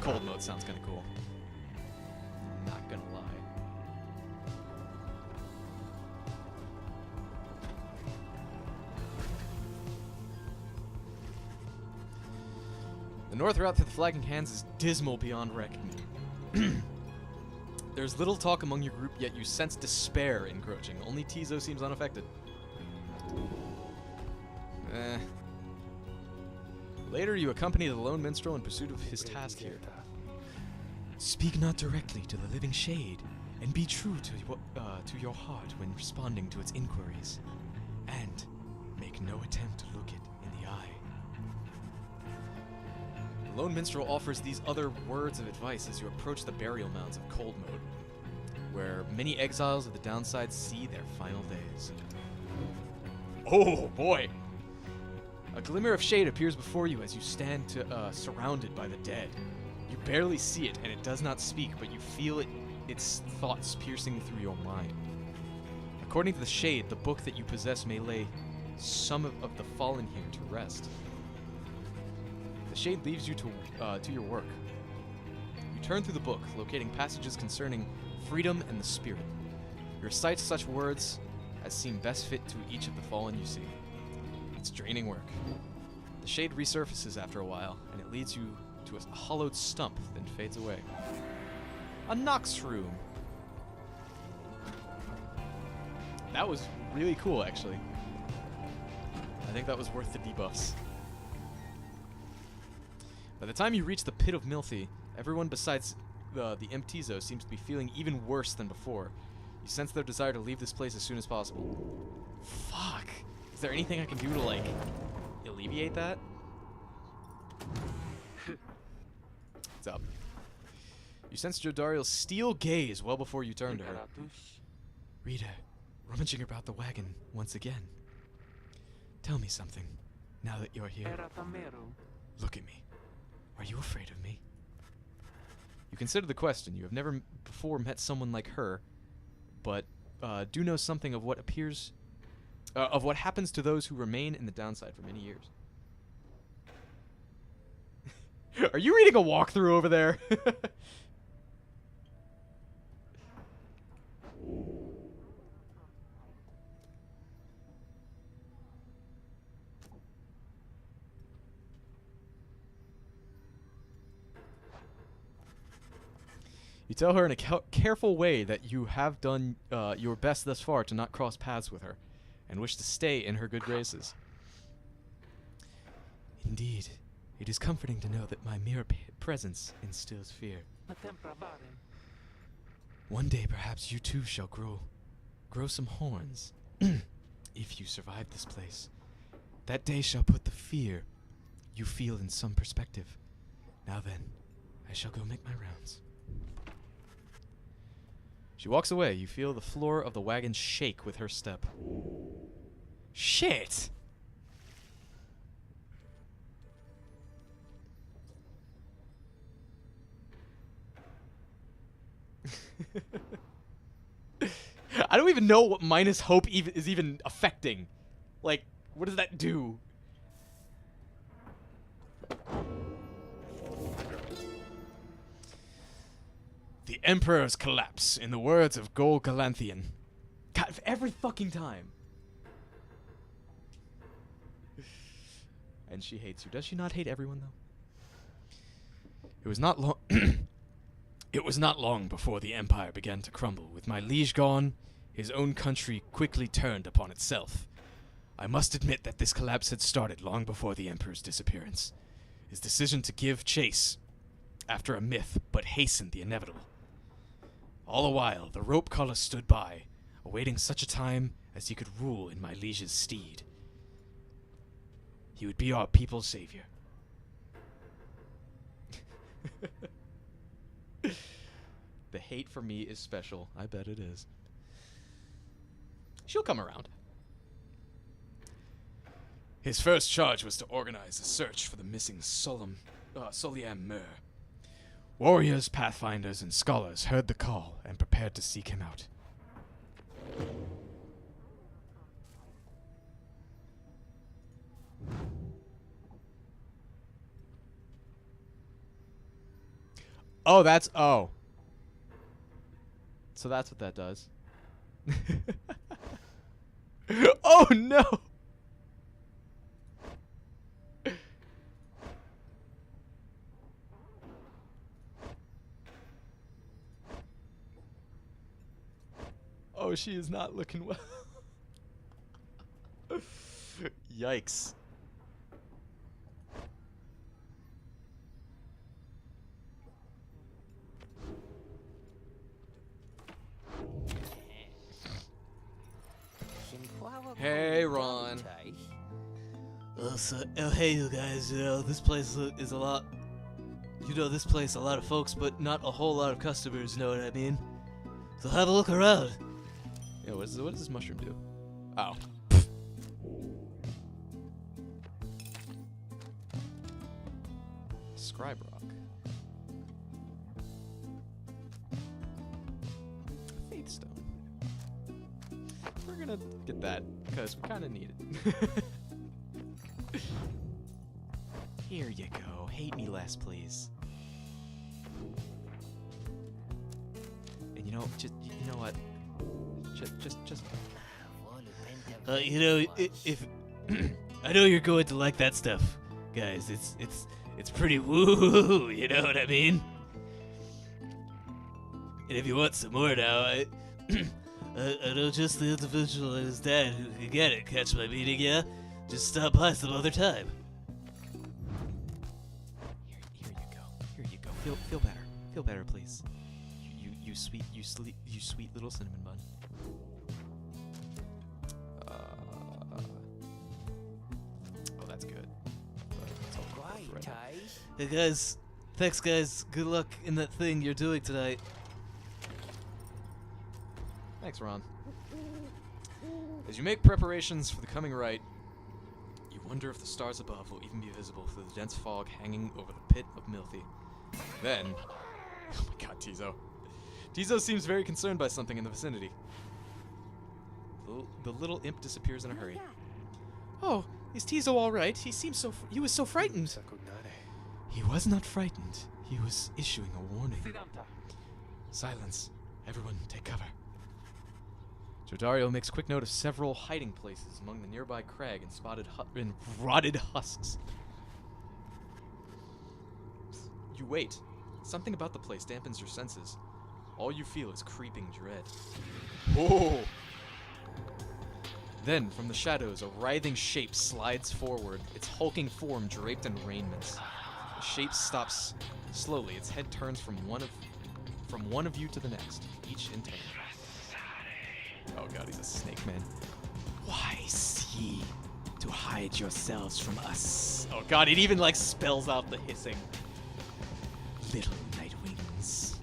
Cold mode sounds kind of cool. Not gonna lie. The north route through the flagging hands is dismal beyond reckoning. There's little talk among your group, yet you sense despair encroaching. Only Tizo seems unaffected. Later, you accompany the lone minstrel in pursuit of his task here. Speak not directly to the living shade, and be true to your heart when responding to its inquiries. And make no attempt to look it in the eye. The lone minstrel offers these other words of advice as you approach the burial mounds of Cold Mode, where many exiles of the downside see their final days. Oh boy! A glimmer of shade appears before you as you stand surrounded by the dead. You barely see it, and it does not speak, but you feel its thoughts piercing through your mind. According to the shade, the book that you possess may lay some of the fallen here to rest. The shade leaves you to your work. You turn through the book, locating passages concerning freedom and the spirit. You recite such words as seem best fit to each of the fallen you see. It's draining work. The shade resurfaces after a while, and it leads you to a hollowed stump, then fades away. A Nox room. That was really cool, actually. I think that was worth the debuffs. By the time you reach the pit of Milthy, everyone besides the imp Tizo seems to be feeling even worse than before. You sense their desire to leave this place as soon as possible. Fuck. Is there anything I can do to, like, alleviate that? What's up? You sense Jodariel's steel gaze well before you turn to her. Rita, rummaging about the wagon once again. Tell me something, now that you're here. Look at me. Are you afraid of me? You consider the question. You have never before met someone like her, but do know something of what appears... of what happens to those who remain in the downside for many years. Are you reading a walkthrough over there? You tell her in a careful way that you have done your best thus far to not cross paths with her, and wish to stay in her good graces. Indeed, it is comforting to know that my mere presence instills fear. One day, perhaps you too shall grow some horns, if you survive this place. That day shall put the fear you feel in some perspective. Now then, I shall go make my rounds. She walks away. You feel the floor of the wagon shake with her step. Shit! I don't even know what minus hope is even affecting. Like, what does that do? The Emperor's collapse, in the words of Gol Galanthian. God, every fucking time. And she hates you. Does she not hate everyone, though? It was not long... It was not long before the Empire began to crumble. With my liege gone, his own country quickly turned upon itself. I must admit that this collapse had started long before the Emperor's disappearance. His decision to give chase after a myth, but hastened the inevitable. All the while, the rope collar stood by, awaiting such a time as he could rule in my liege's steed. He would be our people's savior. The hate for me is special. I bet it is. She'll come around. His first charge was to organize a search for the missing Soliam Mur. Warriors, pathfinders, and scholars heard the call and prepared to seek him out. Oh, that's... Oh. So that's what that does. Oh, no! Oh, she is not looking well. Yikes. Hey, Ron. Hey, you guys, this place is a lot... this place, a lot of folks, but not a whole lot of customers, you know what I mean? So have a look around. Yeah, what does this mushroom do? Oh. Scribe rock. Faith stone. We're gonna get that, because we kind of need it. Here you go. Hate me less, please. And you know what? Just. If I know you're going to like that stuff, guys. It's pretty woo. You know what I mean? And if you want some more now, I know just the individual and his dad who can get it. Catch my meaning, yeah? Just stop by some other time. Here you go. Feel better. Feel better, please. You sweet little cinnamon bun. Oh, that's good. Hey guys, thanks guys. Good luck in that thing you're doing tonight. Thanks, Ron. As you make preparations for the coming rite, you wonder if the stars above will even be visible through the dense fog hanging over the pit of Milthy. Then, oh my god, Tizo. Tizo seems very concerned by something in the vicinity. The little imp disappears in a hurry. Oh, is Tizo all right? He was so frightened. He was not frightened. He was issuing a warning. Silence. Everyone, take cover. Jodario makes quick note of several hiding places among the nearby crag and rotted husks. You wait. Something about the place dampens your senses. All you feel is creeping dread. Oh! Then, from the shadows, a writhing shape slides forward, its hulking form draped in raiment. The shape stops slowly. Its head turns from one of you to the next, each in turn. Oh god, he's a snake man. Why ye to hide yourselves from us, Oh god, it even like spells out the hissing. little nightwings?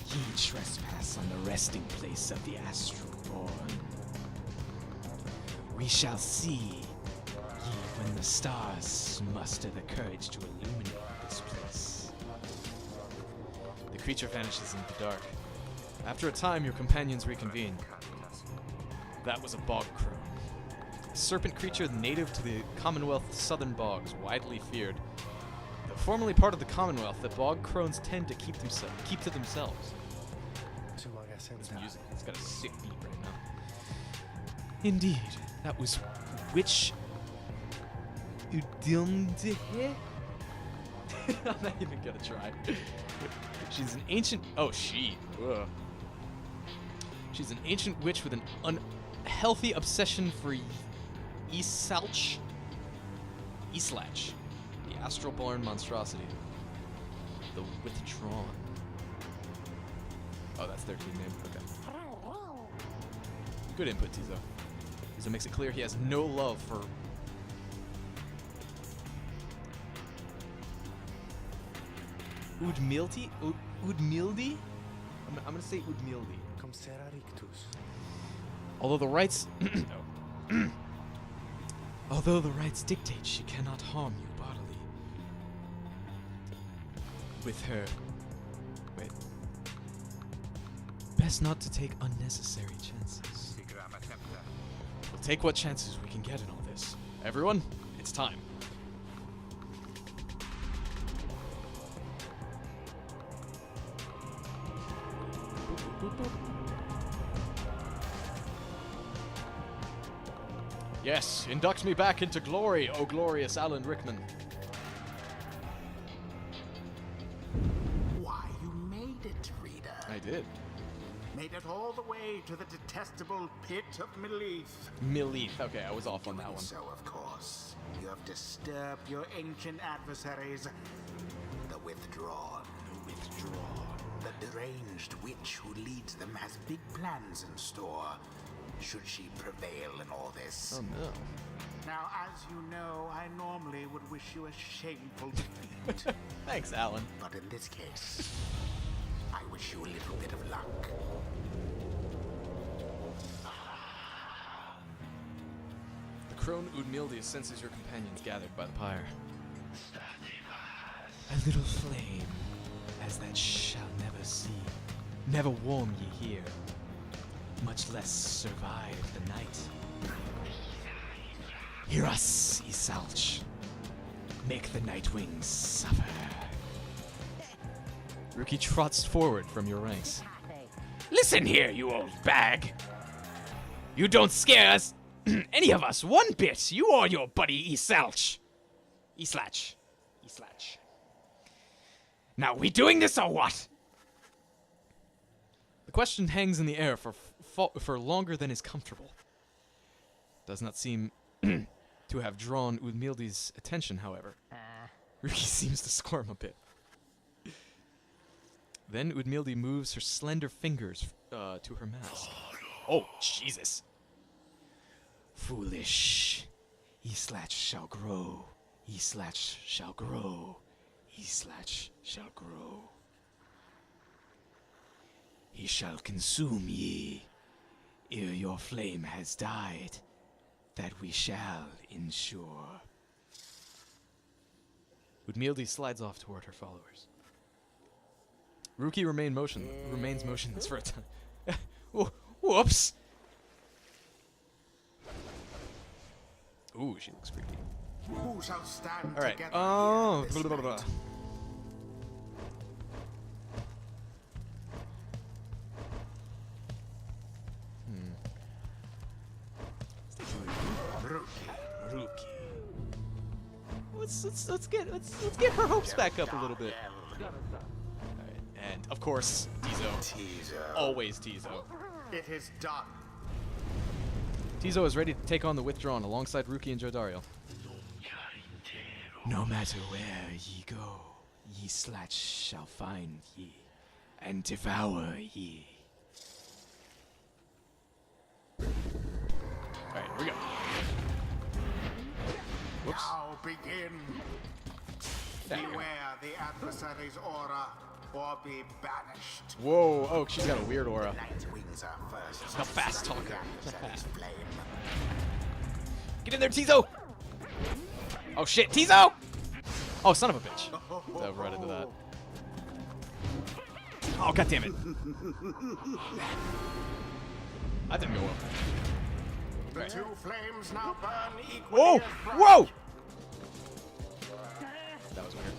Ye trespass on the resting place of the astral born. We shall see ye when the stars muster the courage to illuminate this place. The creature vanishes into the dark. After a time, your companions reconvene. That was a bog crone. A serpent creature native to the Commonwealth's southern bogs, widely feared. Though formerly part of the Commonwealth, the bog crones tend to keep to themselves. This music, it's got a sick beat right now. Indeed, that was Witch Udilmde? I'm not even gonna try. She's an ancient. Oh, she. Ugh. She's an ancient witch with an unhealthy obsession for Islach, the astral-born monstrosity. The Withdrawn. Oh, that's their team name. Okay. Good input, Tizo. Tizo makes it clear he has no love for. Udmildi? Udmildi? I'm gonna say Udmildi. Although the rites although the rites dictate she cannot harm you bodily. With her wait. Best not to take unnecessary chances. We'll take what chances we can get in all this. Everyone, it's time. Yes, induct me back into glory, O glorious Alan Rickman. Why, you made it, reader. I did. Made it all the way to the detestable pit of Milith. Milith. Okay, I was off on that one. So, of course, you have disturbed your ancient adversaries, the Withdrawn. The Withdrawn. The deranged witch who leads them has big plans in store, should she prevail in all this. Oh no. Now, as you know, I normally would wish you a shameful defeat. Thanks, Alan. But in this case, I wish you a little bit of luck. The crone Udmildi senses your companions gathered by the pyre. A little flame, as that shall never see, never warm ye here, much less survive the night. Hear us, Isalch. Make the Nightwings suffer. Rookie trots forward from your ranks. Listen here, you old bag. You don't scare us, any of us, one bit. You or your buddy Isalch. Islach. Now, we doing this or what? The question hangs in the air for longer than is comfortable. Does not seem to have drawn Udmildi's attention, however. Rookie seems to squirm a bit. Then Udmildi moves her slender fingers to her mask. Oh, Jesus. Foolish. Islach shall grow. Islach shall grow. Islach shall grow. He shall consume ye, ere your flame has died, that we shall ensure. Udmildi slides off toward her followers. Rookie remains motionless for a time. Whoops! Ooh, she looks creepy. Who shall stand All right. together Oh. here this Blah, blah, blah. night? Rookie. Let's get her hopes back up a little bit. All right. And of course, Tizo. Teaser. Always Tizo. It is done. Tizo is ready to take on the Withdrawn alongside Ruki and Jodario. No matter where ye go, ye Slatch shall find ye, and devour ye. Alright, here we go. Whoops. Now begin. Beware the adversary's aura, or be banished. Whoa, oh, she's got a weird aura. Night wings are first. a fast talker. The adversary's flame. Get in there, Tizo! Oh shit, Tizo! Oh, son of a bitch. Dove right into that. Oh, god damn it. That didn't go well. The two flames now burn equally. Whoa! as bright. Whoa! That was weird.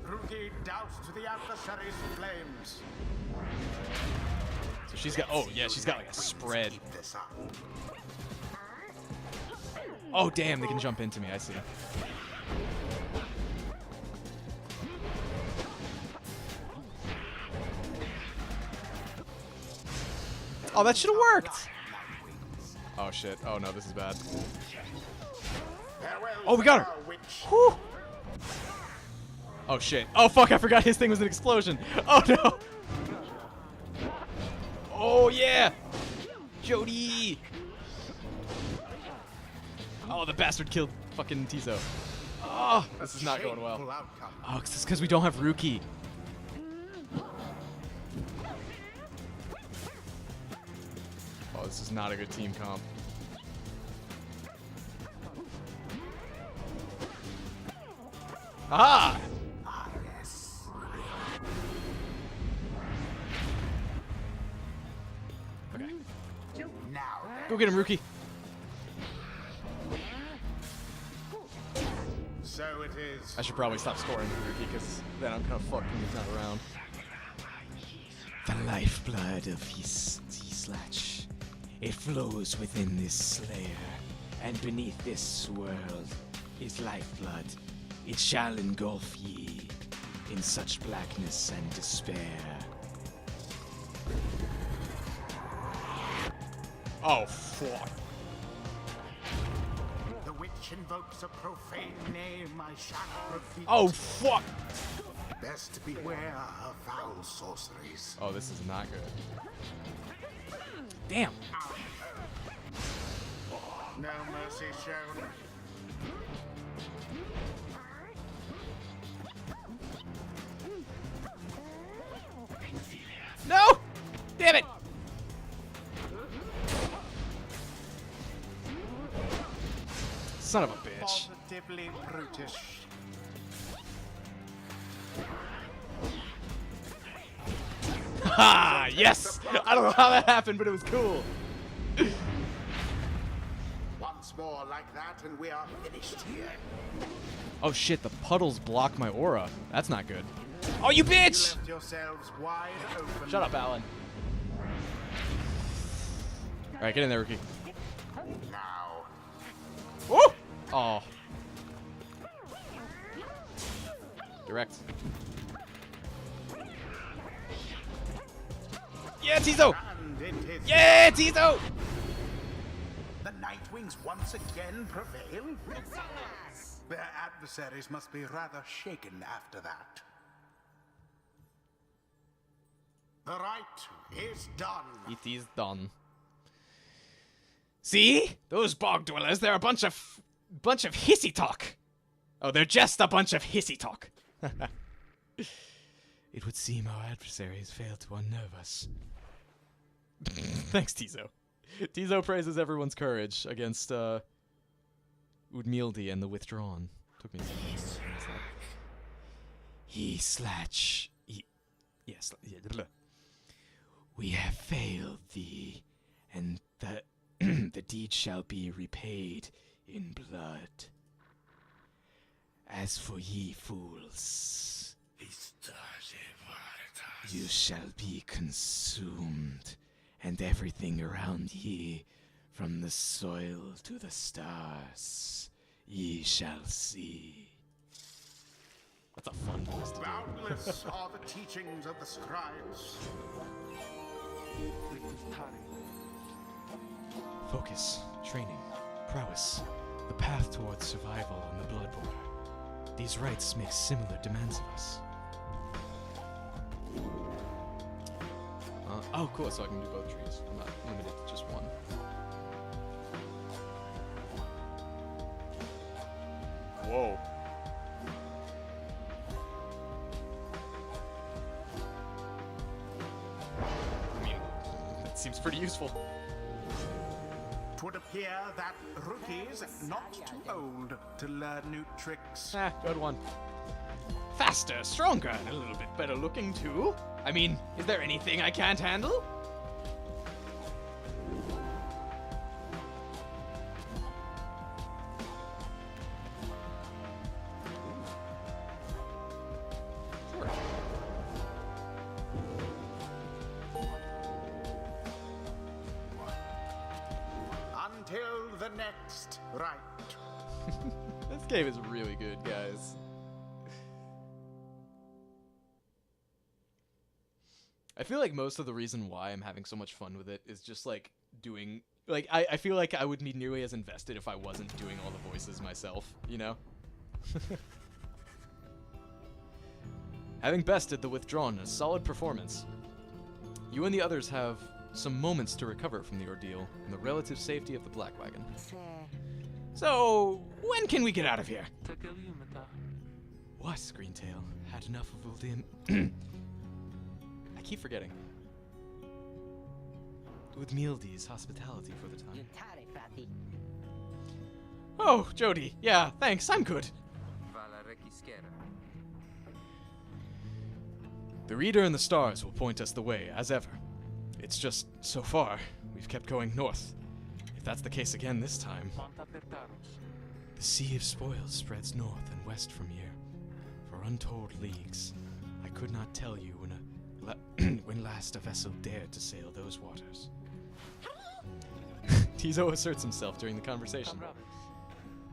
Ruki doused the adversary's flames. So she's got, oh yeah, she's got like a spread. Keep this up. Oh damn, they can jump into me, I see. Oh, that should have worked! Oh shit, oh no, this is bad. Farewell, Oh, we got her! fair witch. Whew. Oh shit. Oh fuck, I forgot his thing was an explosion. Oh no! Oh yeah! Jody! Oh, the bastard killed fucking Tizo. Oh, this is not going well. Shameful outcome. Oh, it's because we don't have Ruki. Oh, this is not a good team comp. Aha! Ah, yes. Okay. Now Go get him, Ruki. so it is. I should probably stop scoring Ruki because then I'm kind of fucked when he's not around. The lifeblood of his Slatch. It flows within this slayer, and beneath this world is lifeblood. It shall engulf ye in such blackness and despair. Oh, fuck. The witch invokes a profane name I shan't repeat. Oh, fuck. Best beware of foul sorceries. Oh, this is not good. Damn. No mercy shown. No! Damn it! Son of a bitch. Positively brutish. Ha! Yes! I don't know how that happened, but it was cool. Once more like that, and we are finished here. Oh shit, the puddles block my aura. That's not good. Oh, you You bitch! left yourselves wide open. Shut up, Alan. Alright, get in there, Ricky. Now. Woo! Oh. Direct. Yeah, Tizo! And it is. Yeah, Tizo! The Nightwings once again prevail? Their adversaries must be rather shaken after that. The right is done. It is done. See? Those bog dwellers, they're a bunch of hissy talk. Oh, they're just a bunch of hissy talk. It would seem our adversaries failed to unnerve us. Thanks, Tizo. Tizo praises everyone's courage against Udmildi and the Withdrawn. Took me a second. What is that? Ye Slatch. Yes. We have failed thee, and the the deed shall be repaid in blood. As for ye fools, you shall be consumed, and everything around ye, from the soil to the stars, ye shall see. That's a fun voice to do. Endless are the teachings of the scribes. Focus, training, prowess, the path towards survival on the blood border. These rites make similar demands of us. Oh, cool. So I can do both trees. I'm not limited to just one. Whoa. I mean, that seems pretty useful. 'Twould appear that rookies not too old to learn new tricks. Ah, good one. Faster, stronger, and a little bit better looking too. I mean, is there anything I can't handle? Sure. Until the next rite. This game is really good, guys. I feel like most of the reason why I'm having so much fun with it is just like doing like I feel like I wouldn't be nearly as invested if I wasn't doing all the voices myself, you know? Having bested the Withdrawn, a solid performance. You and the others have some moments to recover from the ordeal in the relative safety of the Black Wagon. So, when can we get out of here? What, Screentail? Had enough of Uldim? I keep forgetting. Udmildi's hospitality for the time. Oh, Jody. Yeah, thanks. I'm good. The Reader and the Stars will point us the way, as ever. It's just, so far, we've kept going north. If that's the case again this time... The Sea of Spoils spreads north and west from here. For untold leagues. I could not tell you when last a vessel dared to sail those waters. Tizo asserts himself during the conversation.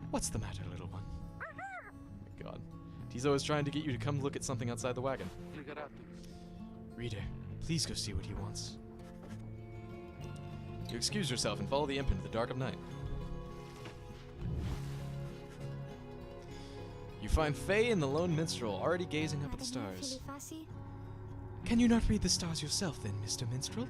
What's the matter, little one? Oh my God. Tizo is trying to get you to come look at something outside the wagon. Reader, please go see what he wants. You excuse yourself and follow the imp into the dark of night. You find Faye and the lone minstrel already gazing up at the stars. Can you not read the stars yourself then, Mr. Minstrel?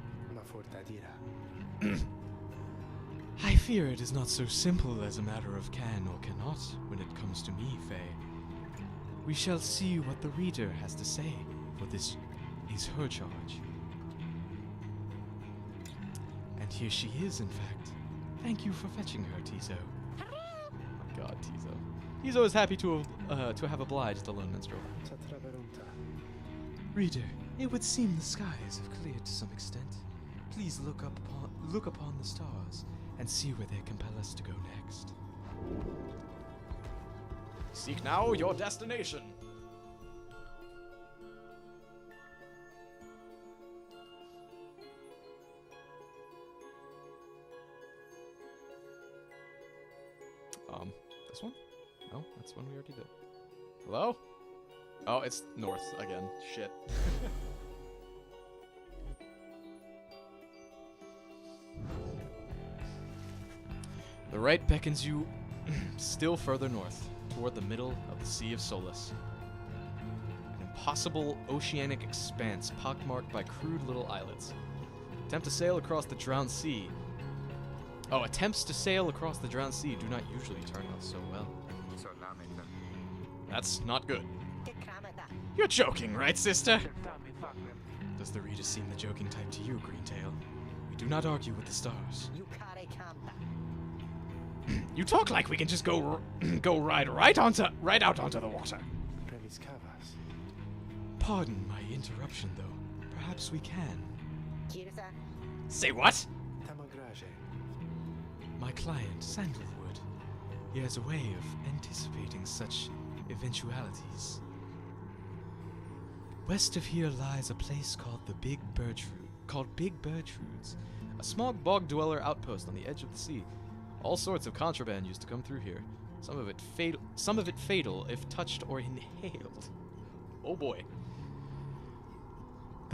I fear it is not so simple as a matter of can or cannot when it comes to me, Faye. We shall see what the Reader has to say, for this is her charge. And here she is, in fact. Thank you for fetching her, Tizo. Oh my God, Tizo. Tizo is happy to have obliged the lone minstrel. Reader, it would seem the skies have cleared to some extent. Please look upon the stars and see where they compel us to go next. Seek now your destination. This one? No, that's one we already did. Hello? Oh, it's north again. Shit. The right beckons you still further north, toward the middle of the Sea of Solace. An impossible oceanic expanse pockmarked by crude little islets. Attempts to sail across the drowned sea do not usually turn out so well. That's not good. You're joking, right, sister? Does the Reader seem the joking type to you, Greentail? We do not argue with the stars. You talk like we can just go right out onto the water. Pardon my interruption, though. Perhaps we can. Say what? My client, Sandalwood. He has a way of anticipating such eventualities. West of here lies a place called Big Bertrudes, a small bog dweller outpost on the edge of the sea. All sorts of contraband used to come through here. Some of it fatal if touched or inhaled. Oh boy.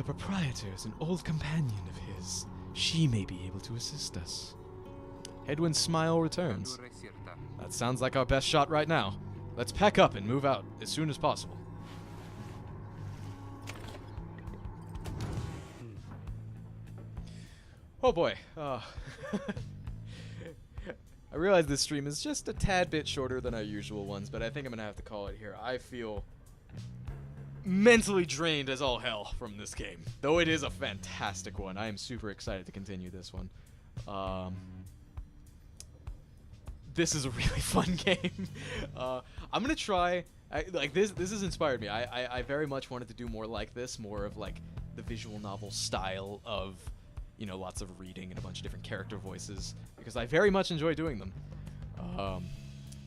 The proprietor is an old companion of his. She may be able to assist us. Hedwin's smile returns. That sounds like our best shot right now. Let's pack up and move out as soon as possible. Oh boy. I realize this stream is just a tad bit shorter than our usual ones, but I think I'm going to have to call it here. I feel mentally drained as all hell from this game. Though it is a fantastic one. I am super excited to continue this one. This is a really fun game. I'm going to try... this has inspired me. I very much wanted to do more like this, more of like the visual novel style of... you know, lots of reading and a bunch of different character voices, because I very much enjoy doing them.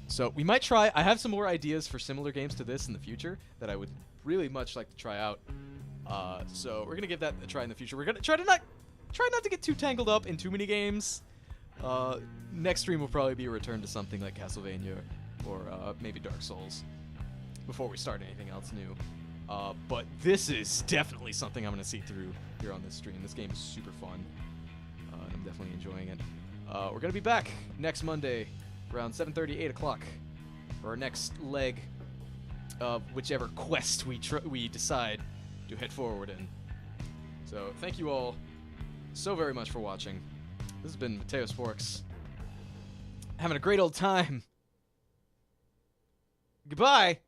So we might try. I have some more ideas for similar games to this in the future that I would really much like to try out. So we're gonna give that a try in the future. We're gonna try not to get too tangled up in too many games. Next stream will probably be a return to something like Castlevania or maybe Dark Souls before we start anything else new. But this is definitely something I'm going to see through here on this stream. This game is super fun, and I'm definitely enjoying it. We're going to be back next Monday around 7:30, 8 o'clock for our next leg of whichever quest we decide to head forward in. So thank you all so very much for watching. This has been Mateo Sporks. Having a great old time. Goodbye!